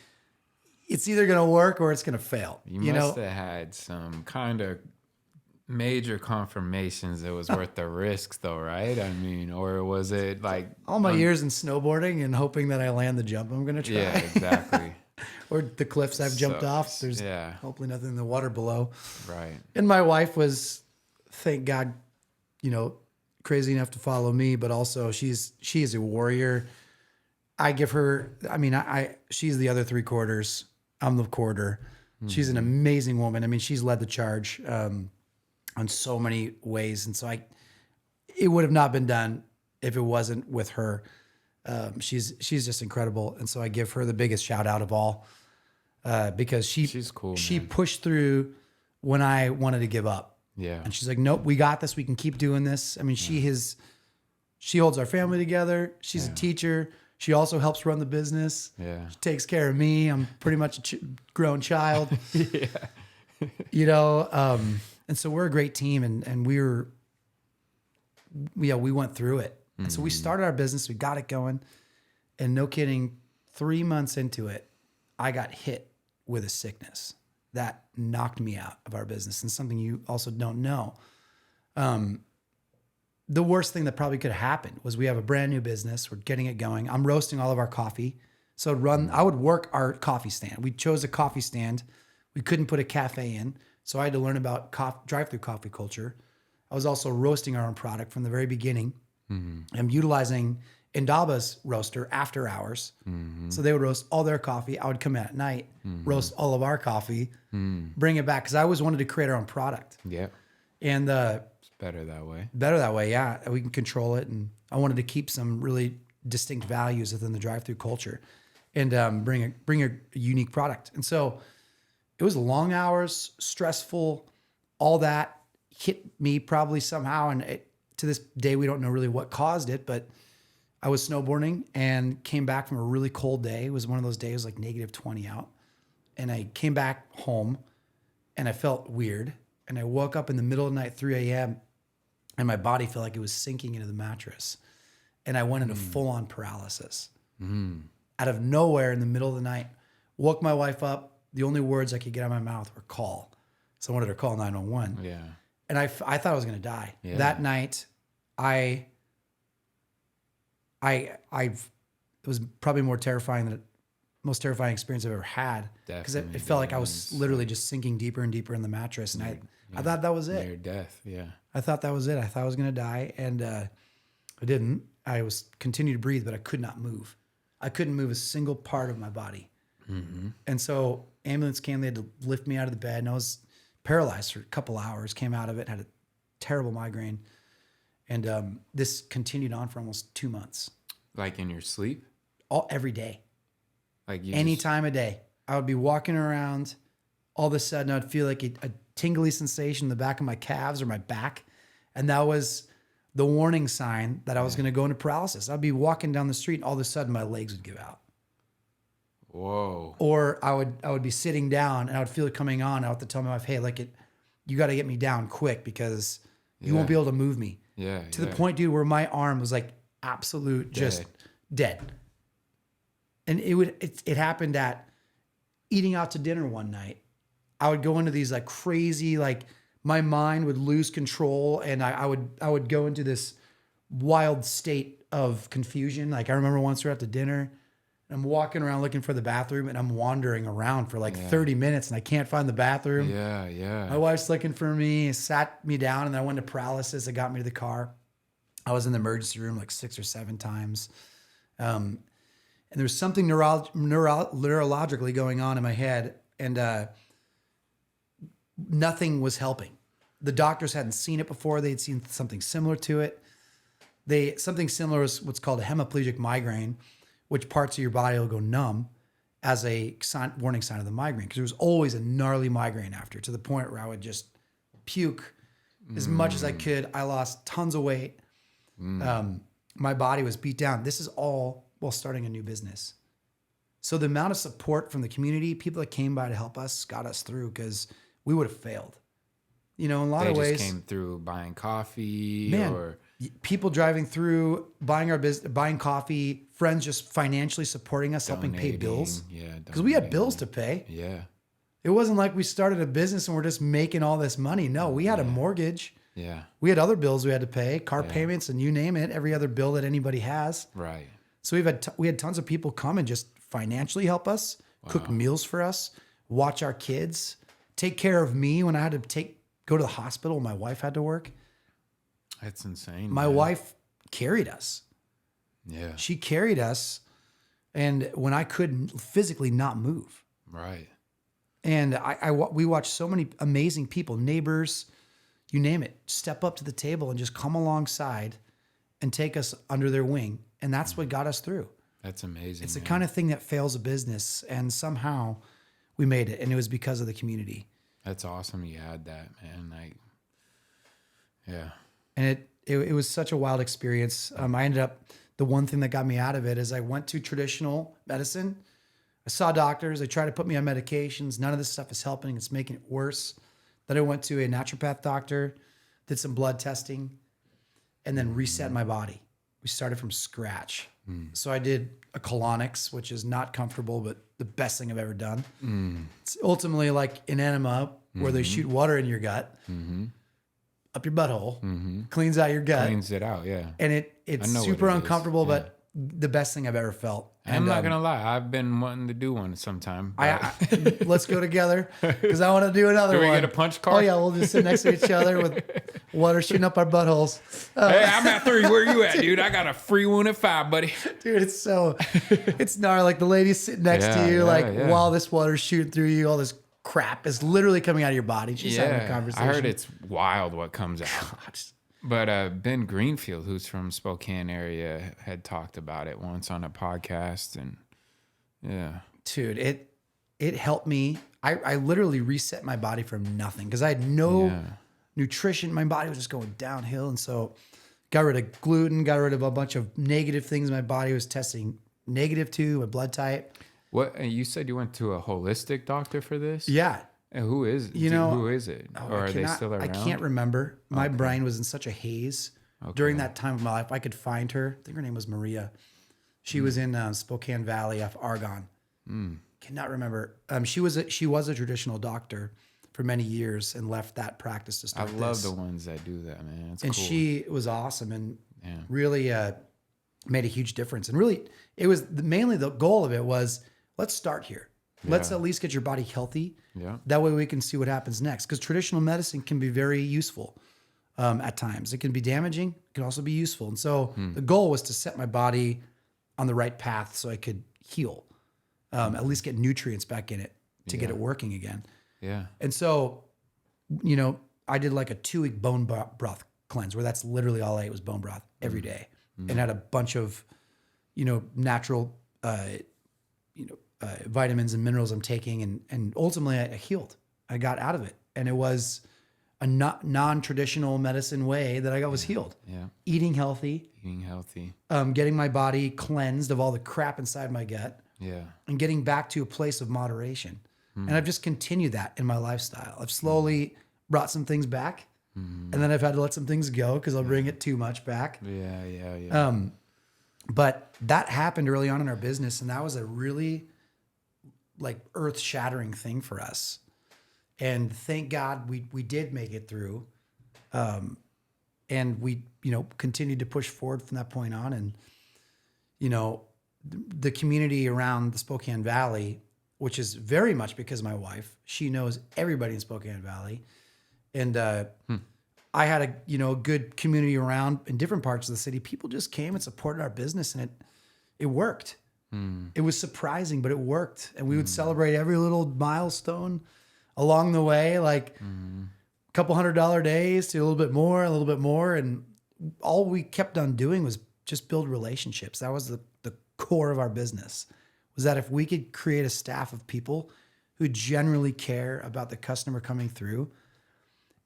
it's either going to work or it's going to fail.
You must have had some kind of major confirmations it was worth the risks though, right? I mean, or was it like...
All my years in snowboarding and hoping that I land the jump I'm going to try.
Yeah, exactly.
Or the cliffs I've jumped off. There's hopefully nothing in the water below.
Right.
And my wife was, thank God, crazy enough to follow me, but also she is a warrior. I give her, she's the other 3 quarters. I'm the quarter. She's an amazing woman. I mean, she's led the charge on so many ways. And so it would have not been done if it wasn't with her. She's just incredible. And so I give her the biggest shout out of all because she's cool. She pushed through when I wanted to give up.
Yeah.
And she's like, nope, we got this. We can keep doing this. I mean, she holds our family together. She's a teacher. She also helps run the business.
Yeah.
She takes care of me. I'm pretty much a grown child. And so we're a great team, and we went through it. And so we started our business. We got it going. And no kidding, 3 months into it, I got hit with a sickness that knocked me out of our business, and something you also don't know. The worst thing that probably could have happened was we have a brand new business. We're getting it going. I'm roasting all of our coffee. So I would work our coffee stand. We chose a coffee stand. We couldn't put a cafe in. So I had to learn about drive-through coffee culture. I was also roasting our own product from the very beginning. I'm utilizing Indaba's roaster after hours. So they would roast all their coffee. I would come in at night, roast all of our coffee, bring it back. Because I always wanted to create our own product.
Yeah.
And
it's better that way.
Better that way, yeah. We can control it. And I wanted to keep some really distinct values within the drive-through culture and bring a unique product. And so it was long hours, stressful, all that hit me probably somehow. And to this day, we don't know really what caused it, but I was snowboarding and came back from a really cold day. It was one of those days like -20 out. And I came back home and I felt weird. And I woke up in the middle of the night, 3 a.m., and my body felt like it was sinking into the mattress. And I went into full-on paralysis. Out of nowhere in the middle of the night, woke my wife up. The only words I could get out of my mouth were call. So I wanted to call 911.
Yeah.
And I thought I was going to die.
Yeah.
That night, it was probably most terrifying experience I've ever had. Because it felt like I was literally just sinking deeper and deeper in the mattress. And I thought that was it.
Near death, yeah.
I thought that was it. I thought I was going to die. And I didn't. I continued to breathe, but I could not move. I couldn't move a single part of my body. And so ambulance came. They had to lift me out of the bed. And I was paralyzed for a couple hours, came out of it, had a terrible migraine. And this continued on for almost 2 months.
Like in your sleep?
Every day.
Like
any time of day. I would be walking around. All of a sudden, I'd feel like a tingly sensation in the back of my calves or my back. And that was the warning sign that I was going to go into paralysis. I'd be walking down the street, and all of a sudden, my legs would give out.
Whoa.
Or I would be sitting down, and I would feel it coming on. I would have to tell my wife, hey, you got to get me down quick because you won't be able to move me.
Yeah.
To the point, dude, where my arm was like absolute just dead. And it happened at eating out to dinner one night, I would go into these like crazy, like my mind would lose control, and I would go into this wild state of confusion. Like I remember once we were at the dinner, and I'm walking around looking for the bathroom, and I'm wandering around for like 30 minutes, and I can't find the bathroom.
Yeah.
My wife's looking for me, sat me down, and then I went to paralysis. It got me to the car. I was in the emergency room like 6 or 7 times. And there was something neurologically going on in my head, and nothing was helping. The doctors hadn't seen it before. They'd seen something similar to it. Something similar is what's called a hemiplegic migraine, which parts of your body will go numb as a warning sign of the migraine. Because there was always a gnarly migraine after, to the point where I would just puke as much as I could. I lost tons of weight. My body was beat down. This is all while starting a new business. So the amount of support from the community, people that came by to help us, got us through, because we would have failed. You know, in a lot of ways.
They just came through buying coffee, or
people driving through, buying our business, buying coffee, friends just financially supporting us, helping pay bills.
Yeah,
because we had bills to pay.
Yeah,
it wasn't like we started a business and we're just making all this money. No, we had a mortgage.
Yeah,
we had other bills we had to pay, car payments, and you name it, every other bill that anybody has.
Right.
So we had tons of people come and just financially help us, cook meals for us, watch our kids, take care of me when I had to go to the hospital. My wife had to work.
That's insane.
My wife carried us.
Yeah.
She carried us, and when I couldn't physically not move.
Right.
And we watched so many amazing people, neighbors, you name it, step up to the table and just come alongside and take us under their wing. And that's what got us through.
That's amazing.
It's the kind of thing that fails a business, and somehow we made it, and it was because of the community.
That's awesome. You had that, man. Yeah.
And it was such a wild experience. I ended up, the one thing that got me out of it is I went to traditional medicine. I saw doctors. They tried to put me on medications. None of this stuff is helping. It's making it worse. Then I went to a naturopath doctor, did some blood testing, and then reset my body. We started from scratch. So I did a colonics, which is not comfortable, but the best thing I've ever done. It's ultimately like an enema where they shoot water in your gut, up your butthole, cleans out your gut.
Cleans it out, yeah.
And it's super uncomfortable, but the best thing I've ever felt. And
I'm not going to lie. I've been wanting to do one sometime.
Let's go together, because I want to do another one.
Do we get a punch card?
Oh, yeah. We'll just sit next to each other with water shooting up our buttholes.
Hey, I'm at 3. Where you at, dude? I got a free one at 5, buddy.
Dude, it's gnarly. Like the lady's sitting next to you, while this water's shooting through you, all this crap is literally coming out of your body. She's having a conversation.
I heard it's wild what comes out. But Ben Greenfield, who's from Spokane area, had talked about it once on a podcast, and
dude, it helped me. I literally reset my body from nothing, because I had no nutrition. My body was just going downhill, and so got rid of gluten, got rid of a bunch of negative things my body was testing negative to, my blood type.
What, you said you went to a holistic doctor for this?
Yeah.
And who is who is it? Or are they still around?
I can't remember. My brain was in such a haze during that time of my life. I could find her. I think her name was Maria. She was in Spokane Valley off Argonne. Cannot remember. She was a traditional doctor for many years and left that practice to start.
I love the ones that do that, man. It's
cool. She was awesome and really made a huge difference. And really, it was mainly the goal of it was, let's start here. Let's at least get your body healthy. Yeah. That way we can see what happens next. Because traditional medicine can be very useful at times. It can be damaging. It can also be useful. And so the goal was to set my body on the right path so I could heal. At least get nutrients back in it to get it working again. Yeah. And so, I did like a 2-week bone broth cleanse where that's literally all I ate was bone broth every day. And had a bunch of, natural, vitamins and minerals I'm taking, and ultimately I healed. I got out of it, and it was a non-traditional medicine way that I was healed. Yeah, eating healthy, getting my body cleansed of all the crap inside my gut. Yeah, and getting back to a place of moderation. And I've just continued that in my lifestyle. I've slowly brought some things back, and then I've had to let some things go because I'll bring it too much back. Yeah. But that happened early on in our business, and that was a really like earth-shattering thing for us. And thank God we did make it through. And we, continued to push forward from that point on. And, the community around the Spokane Valley, which is very much because of my wife, she knows everybody in Spokane Valley. And I had a good community around in different parts of the city. People just came and supported our business, and it worked. It was surprising, but it worked. And we would celebrate every little milestone along the way, like a couple $100 days to a little bit more. And all we kept on doing was just build relationships. That was the core of our business, was that if we could create a staff of people who generally care about the customer coming through,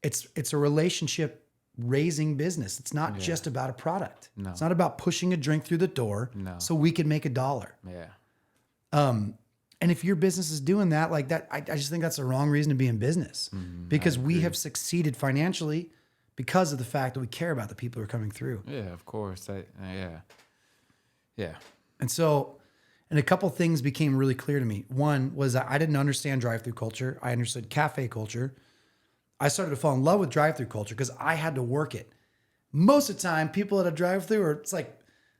it's a relationship raising business. It's not just about a product. No. It's not about pushing a drink through the door so we can make $1.
Yeah.
And if your business is doing that, like that, I just think that's the wrong reason to be in business, because we have succeeded financially because of the fact that we care about the people who are coming through.
Yeah, of course. Yeah.
And so, a couple things became really clear to me. One was that I didn't understand drive-through culture. I understood cafe culture. I started to fall in love with drive-through culture because I had to work it. Most of the time, people at a drive-through are, it's like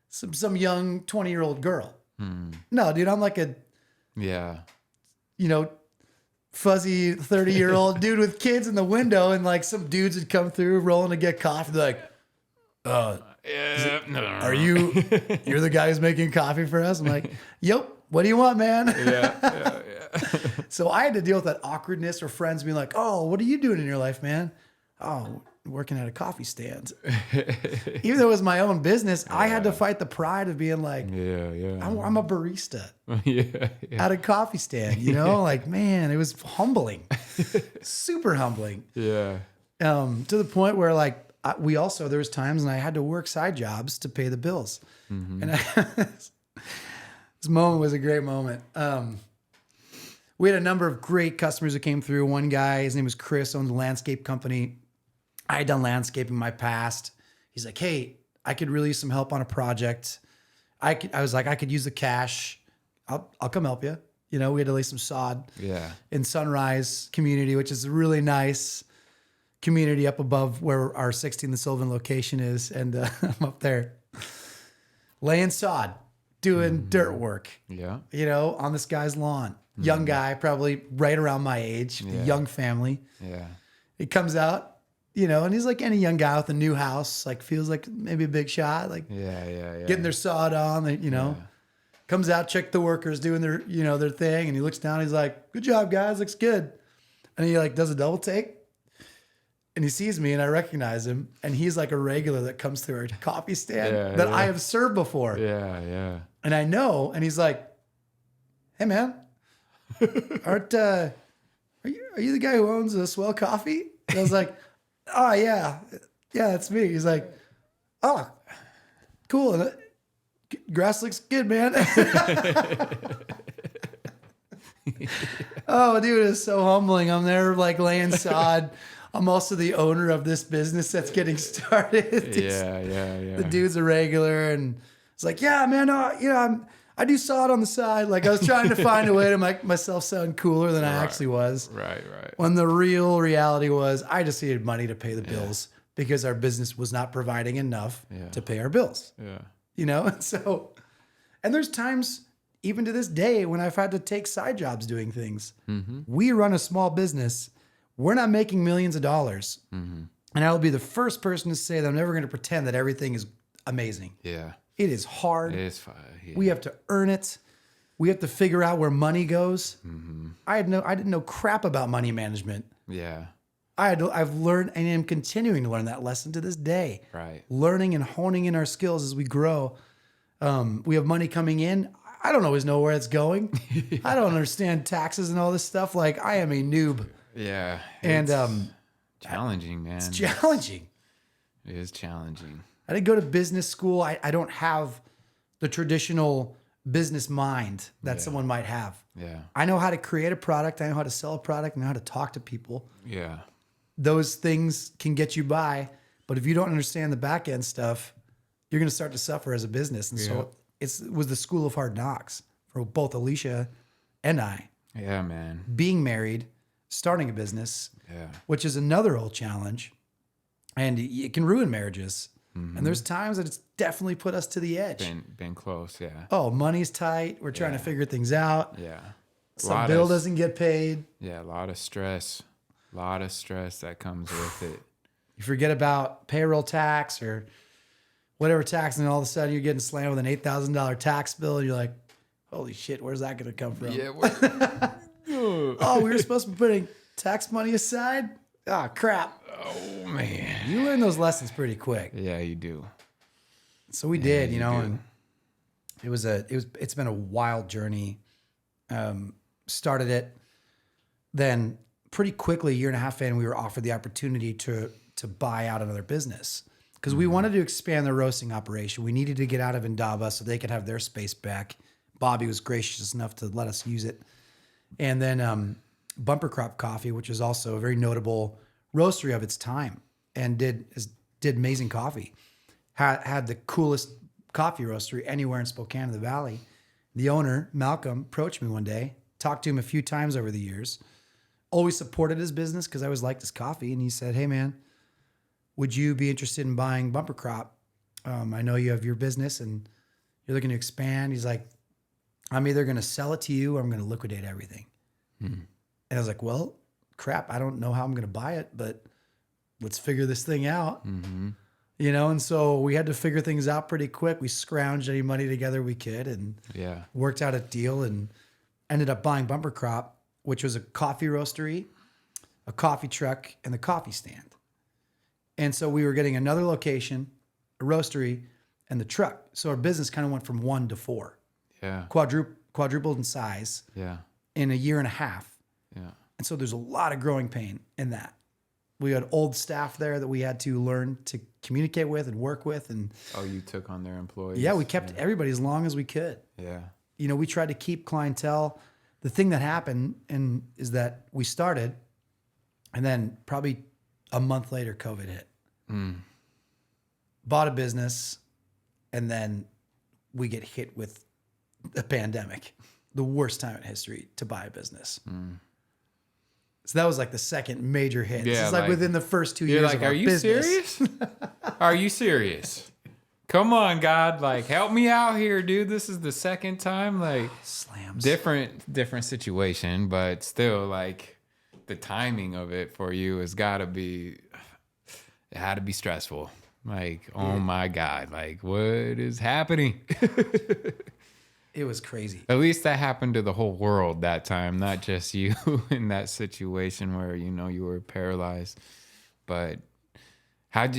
some young 20-year-old girl. No, dude, I'm like a fuzzy 30-year-old dude with kids in the window, and like some dudes would come through rolling to get coffee. They're like, are you're the guy who's making coffee for us? I'm like, yep. What do you want, man?
Yeah.
So I had to deal with that awkwardness, or friends being like, oh, what are you doing in your life, man? Oh, working at a coffee stand. Even though it was my own business, I had to fight the pride of being like, I'm a barista at a coffee stand, like, man, it was humbling, super humbling.
Yeah.
To the point where like, there was times and I had to work side jobs to pay the bills. And this moment was a great moment. We had a number of great customers that came through. One guy, his name was Chris, owned a landscape company. I had done landscaping in my past. He's like, hey, I could really use some help on a project. I was like, I could use the cash. I'll come help you. We had to lay some sod in Sunrise community, which is a really nice community up above where our 16 the Sullivan location is. And I'm up there laying sod, doing dirt work, on this guy's lawn. Young guy, probably right around my age, a young family. Yeah. He comes out, and he's like any young guy with a new house, like feels like maybe a big shot, like getting their sod on, comes out, check the workers doing their, their thing. And he looks down, he's like, good job, guys. Looks good. And he like does a double take. And he sees me and I recognize him. And he's like a regular that comes through our coffee stand that I have served before. Yeah. And I know, and he's like, hey man, are you the guy who owns Swell Coffee? And I was like, oh yeah, that's me. He's like, oh, cool. And grass looks good, man. Oh, dude, it's so humbling. I'm there like laying sod. I'm also the owner of this business that's getting started. The dude's a regular, and it's like, yeah, man, I do sod on the side. Like I was trying to find a way to make myself sound cooler than I actually was. Right. When the real reality was, I just needed money to pay the bills because our business was not providing enough to pay our bills. And so, and there's times even to this day when I've had to take side jobs doing things. We run a small business. We're not making millions of dollars. And I will be the first person to say that I'm never going to pretend that everything is amazing. Yeah. It is hard. It is fine. Yeah. We have to earn it. We have to figure out where money goes. I didn't know crap about money management. Yeah. I've learned and am continuing to learn that lesson to this day. Right. Learning and honing in our skills as we grow. We have money coming in. I don't always know where it's going. I don't understand taxes and all this stuff. Like I am a noob. Yeah. And
challenging, man.
It's challenging.
It is challenging.
I didn't go to business school. I don't have the traditional business mind that someone might have. Yeah. I know how to create a product. I know how to sell a product. I know how to talk to people. Yeah. Those things can get you by. But if you don't understand the back end stuff, you're going to start to suffer as a business. And so it was the school of hard knocks for both Alicia and I.
Yeah, man.
being married, starting a business,
Yeah.
which is another old challenge. And it can ruin marriages. And there's times that it's definitely put us to the edge.
Been close, yeah.
Oh, money's tight. We're trying to figure things out.
Yeah.
Some bill doesn't get paid.
Yeah, a lot of stress. A lot of stress that comes with it.
You forget about payroll tax or whatever tax, and all of a sudden you're getting slammed with an $8,000 tax bill, and you're like, holy shit, where's that going to come from?
Yeah.
Oh, we were supposed to be putting tax money aside? Oh, crap.
Oh, man.
You learn those lessons pretty quick.
Yeah, you do.
So we did, you know, and it's been a wild journey. Started it, then pretty quickly, a year and a half in, we were offered the opportunity to buy out another business because we wanted to expand the roasting operation. We needed to get out of Indaba so they could have their space back. Bobby was gracious enough to let us use it. And then Bumper Crop Coffee, which is also a very notable roastery of its time and did amazing coffee. Had the coolest coffee roastery anywhere in Spokane Valley. The owner, Malcolm, approached me one day, talked to him a few times over the years, always supported his business because I always liked his coffee. And he said, hey, man, would you be interested in buying Bumper Crop? I know you have your business and you're looking to expand. He's like, I'm either going to sell it to you or I'm going to liquidate everything. And I was like, well, crap, I don't know how I'm going to buy it, but let's figure this thing out. You know, and so we had to figure things out pretty quick. We scrounged any money together we could and worked out a deal and ended up buying Bumper Crop, which was a coffee roastery, a coffee truck, and the coffee stand. And so we were getting another location, a roastery, and the truck. So our business kind of went from 1 to 4.
Yeah.
Quadrupled in size in a year and a half.
Yeah.
And so there's a lot of growing pain in that. We had old staff there that we had to learn to communicate with and work with. And
you took on their employees?
Yeah, we kept everybody as long as we could.
Yeah.
You know, we tried to keep clientele. The thing that happened is that we started, and then probably a month later, COVID hit. Bought a business, and then we get hit with a pandemic. The worst time in history to buy a business. So that was like the second major hit.
Yeah,
it's like within the first 2 years of our business.
Are you serious? Are you serious? Come on, God. Like, help me out here, dude. This is the second time. Like,
slams.
Different situation, but still, like, the timing of it for you has got to be, it had to be stressful. Like, oh my God. Like, what is happening?
It was crazy.
At least that happened to the whole world that time, not just you in that situation where, you know, you were paralyzed. But how did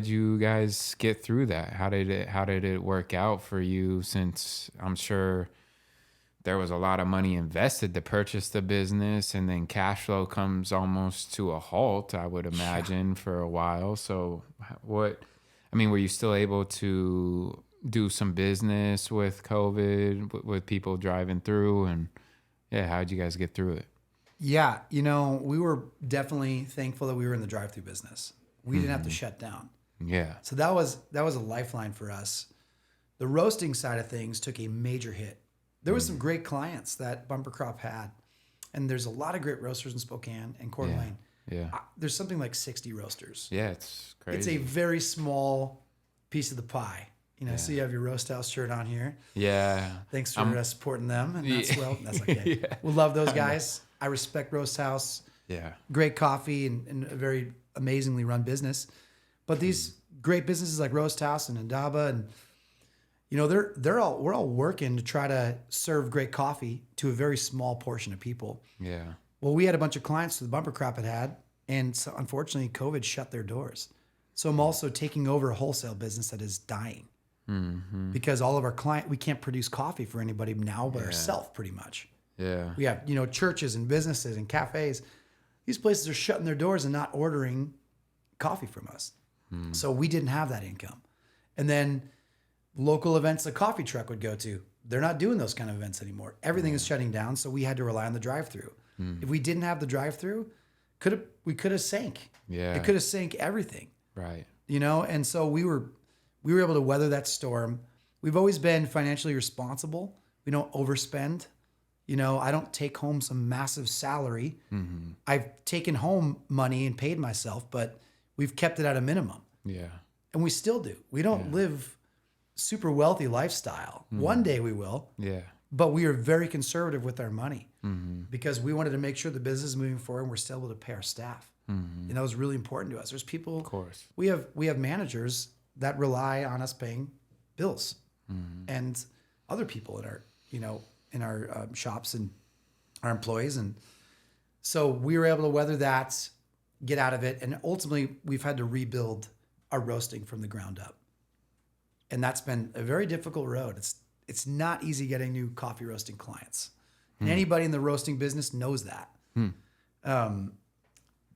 you guys get through that? How did it work out for you, since I'm sure there was a lot of money invested to purchase the business, and then cash flow comes almost to a halt, I would imagine, for a while. So were you still able to do some business with COVID, with people driving through, and how'd you guys get through it?
Yeah, you know, we were definitely thankful that we were in the drive-through business. We didn't have to shut down.
Yeah.
So that was a lifeline for us. The roasting side of things took a major hit. There was some great clients that Bumper Crop had, and there's a lot of great roasters in Spokane and Coeur d'Alene.
Yeah.
There's something like 60 roasters.
Yeah, it's crazy.
It's a very small piece of the pie. You know, so you have your Roast House shirt on here.
Yeah.
Thanks for supporting them. And that's okay. We love those guys. I respect Roast House.
Yeah.
Great coffee and a very amazingly run business. But these great businesses like Roast House and Indaba, and you know, we're all working to try to serve great coffee to a very small portion of people.
Yeah.
Well, we had a bunch of clients that the Bumper Crop had, and so unfortunately COVID shut their doors. So I'm also taking over a wholesale business that is dying. Because all of our we can't produce coffee for anybody now but ourselves, pretty much.
Yeah.
We have, you know, churches and businesses and cafes. These places are shutting their doors and not ordering coffee from us. So we didn't have that income. And then local events the coffee truck would go to, they're not doing those kind of events anymore. Everything is shutting down, so we had to rely on the drive-through. If we didn't have the drive-through, we could have sank.
Yeah.
It could have sank everything.
Right.
You know, and so we were able to weather that storm. We've always been financially responsible. We don't overspend. You know, I don't take home some massive salary. I've taken home money and paid myself, but we've kept it at a minimum.
Yeah.
And we still do. We don't live super wealthy lifestyle. One day we will.
Yeah.
But we are very conservative with our money because we wanted to make sure the business is moving forward and we're still able to pay our staff. And that was really important to us. There's people,
Of course.
we have managers that rely on us paying bills and other people in our, you know, in our shops and our employees. And so we were able to weather that, get out of it. And ultimately we've had to rebuild our roasting from the ground up. And that's been a very difficult road. It's not easy getting new coffee roasting clients. And anybody in the roasting business knows that.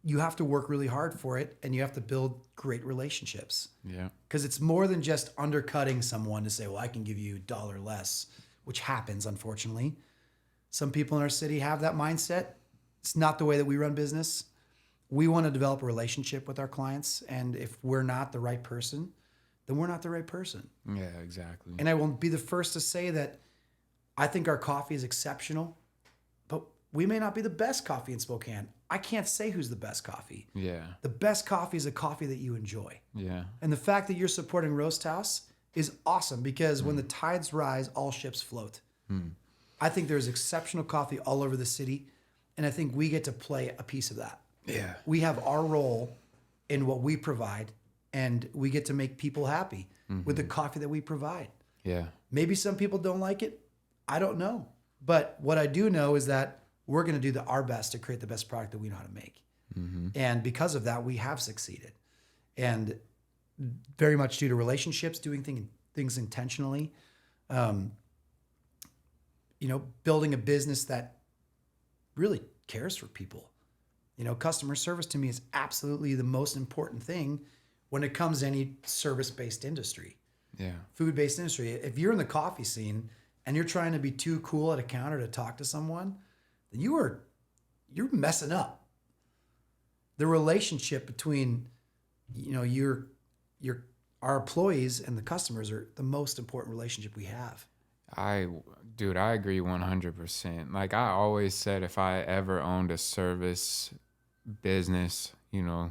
You have to work really hard for it, and you have to build great relationships.
Yeah.
Because it's more than just undercutting someone to say, well, I can give you $1 less, which happens, unfortunately. Some people in our city have that mindset. It's not the way that we run business. We want to develop a relationship with our clients, and if we're not the right person, then we're not the right person.
Yeah, exactly.
And I will be the first to say that I think our coffee is exceptional, but we may not be the best coffee in Spokane. I can't say who's the best coffee.
Yeah.
The best coffee is a coffee that you enjoy.
Yeah.
And the fact that you're supporting Roast House is awesome because when the tides rise, all ships float. I think there's exceptional coffee all over the city, and I think we get to play a piece of that.
Yeah.
We have our role in what we provide, and we get to make people happy with the coffee that we provide.
Yeah.
Maybe some people don't like it. I don't know. But what I do know is that we're going to do our best to create the best product that we know how to make. And because of that, we have succeeded. And very much due to relationships, doing things intentionally, you know, building a business that really cares for people. You know, customer service to me is absolutely the most important thing when it comes to any service-based industry.
Yeah.
Food-based industry. If you're in the coffee scene and you're trying to be too cool at a counter to talk to someone, then you're messing up. The relationship between, you know, our employees and the customers are the most important relationship we have.
I agree 100%. Like I always said, if I ever owned a service business, you know,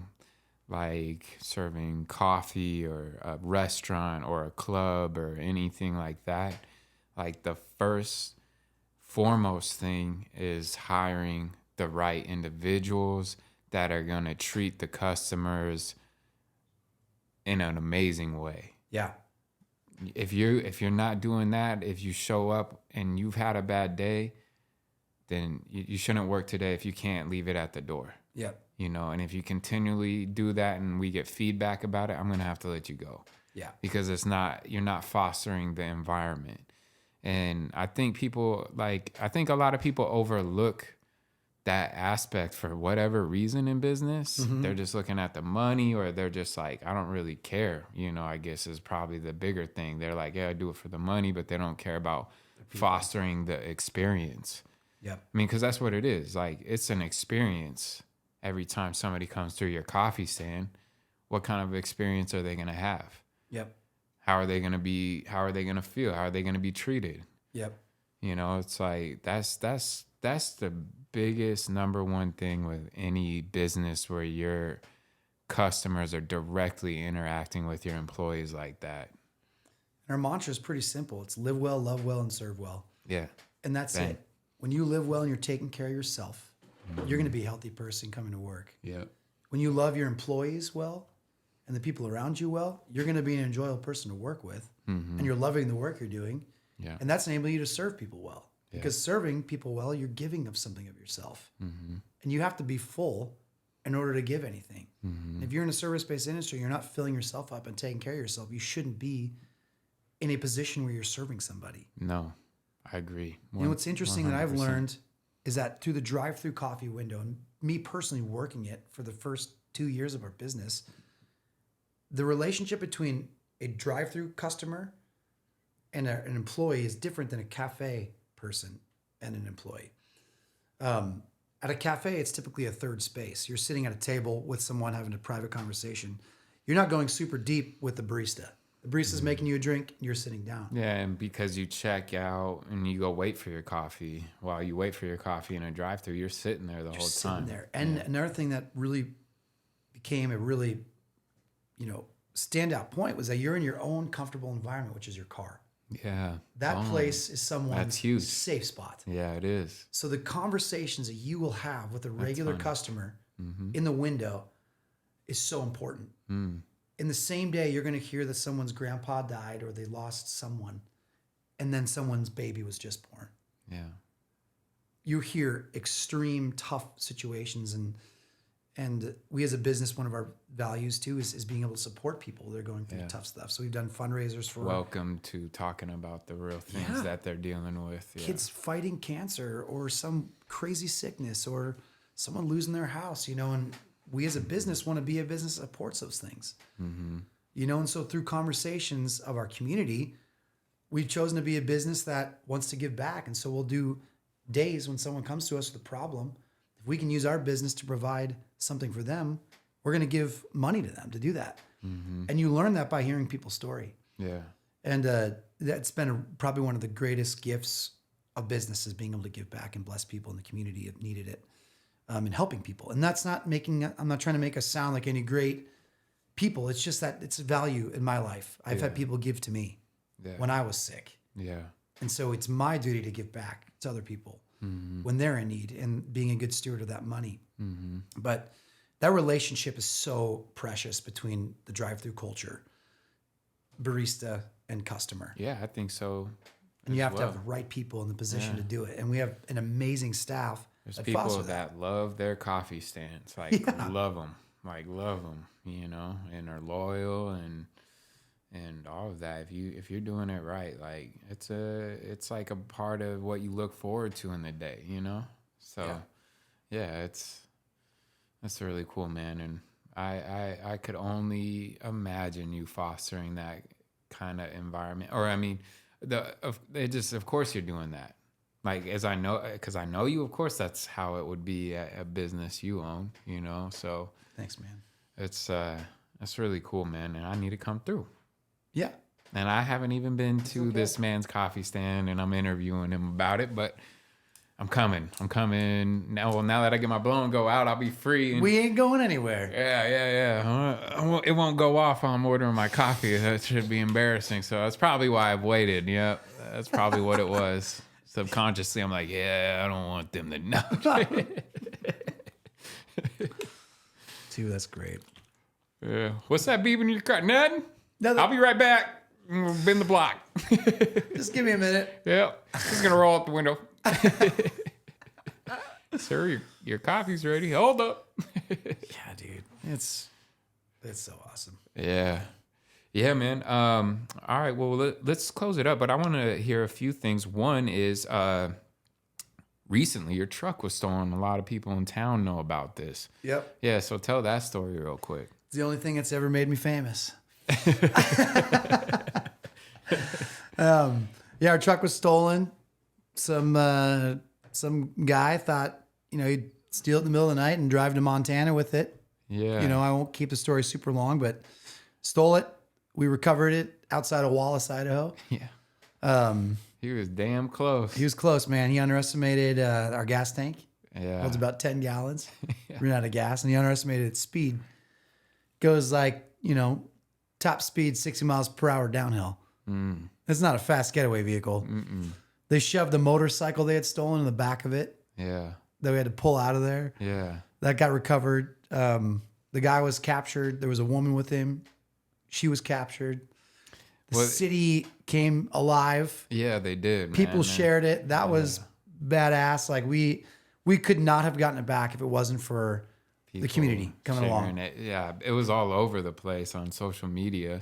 like serving coffee or a restaurant or a club or anything like that, like the foremost thing is hiring the right individuals that are going to treat the customers in an amazing way.
Yeah.
If you're not doing that, if you show up and you've had a bad day, then you shouldn't work today if you can't leave it at the door.
Yep.
You know, and if you continually do that and we get feedback about it, I'm going to have to let you go.
Yeah.
Because you're not fostering the environment. And I think a lot of people overlook that aspect for whatever reason in business. They're just looking at the money, or they're just like, I don't really care. You know, I guess is probably the bigger thing. They're like, yeah, I do it for the money, but they don't care about fostering the experience.
Yep.
I mean, because that's what it is. Like, it's an experience every time somebody comes through your coffee stand. What kind of experience are they going to have?
Yep.
How are they going to be? How are they going to feel? How are they going to be treated?
Yep.
You know, it's like that's the biggest number one thing with any business where your customers are directly interacting with your employees like that.
Our mantra is pretty simple. It's live well, love well, and serve well.
Yeah.
And that's
Bang.
it. When you live well and you're taking care of yourself, you're going to be a healthy person coming to work.
Yeah.
When you love your employees well and the people around you well, you're going to be an enjoyable person to work with. And you're loving the work you're doing.
Yeah.
And that's enabling you to serve people well.
Yeah.
Because serving people well, you're giving of something of yourself. And you have to be full in order to give anything. If you're in a service-based industry, you're not filling yourself up and taking care of yourself. You shouldn't be in a position where you're serving somebody.
No, I agree.
You know what's interesting that I've
100%.
learned is that through the drive-through coffee window, and me personally working it for the first 2 years of our business, the relationship between a drive-through customer and an employee is different than a cafe person and an employee. At a cafe, it's typically a third space. You're sitting at a table with someone having a private conversation. You're not going super deep with the barista. The barista's making you a drink, you're sitting down.
Yeah, and because you check out and you go wait for your coffee, while you wait for your coffee in a drive-thru, you're sitting there the whole time.
There. And another thing that really became a really, standout point was that you're in your own comfortable environment, which is your car.
Yeah.
That place is someone's
huge.
safe spot.
Yeah, it is.
So the conversations that you will have with a regular customer in the window is so important. In the same day, you're going to hear that someone's grandpa died or they lost someone, and then someone's baby was just born.
Yeah.
You hear extreme, tough situations, and we as a business, one of our values too is being able to support people that are going through tough stuff. So we've done fundraisers for
welcome to talking about the real things that they're dealing with. Yeah.
Kids fighting cancer or some crazy sickness or someone losing their house, and we as a business want to be a business that supports those things. And so through conversations of our community, we've chosen to be a business that wants to give back. And so we'll do days when someone comes to us with a problem. If we can use our business to provide something for them, we're going to give money to them to do that. And you learn that by hearing people's story.
Yeah.
And that's been probably one of the greatest gifts of business, is being able to give back and bless people in the community that needed it, and helping people. And that's not I'm not trying to make us sound like any great people. It's just that it's a value in my life. I've had people give to me when I was sick.
Yeah.
And so it's my duty to give back to other people when they're in need, and being a good steward of that money. But that relationship is so precious between the drive-through culture, barista, and customer.
Yeah, I think so.
And you have to have the right people in the position to do it. And we have an amazing staff.
There's people that love their coffee stands, love them, and are loyal and all of that. If you're doing it right, it's like a part of what you look forward to in the day, So that's really cool, man. And I could only imagine you fostering that kind of environment. Or of course you're doing that. Because I know you, of course, that's how it would be a business you own, So
thanks, man.
That's really cool, man. And I need to come through.
Yeah.
And I haven't even been to this man's coffee stand, and I'm interviewing him about it, but I'm coming now. Well, now that I get my blow and go out, I'll be free. And
we ain't going anywhere.
Yeah. It won't go off while I'm ordering my coffee. That should be embarrassing. So that's probably why I've waited. Yep. That's probably what it was. Subconsciously, I'm like, I don't want them to know.
Dude, that's great.
Yeah. What's that beeping in your car? Nothing?
Nothing.
I'll be right back. Been the block.
Just give me a minute.
Yep. Just going to roll out the window. Sir, your coffee's ready. Hold up.
Yeah, dude. It's so awesome.
Yeah. Yeah, man. All right. Well, let's close it up. But I want to hear a few things. One is recently your truck was stolen. A lot of people in town know about this.
Yep.
Yeah. So tell that story real quick.
It's the only thing that's ever made me famous. Our truck was stolen. Some guy thought, he'd steal it in the middle of the night and drive to Montana with it.
Yeah.
I won't keep the story super long, but stole it. We recovered it outside of Wallace, Idaho.
Yeah. He was damn close.
He was close, man. He underestimated our gas tank.
Yeah.
It was about 10 gallons. Ran out of gas, and he underestimated its speed. Goes top speed 60 miles per hour downhill. It's not a fast getaway vehicle. They shoved the motorcycle they had stolen in the back of it.
Yeah.
That we had to pull out of there.
Yeah.
That got recovered. The guy was captured. There was a woman with him. She was captured. The city came alive.
Yeah, they did.
People shared it. That was badass. We could not have gotten it back if it wasn't for the community coming along.
It. Yeah, it was all over the place on social media.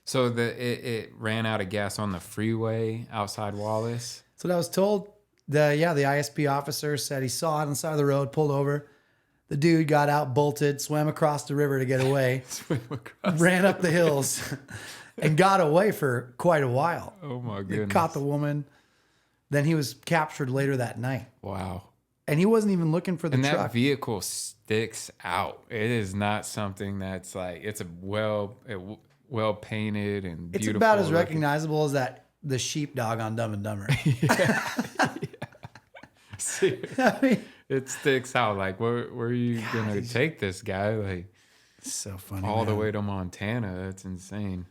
So it ran out of gas on the freeway outside Wallace.
So I was told. The ISP officer said he saw it on the side of the road, pulled over. The dude got out, bolted, swam across the river to get away, ran up the hills, and got away for quite a while.
Oh, my goodness.
They caught the woman. Then he was captured later that night.
Wow.
And he wasn't even looking for the truck.
And that vehicle sticks out. It is not something that's like, it's a well painted and
It's
beautiful.
about as
looking.
recognizable as the sheepdog on Dumb and Dumber.
I mean, it sticks out. Like, where are you gonna take this guy? Like,
so funny.
all the way to Montana. That's insane.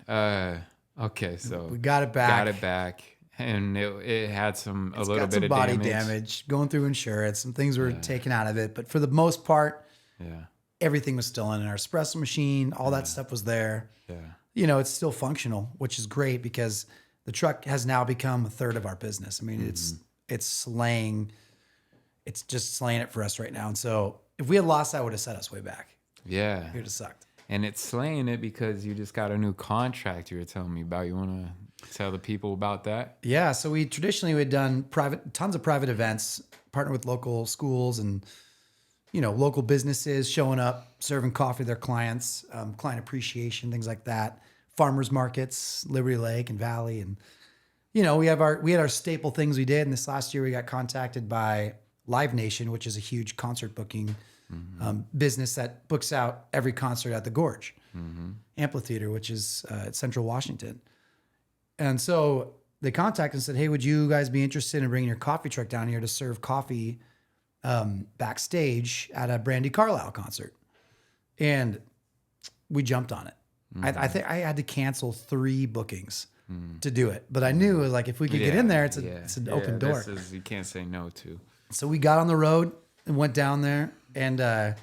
Okay, so
we got it back.
And it had a little bit
some
of
body
damage.
going through insurance. Some things were taken out of it, but for the most part,
Yeah.
everything was still in our espresso machine. All that stuff was there.
Yeah.
You know, it's still functional, which is great because the truck has now become a third of our business. I mean, it's slaying. It's just slaying it for us right now. And so if we had lost that, it would have set us way back.
Yeah.
It would have sucked.
And it's slaying it because you just got a new contract you were telling me about. You want to tell the people about that?
Yeah. So we traditionally had done tons of private events, partnered with local schools and, local businesses showing up, serving coffee to their clients, client appreciation, things like that. Farmers markets, Liberty Lake and Valley. And, we had our staple things we did. And this last year we got contacted by Live Nation, which is a huge concert booking business that books out every concert at the Gorge Amphitheater, which is at Central Washington. And so they contacted and said, hey, would you guys be interested in bringing your coffee truck down here to serve coffee backstage at a Brandy Carlisle concert? And we jumped on it. I think I had to cancel 3 bookings to do it. But I knew like if we could get in there, it's an open door.
You can't say no to.
So we got on the road and went down there and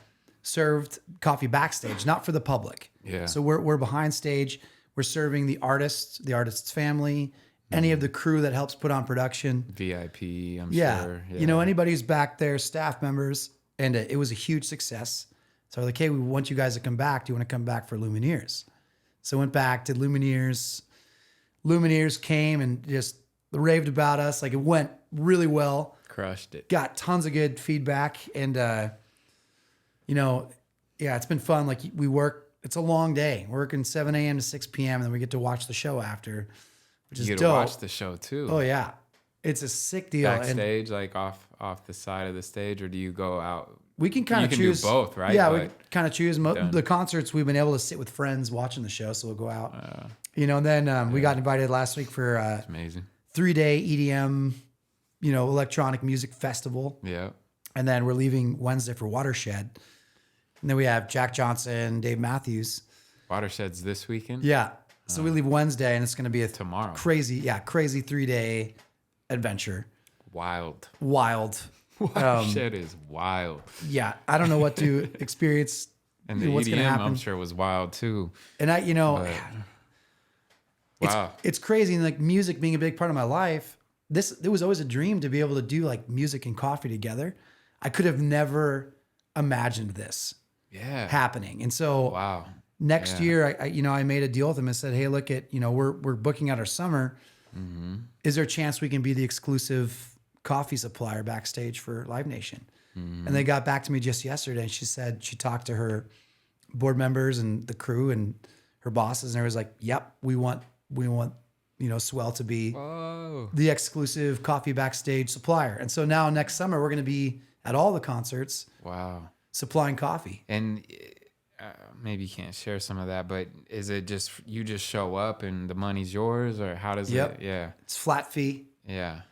served coffee backstage, not for the public.
Yeah.
So we're behind stage. We're serving the artist's family, any of the crew that helps put on production.
VIP, I'm sure.
Yeah. Anybody who's back there, staff members. And it was a huge success. So we're like, hey, we want you guys to come back. Do you want to come back for Lumineers? So went back, did Lumineers. Lumineers came and just raved about us. Like it went really well.
Crushed it.
Got tons of good feedback. And, it's been fun. Like it's a long day. We're working 7 a.m. to 6 p.m. And then we get to watch the show after, which is
You get
dope.
to watch the show too.
Oh yeah. It's a sick deal.
Backstage, like off the side of the stage, or do you go out?
We can kind of choose.
You can do both, right?
Yeah, we kind of choose. The concerts, we've been able to sit with friends watching the show, so we'll go out. And then we got invited last week for
That's amazing
3-day EDM, electronic music festival.
Yeah.
And then we're leaving Wednesday for Watershed. And then we have Jack Johnson, Dave Matthews.
Watershed's this weekend?
Yeah. So we leave Wednesday, and it's going to be
tomorrow.
Crazy 3-day adventure.
Wild.
Watershed
is wild.
Yeah. I don't know what to experience.
And the
what's
EDM,
happen.
I'm sure, was wild too.
And
wow.
It's crazy. And like music being a big part of my life, it was always a dream to be able to do like music and coffee together. I could have never imagined this happening. And so next year, I made a deal with them and said, hey, look we're booking out our summer. Mm-hmm. Is there a chance we can be the exclusive coffee supplier backstage for Live Nation? Mm-hmm. And they got back to me just yesterday. And she said she talked to her board members and the crew and her bosses, and it was like, yep, we want Swell to be the exclusive coffee backstage supplier. And so now next summer we're going to be at all the concerts.
Wow.
Supplying coffee.
And maybe you can't share some of that, but is it just you just show up and the money's yours, or how does it? Yeah.
It's flat fee.
Yeah.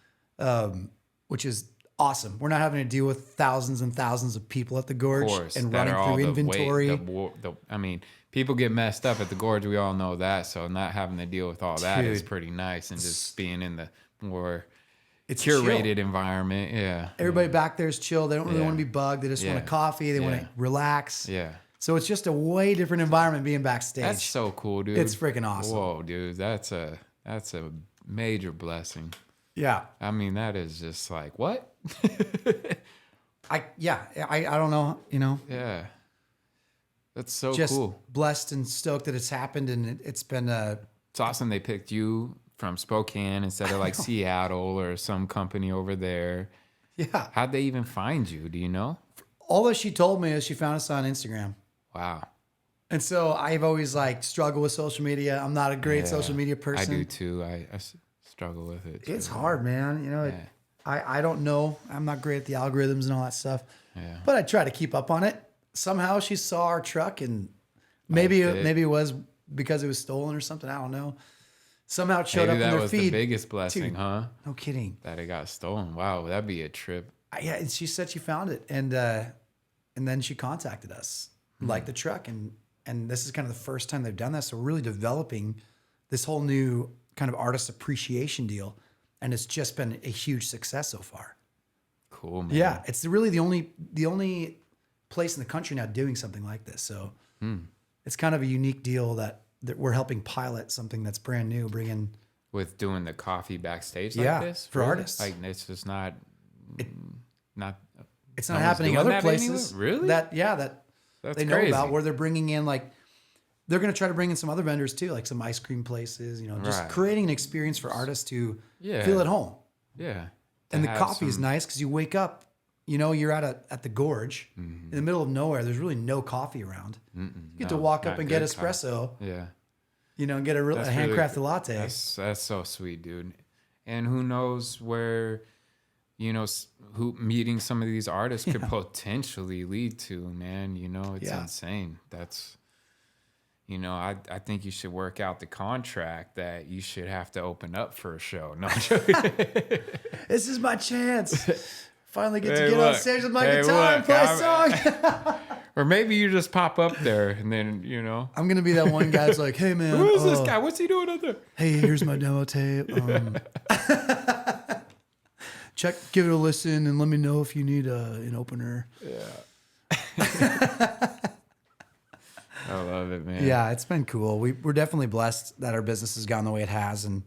Which is awesome. We're not having to deal with thousands and thousands of people at the Gorge and running through inventory.
People get messed up at the Gorge. We all know that. So not having to deal with all that is pretty nice, and just being in the more curated environment. Yeah.
Everybody back there is chill. They don't really want to be bugged. They just want a coffee. They want to relax.
Yeah.
So it's just a way different environment being backstage.
That's so cool, dude.
It's freaking awesome.
Whoa, dude. That's a major blessing.
Yeah.
I mean, that is just like, what?
I don't know,
Yeah. That's so
just
cool.
Blessed and stoked that it's happened, and it's been
it's awesome they picked you from Spokane instead of like Seattle or some company over there.
Yeah.
How'd they even find you? Do you know?
All that she told me is she found us on Instagram.
Wow. And
so I've always struggled with social media. I'm not a great social media person.
I do too. I struggle with it too.
It's hard, man. I don't know. I'm not great at the algorithms and all that stuff. Yeah. But I try to keep up on it. Somehow she saw our truck, and maybe it was because it was stolen or something. I don't know. Somehow it showed
Maybe
up in their
that
feed.
was the biggest blessing,
Dude,
huh?
No kidding.
That it got stolen. Wow, that'd be a trip.
Yeah, and she said she found it, and then she contacted us, like the truck, and this is kind of the first time they've done this. So we're really developing this whole new kind of artist appreciation deal, and it's just been a huge success so far.
Cool, man.
Yeah, it's really the only place in the country now doing something like this. So it's kind of a unique deal that we're helping pilot something that's brand new, bringing
with doing the coffee backstage like this
for artists.
Like it's just not.
It's not happening other places.
Really?
That's they know
crazy.
about, where they're bringing in, like, they're going to try to bring in some other vendors too, like some ice cream places, just creating an experience for artists to feel at home.
Yeah.
And the coffee is nice because you wake up, you're at the Gorge in the middle of nowhere. There's really no coffee around. You get to walk up and get espresso.
Yeah.
And get a handcrafted latte.
That's so sweet, dude. And who knows where, who meeting some of these artists could potentially lead to, man. It's insane. That's, I think you should work out the contract that you should have to open up for a show. No,
this is my chance. Finally get to get on stage with my guitar and play a song.
Or maybe you just pop up there and then,
I'm going to be that one guy that's like, hey, man.
Who is this guy? What's he doing up there?
Hey, here's my demo tape. Give it a listen and let me know if you need an opener.
Yeah. I love it, man.
Yeah, it's been cool. We're definitely blessed that our business has gone the way it has, and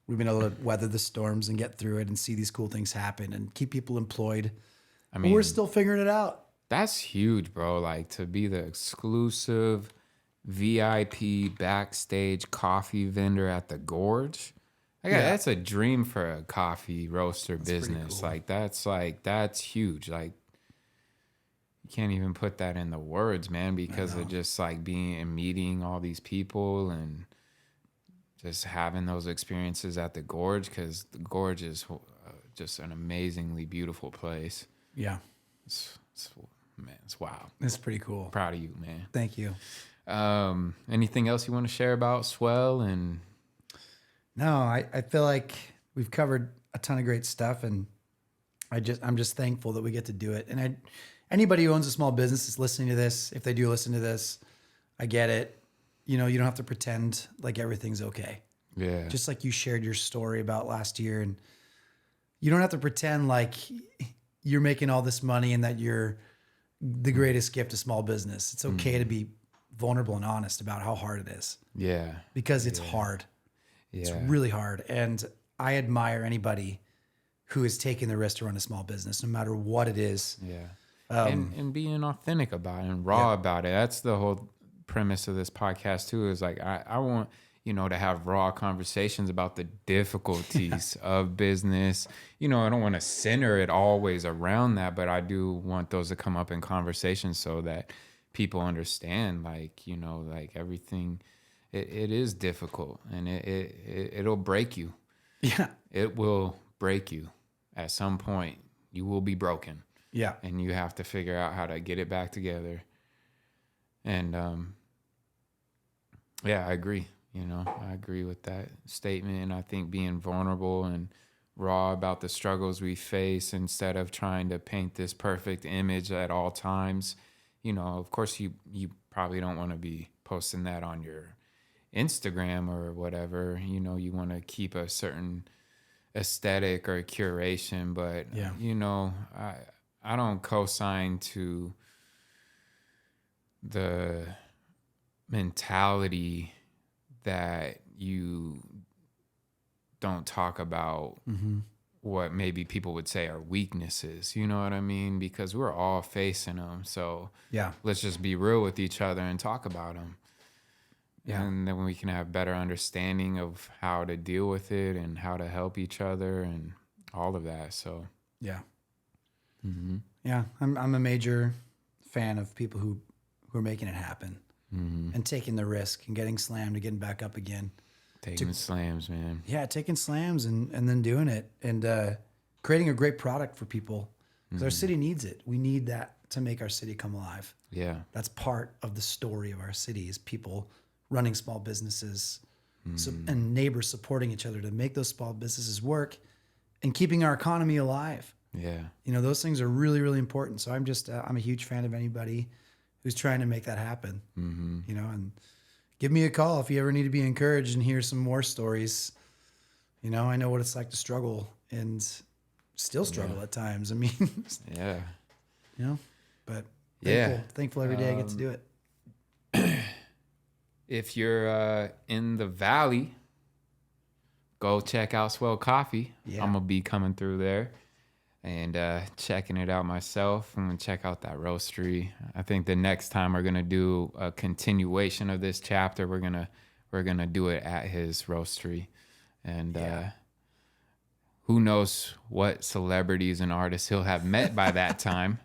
we've been able to weather the storms and get through it and see these cool things happen and keep people employed. I mean, we're still figuring it out.
That's huge, bro. Like, to be the exclusive VIP backstage coffee vendor at the Gorge. That's a dream for a coffee roaster business. Cool. That's huge. Like, you can't even put that in the words, man, because of just like being and meeting all these people and just having those experiences at the Gorge, because the Gorge is just an amazingly beautiful place.
Yeah.
Man, it's wild.
It's pretty cool.
Proud of you, man.
Thank you.
Anything else you want to share about Swell? And
no, I feel like we've covered a ton of great stuff, and I'm just thankful that we get to do it. And anybody who owns a small business is listening to this. If they do listen to this, I get it. You don't have to pretend like everything's okay.
Yeah.
Just like you shared your story about last year, and you don't have to pretend like you're making all this money and that you're the greatest gift to small business. It's okay to be vulnerable and honest about how hard it is.
Yeah.
Because it's hard. Yeah. It's really hard. And I admire anybody who is taking the risk to run a small business, no matter what it is.
Yeah. And being authentic about it and raw about it. That's the whole premise of this podcast too, is like, I want, to have raw conversations about the difficulties of business. I don't want to center it always around that, but I do want those to come up in conversation so that people understand, like everything, it is difficult, and it'll break you.
Yeah.
It will break you at some point. You will be broken.
Yeah.
And you have to figure out how to get it back together. And, I agree. I agree with that statement. And I think being vulnerable and raw about the struggles we face, instead of trying to paint this perfect image at all times, of course you probably don't want to be posting that on your Instagram or whatever. You want to keep a certain aesthetic or curation, but I don't co-sign to the mentality that you don't talk about what maybe people would say are weaknesses. You know what I mean? Because we're all facing them. So let's just be real with each other and talk about them. Yeah. And then we can have better understanding of how to deal with it and how to help each other and all of that. So
yeah. Yeah. I'm a major fan of people who are making it happen. And taking the risk and getting slammed and getting back up again.
Taking slams, man.
Yeah, taking slams and then doing it and creating a great product for people. Because our city needs it. We need that to make our city come alive.
Yeah.
That's part of the story of our city, is people running small businesses and neighbors supporting each other to make those small businesses work and keeping our economy alive.
Yeah.
You know, those things are really, really important. So I'm a huge fan of anybody who's trying to make that happen, you know, and give me a call if you ever need to be encouraged and hear some more stories. You know, I know what it's like to struggle and still struggle at times. I mean,
yeah,
you know, but thankful every day I get to do it.
If you're in the Valley, go check out Swell Coffee.
Yeah.
I'm going to be coming through there and checking it out myself. I'm going to check out that roastery. I think the next time we're going to do a continuation of this chapter, we're going to do it at his roastery. And who knows what celebrities and artists he'll have met by that time.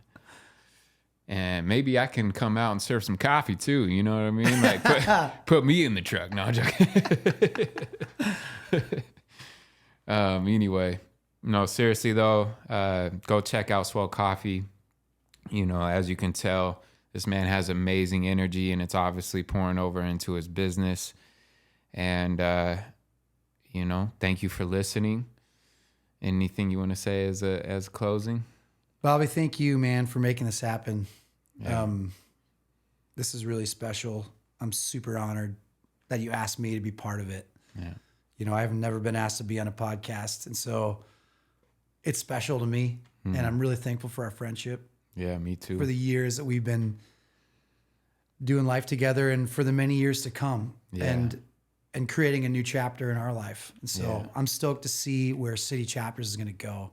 And maybe I can come out and serve some coffee too. You know what I mean? Like put me in the truck. No, I'm joking. Anyway, no, seriously though, go check out Swell Coffee. You know, as you can tell, this man has amazing energy and it's obviously pouring over into his business. And, you know, thank you for listening. Anything you want to say as closing?
Bobby, thank you, man, for making this happen.
Yeah.
This is really special. I'm super honored that you asked me to be part of it.
Yeah.
You know, I've never been asked to be on a podcast, and so it's special to me, and I'm really thankful for our friendship.
Yeah, me too.
For the years that we've been doing life together and for the many years to come and creating a new chapter in our life. And so I'm stoked to see where City Chapters is going to go.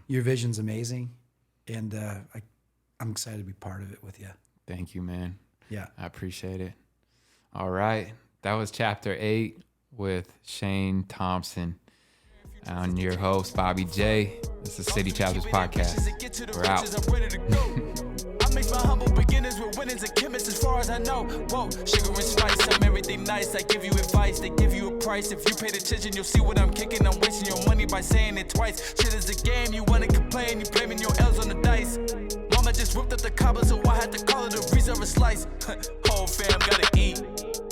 Your vision's amazing, and I'm excited to be part of it with you.
Thank you, man.
Yeah.
I appreciate it. All right. That was chapter 8 with Shane Thompson. I'm your host, Bobby J. This is City Chapters Podcast. We're out.
I mix my humble beginners with winners and chemists as far as I know. Whoa, sugar and spice, I'm everything nice. I give you advice, they give you a price. If you paid attention, you'll see what I'm kicking. I'm wasting your money by saying it twice. Shit is a game, you wanna complain, you blaming your L's on the dice. Mama just whipped up the cobbler, so I had to call it a reserve a slice. Whole fam gotta eat,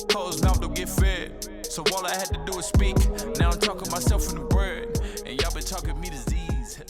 closed mouth don't get fed. So all I had to do is speak. Now I'm talking myself from the word, and y'all been talking me disease.